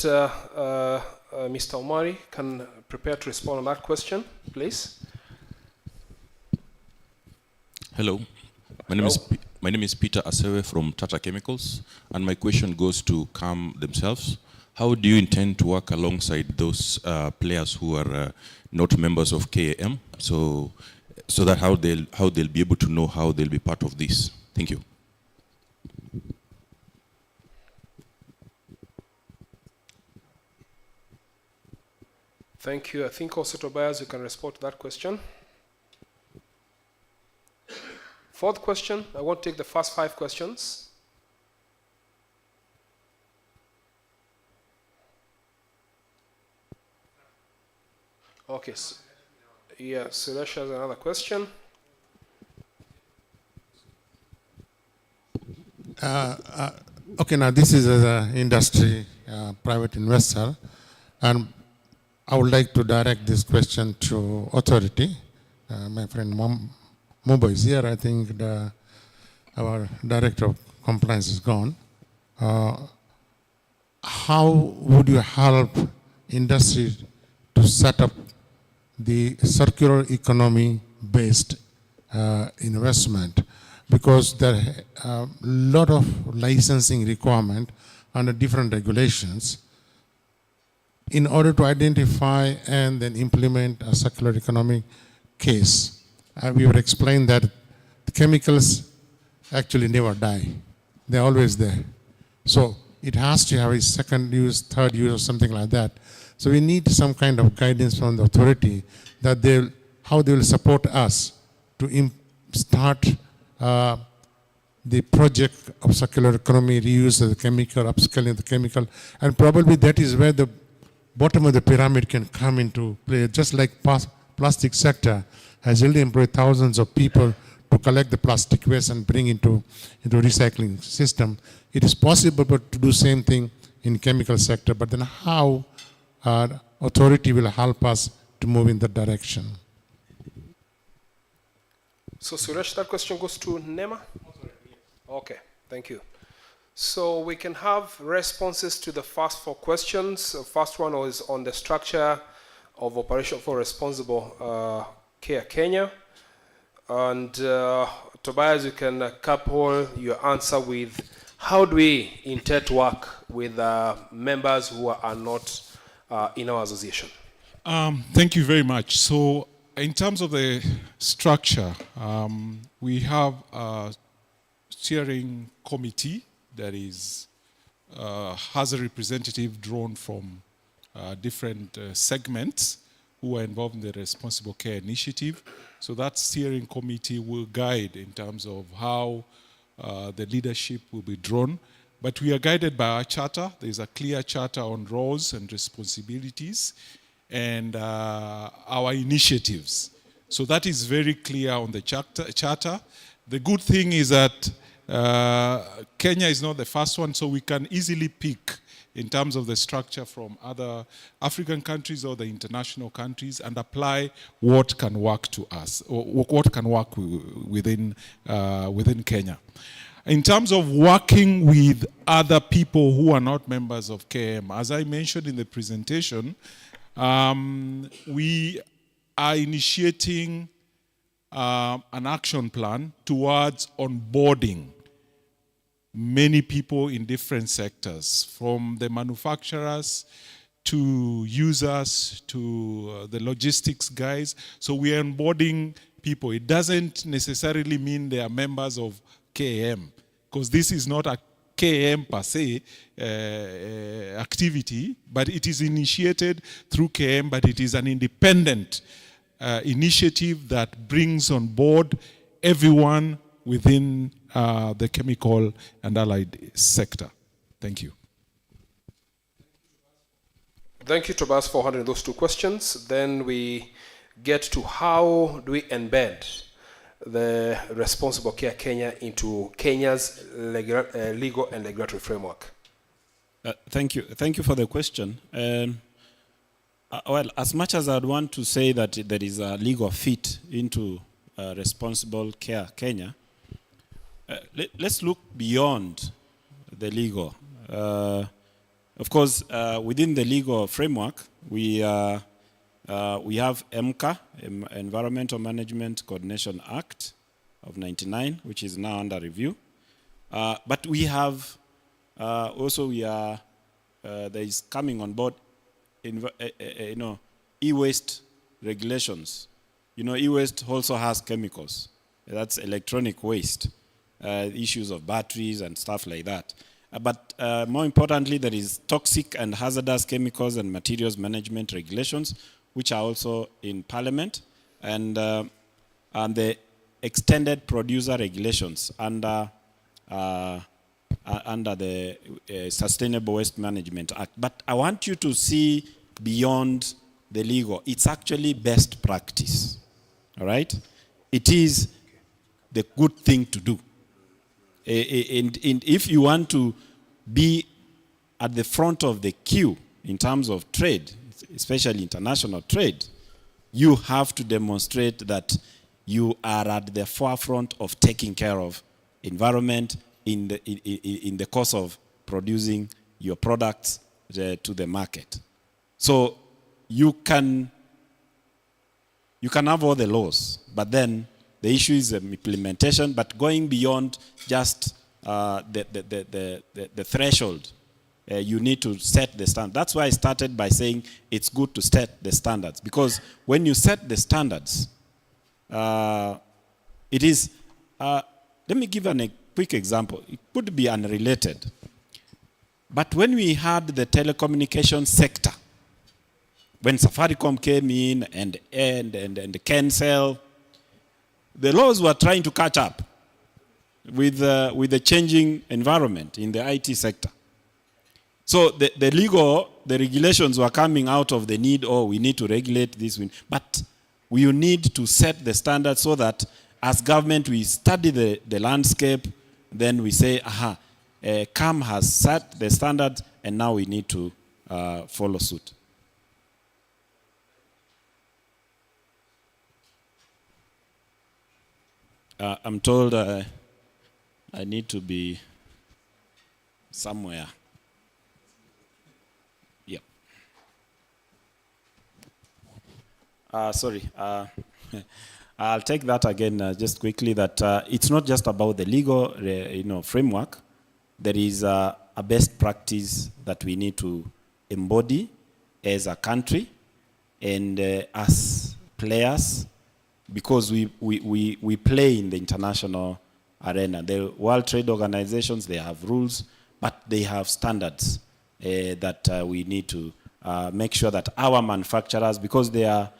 Mr. Omari can prepare to respond on that question, please. Hello. My name is Peter Asewe from Tata Chemicals, and my question goes to CAM themselves. How do you intend to work alongside those players who are not members of KAM, so that how they'll be able to know how they'll be part of this? Thank you. Thank you. I think also Tobias, you can respond to that question. Fourth question, I won't take the first 5 questions. Okay, so, yeah, Suresh has another question. Okay, now this is an industry private investor, and I would like to direct this question to authority. My friend Mubo is here. I think our director of compliance is gone. How would you help industry to set up the circular economy based investment? Because there are a lot of licensing requirement under different regulations in order to identify and then implement a circular economic case. We would explain that the chemicals actually never die. They're always there. So it has to have a second use, third use, or something like that. So we need some kind of guidance from the authority that how they will support us to start the project of circular economy, reuse of the chemical, upscaling of the chemical, and probably that is where the bottom of the pyramid can come into play. Just like plastic sector has really employed thousands of people to collect the plastic waste and bring into recycling system. It is possible to do same thing in chemical sector, but then how authority will help us to move in that direction? So Suresh, that question goes to Nema? Okay, thank you. So we can have responses to the first 4 questions. The first one was on the structure of Operation for Responsible Care Kenya. And Tobias, you can couple your answer with how do we intend to work with members who are not in our association? Thank you very much. So in terms of the structure, we have a steering committee that has a representative drawn from different segments who are involved in the Responsible Care Initiative. So that steering committee will guide in terms of how the leadership will be drawn. But we are guided by our charter. There's a clear charter on roles and responsibilities and our initiatives. So that is very clear on the charter The good thing is that Kenya is not the first one, so we can easily pick in terms of the structure from other African countries or the international countries and apply what can work to us, or what can work within Kenya. In terms of working with other people who are not members of KM, as I mentioned in the presentation, we are initiating an action plan towards onboarding many people in different sectors, from the manufacturers to users to the logistics guys. So we are onboarding people. It doesn't necessarily mean they are members of KM, because this is not a KM per se activity, but it is initiated through KM, but it is an independent initiative that brings on board everyone within the chemical and allied sector. Thank you. Thank you, Tobias, for handling those two questions. Then we get to how do we embed the Responsible Care Kenya into Kenya's legal and regulatory framework? Thank you. Thank you for the question. Well, as much as I'd want to say that there is a legal fit into Responsible Care Kenya, let's look beyond the legal. Of course, within the legal framework, we have EMCA, Environmental Management Coordination Act of '99, which is now under review. But we have there is coming on board, e-waste regulations. E-waste also has chemicals. That's electronic waste, issues of batteries and stuff like that. But more importantly, there is toxic and hazardous chemicals and materials management regulations, which are also in Parliament, and the extended producer regulations under the Sustainable Waste Management Act. But I want you to see beyond the legal. It's actually best practice, all right? It is the good thing to do. And if you want to be at the front of the queue in terms of trade, especially international trade, you have to demonstrate that you are at the forefront of taking care of environment in the course of producing your products to the market. So you can have all the laws, but then the issue is implementation, but going beyond just the threshold. You need to set the standard. That's why I started by saying it's good to set the standards, because when you set the standards, it is, let me give a quick example. It could be unrelated. But when we had the telecommunication sector, when Safaricom came in and Kencell, the laws were trying to catch up with the changing environment in the IT sector. So the regulations were coming out of the need, we need to regulate this. But we need to set the standards so that as government we study the landscape, then we say, CAM has set the standards and now we need to follow suit. I'm told I need to be somewhere. Yep. Sorry. I'll take that again just quickly, that it's not just about the legal framework. There is a best practice that we need to embody as a country and as players, because we play in the international arena. The World Trade Organizations, they have rules, but they have standards that we need to make sure that our manufacturers, because they are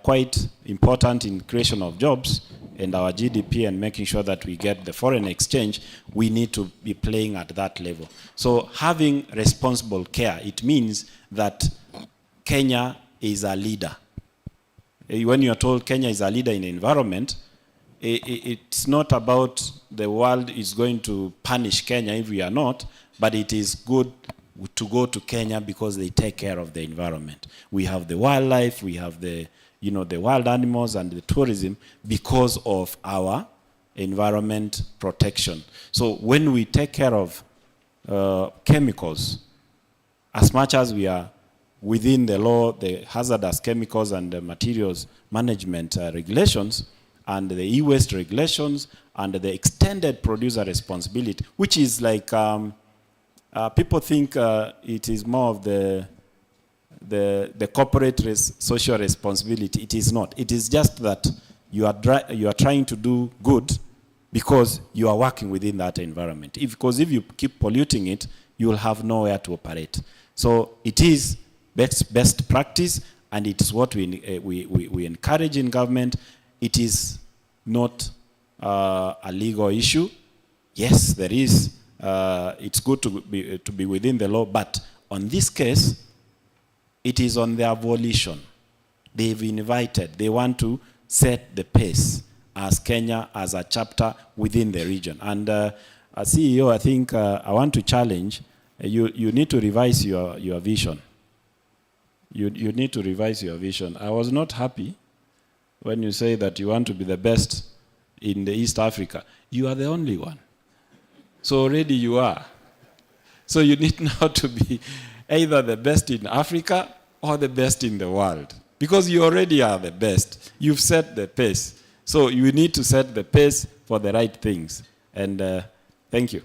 quite important in creation of jobs and our GDP and making sure that we get the foreign exchange, we need to be playing at that level. So having responsible care, it means that Kenya is a leader. When you are told Kenya is a leader in the environment, it's not about the world is going to punish Kenya if we are not, but it is good to go to Kenya because they take care of the environment. We have the wildlife, we have the, you know, the wild animals and the tourism because of our environment protection. So when we take care of chemicals, as much as we are within the law, the hazardous chemicals and the materials management regulations, and the e-waste regulations, and the extended producer responsibility, which is like, people think it is more of the corporate social responsibility. It is not. It is just that you are trying to do good because you are working within that environment. Because if you keep polluting it, you will have nowhere to operate. So it is best practice, and it is what we encourage in government. It is not a legal issue. Yes, there is. It's good to be within the law, but on this case, it is on their volition. They've invited. They want to set the pace as Kenya, as a chapter within the region. And as CEO, I think I want to challenge. You need to revise your vision. You need to revise your vision. I was not happy when you say that you want to be the best in the East Africa. You are the only one. So already you are. So you need now to be either the best in Africa or the best in the world. Because you already are the best. You've set the pace. So you need to set the pace for the right things. And thank you.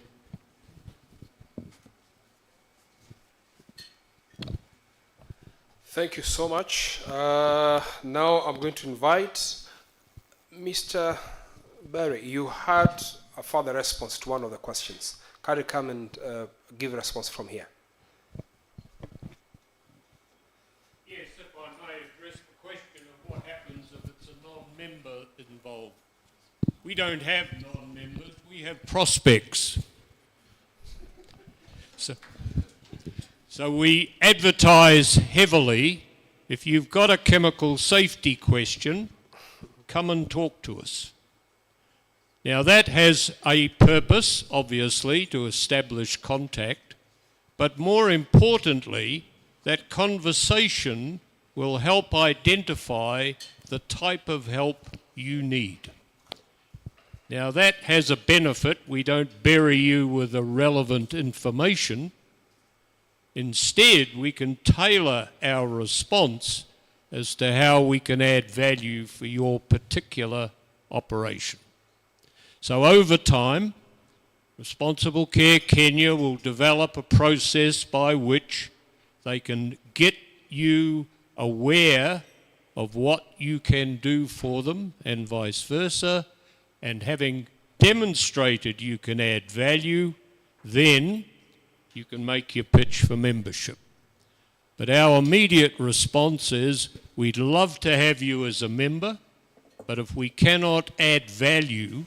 Thank you so much. Now I'm going to invite Mr. Barry. You had a further response to one of the questions. Can you come and give a response from here? Yes, if I may address the question of what happens if it's a non-member involved. We don't have non-members, we have prospects. So we advertise heavily. If you've got a chemical safety question, come and talk to us. Now that has a purpose, obviously, to establish contact, but more importantly, that conversation will help identify the type of help you need. Now that has a benefit. We don't bury you with irrelevant information. Instead, we can tailor our response as to how we can add value for your particular operation. So over time, Responsible Care Kenya will develop a process by which they can get you aware of what you can do for them and vice versa, and having demonstrated you can add value, then you can make your pitch for membership. But our immediate response is, we'd love to have you as a member, but if we cannot add value,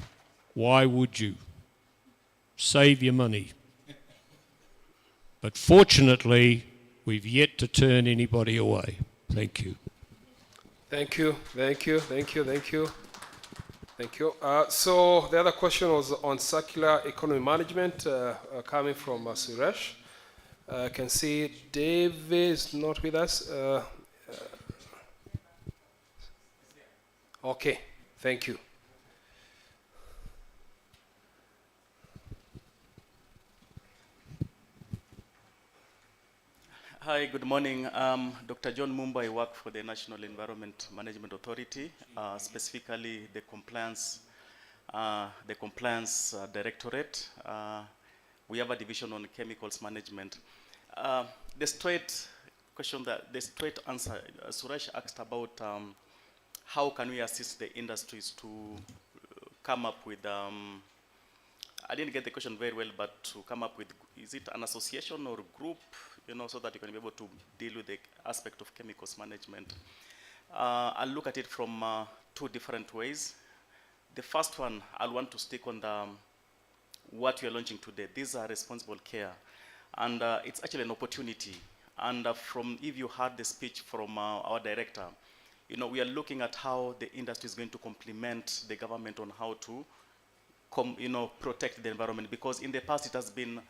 why would you? Save your money. But fortunately, we've yet to turn anybody away. Thank you. Thank you, thank you, thank you, thank you. Thank you. So the other question was on circular economy management, coming from Suresh. I can see Dave is not with us. Okay, thank you. Hi, good morning. Dr. John Mumba. I work for the National Environment Management Authority, specifically the compliance directorate. We have a division on chemicals management. The straight answer, Suresh asked about how can we assist the industries to come up with, I didn't get the question very well, but to come up with, is it an association or group, you know, so that you can be able to deal with the aspect of chemicals management. I'll look at it from two different ways. The first one, I'll want to stick on the what we are launching today. These are responsible care, and it's actually an opportunity. And if you heard the speech from our director, we are looking at how the industry is going to complement the government on how to protect the environment, because in the past it has been,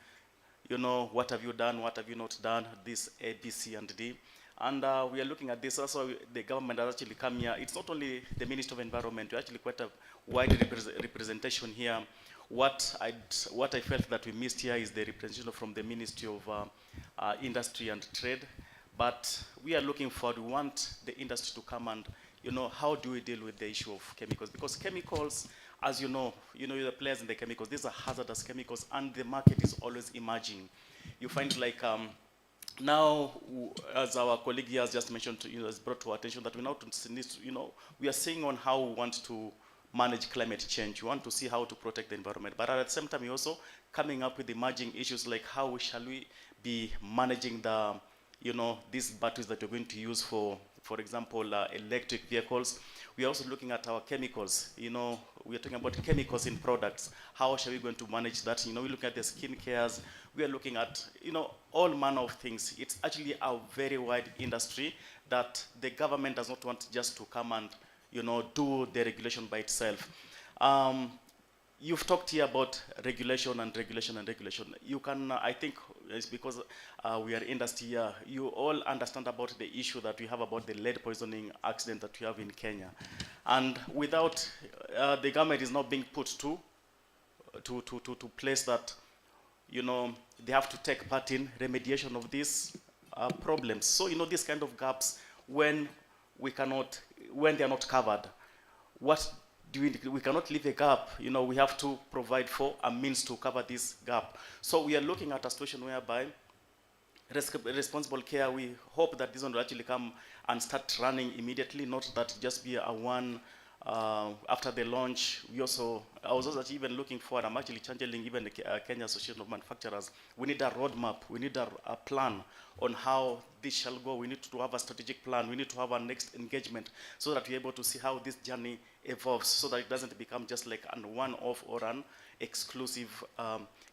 what have you done, what have you not done, this A, B, C, and D. And we are looking at this. Also, the government has actually come here. It's not only the Ministry of Environment. We're actually quite a wide representation here. What I felt that we missed here is the representation from the Ministry of Industry and Trade. But we are looking forward. We want the industry to come and, how do we deal with the issue of chemicals? Because chemicals, as you're the players in the chemicals, these are hazardous chemicals, and the market is always emerging. You find like now, as our colleague here has just mentioned, has brought to our attention that we now need to, we are seeing on how we want to manage climate change. We want to see how to protect the environment. But at the same time, we're also coming up with emerging issues like how shall we be managing the, these batteries that we're going to use for example, electric vehicles. We are also looking at our chemicals. We are talking about chemicals in products. How shall we going to manage that? We look at the skin cares. We are looking at, all manner of things. It's actually a very wide industry that the government does not want just to come and, do the regulation by itself. You've talked here about regulation and regulation and regulation. You can, I think, it's because we are industry here, you all understand about the issue that we have about the lead poisoning accident that we have in Kenya. And without, the government is not being put to place that, they have to take part in remediation of these problems. So, these kind of gaps, when they are not covered, we cannot leave a gap. We have to provide for a means to cover this gap. So we are looking at a situation whereby responsible care, we hope that this one will actually come and start running immediately, not that just be a one after the launch. I was also actually even looking forward, I'm actually channeling even the Kenya Association of Manufacturers. We need a roadmap, we need a plan on how this shall go. We need to have a strategic plan. We need to have our next engagement so that we're able to see how this journey evolves, so that it doesn't become just like a one-off or an exclusive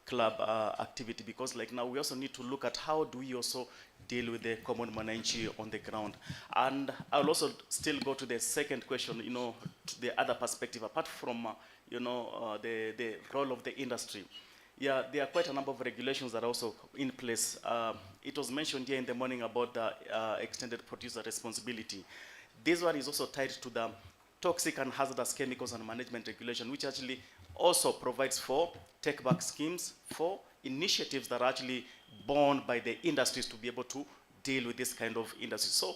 club activity. Because like now we also need to look at how do we also deal with the common mwananchi on the ground. And I'll also still go to the second question, to the other perspective, apart from, the role of the industry. Yeah, there are quite a number of regulations that are also in place. It was mentioned here in the morning about the extended producer responsibility. This one is also tied to the toxic and hazardous chemicals and management regulation, which actually also provides for take-back schemes for initiatives that are actually borne by the industries to be able to deal with this kind of industry. So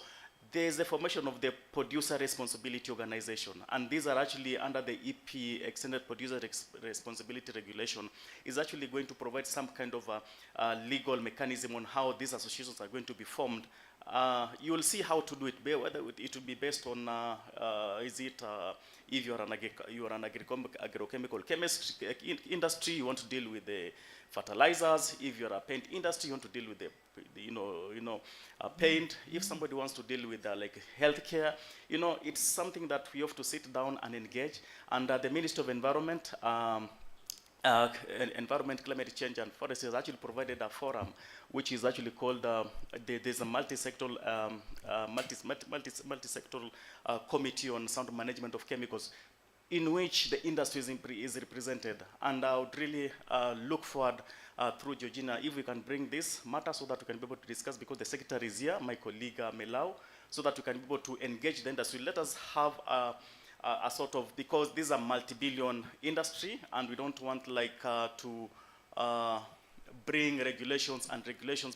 there's the formation of the Producer Responsibility Organization, and these are actually under the EP, Extended Producer Responsibility Regulation, is actually going to provide some kind of a legal mechanism on how these associations are going to be formed. You will see how to do it, whether it will be based on, if you're an agrochemical chemistry industry, you want to deal with the fertilizers. If you're a paint industry, you want to deal with the paint. If somebody wants to deal with like healthcare, it's something that we have to sit down and engage. And the Ministry of Environment, Environment, Climate Change and Forestry has actually provided a forum, which is actually called, there's a multi-sectoral committee on sound management of chemicals, in which the industry is represented. And I would really look forward through Georgina, if we can bring this matter so that we can be able to discuss, because the secretary is here, my colleague Melau, so that we can be able to engage the industry. Let us have a sort of, because this is a multi-billion industry, and we don't want like to bring regulations,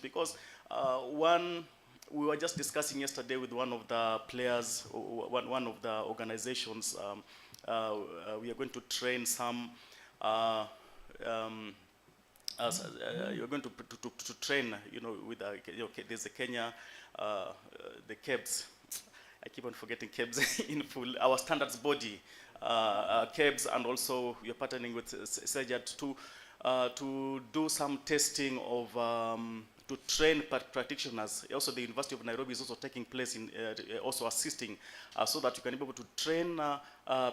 because we were just discussing yesterday with one of the players, one of the organizations, we are going to train some, you're going to train, with there's a Kenya, the KEBS. I keep on forgetting KEBS in full. Our standards body, KEBS, and also we are partnering with SEJAT to do some testing of, to train practitioners. Also, the University of Nairobi is also taking place in, also assisting, so that you can be able to train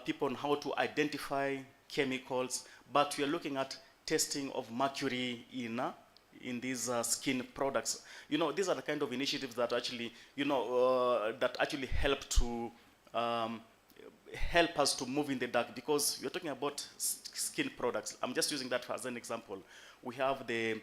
people on how to identify chemicals. But we are looking at testing of mercury in these skin products. These are the kind of initiatives that actually, that actually help to help us to move in the dark, because you're talking about skin products. I'm just using that as an example. We have the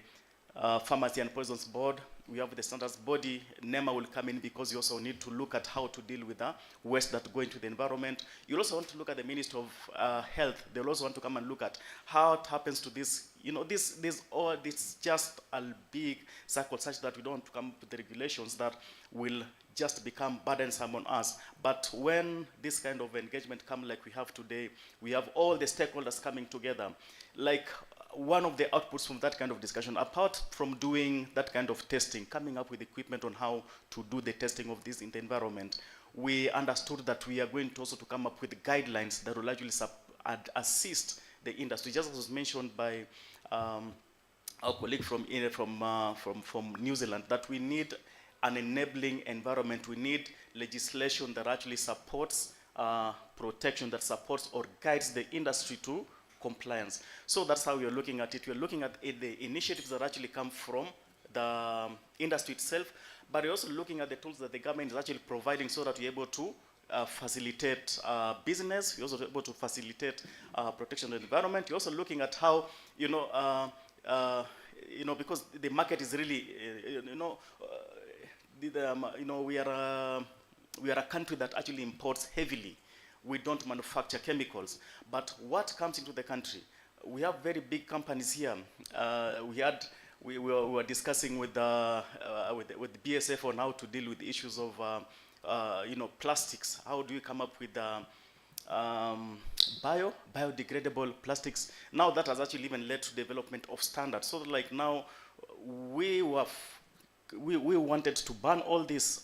Pharmacy and Poisons Board, we have the standards body. NEMA will come in because you also need to look at how to deal with the waste that go into the environment. You also want to look at the Ministry of Health. They'll also want to come and look at how it happens to this. You know, this just a big circle such that we don't want to come up with the regulations that will just become burdensome on us. But when this kind of engagement come like we have today, we have all the stakeholders coming together. Like one of the outputs from that kind of discussion, apart from doing that kind of testing, coming up with equipment on how to do the testing of this in the environment, we understood that we are going to also to come up with guidelines that will actually assist the industry. Just as was mentioned by our colleague from New Zealand, that we need an enabling environment. We need legislation that actually supports protection, that supports or guides the industry to compliance. So that's how we're looking at it. We're looking at the initiatives that actually come from the industry itself, but we're also looking at the tools that the government is actually providing so that we're able to facilitate business. We're also able to facilitate protection of the environment. We're also looking at how, because the market is really, we are a country that actually imports heavily. We don't manufacture chemicals, but what comes into the country? We have very big companies here. We were discussing with BSF on how to deal with the issues of plastics. How do we come up with biodegradable plastics? Now that has actually even led to development of standards. So like now we wanted to ban all these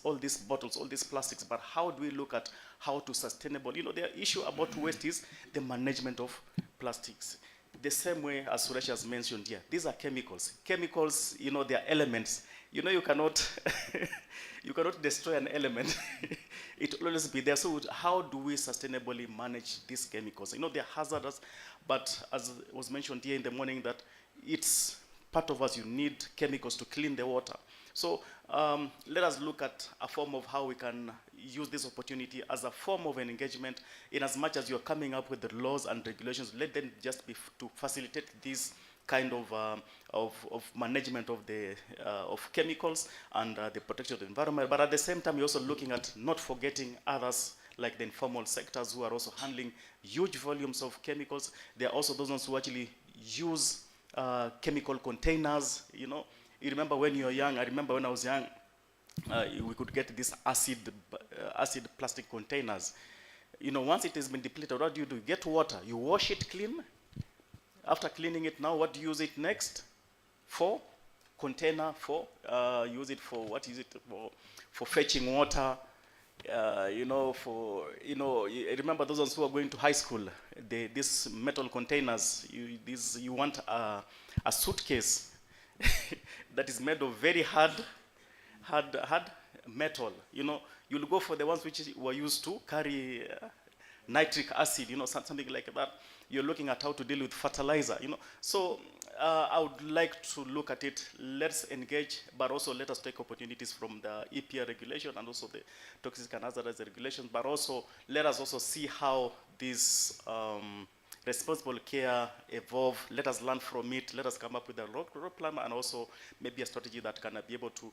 bottles, all these plastics, but how do we look at how to sustainable? The issue about waste is the management of plastics. The same way as Suresh has mentioned here, these are chemicals. Chemicals, they are elements. You cannot you cannot destroy an element. It will always be there. So how do we sustainably manage these chemicals? They're hazardous, but as was mentioned here in the morning, that it's part of us. You need chemicals to clean the water. So let us look at a form of how we can use this opportunity as a form of an engagement. In as much as you're coming up with the laws and regulations, let them just be to facilitate this kind of management of the of chemicals and the protection of the environment. But at the same time, you're also looking at not forgetting others like the informal sectors who are also handling huge volumes of chemicals. There are also those ones who actually use chemical containers. You remember when you were young, I remember when I was young, we could get these acid plastic containers. Once it has been depleted, what do? You get water, you wash it clean. After cleaning it, now what do you use it next? For container, use it for, what is it? For fetching water, remember those ones who are going to high school, these metal containers, you want a suitcase that is made of very hard metal. You'll go for the ones which were used to carry nitric acid, something like that. You're looking at how to deal with fertilizer, So I would like to look at it. Let's engage, but also let us take opportunities from the EPA regulation and also the toxic and hazardous regulations, but also let us also see how this responsible care evolve. Let us learn from it. Let us come up with a road plan and also maybe a strategy that can be able to,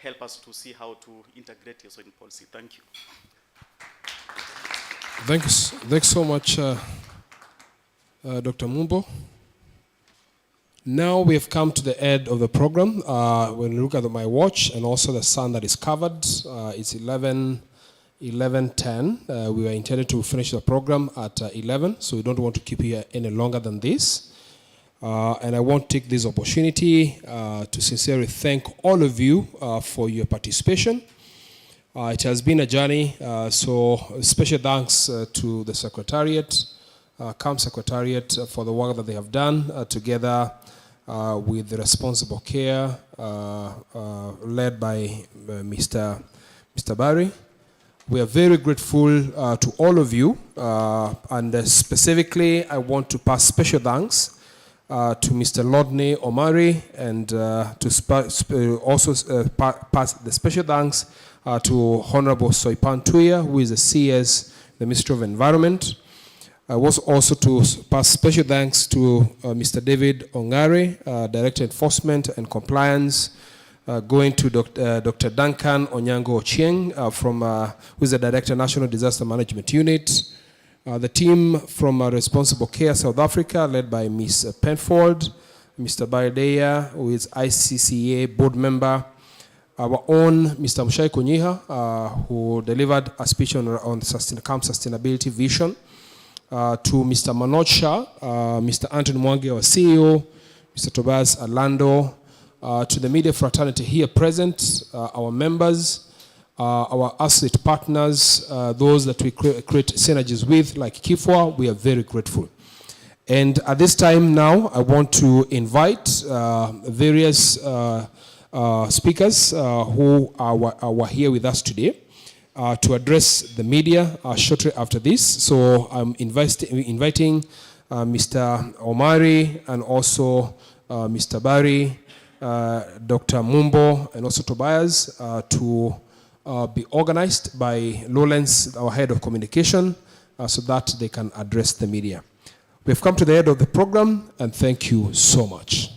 help us to see how to integrate also in policy. Thank you. Thanks so much, Dr. Mumbo. Now we have come to the end of the program. When you look at my watch and also the sun that is covered, it's 11:10. We were intended to finish the program at 11, so we don't want to keep you any longer than this. And I want to take this opportunity to sincerely thank all of you for your participation. It has been a journey, so special thanks to the Secretariat, CAM Secretariat, for the work that they have done together with the Responsible Care led by Mr. Barry. We are very grateful to all of you, and specifically I want to pass special thanks to Mr. Lodney Omari, and to also pass the special thanks to Honorable Soipan Tuya, who is the CS, the Ministry of Environment. I was also to pass special thanks to Mr. David Ongare, Director Enforcement and Compliance, going to Dr. Duncan Onyango Ochieng, who is the Director National Disaster Management Unit. The team from Responsible Care South Africa, led by Ms. Penfold, Mr. Baradea, who is ICCA board member, our own Mr. Mushai Kunyiha, who delivered a speech on camp sustainability vision, to Mr. Manoj Shah, Mr. Anthony Mwangi, our CEO, Mr. Tobias Alando, to the media fraternity here present, our members, our associate partners, those that we create synergies with, like Kifwa, we are very grateful. And at this time now, I want to invite various speakers who are here with us today to address the media shortly after this. So I'm inviting Mr. Omari and also Mr. Barry, Dr. Mumbo, and also Tobias to be organized by Lawrence, our head of communication, so that they can address the media. We've come to the end of the program, and thank you so much.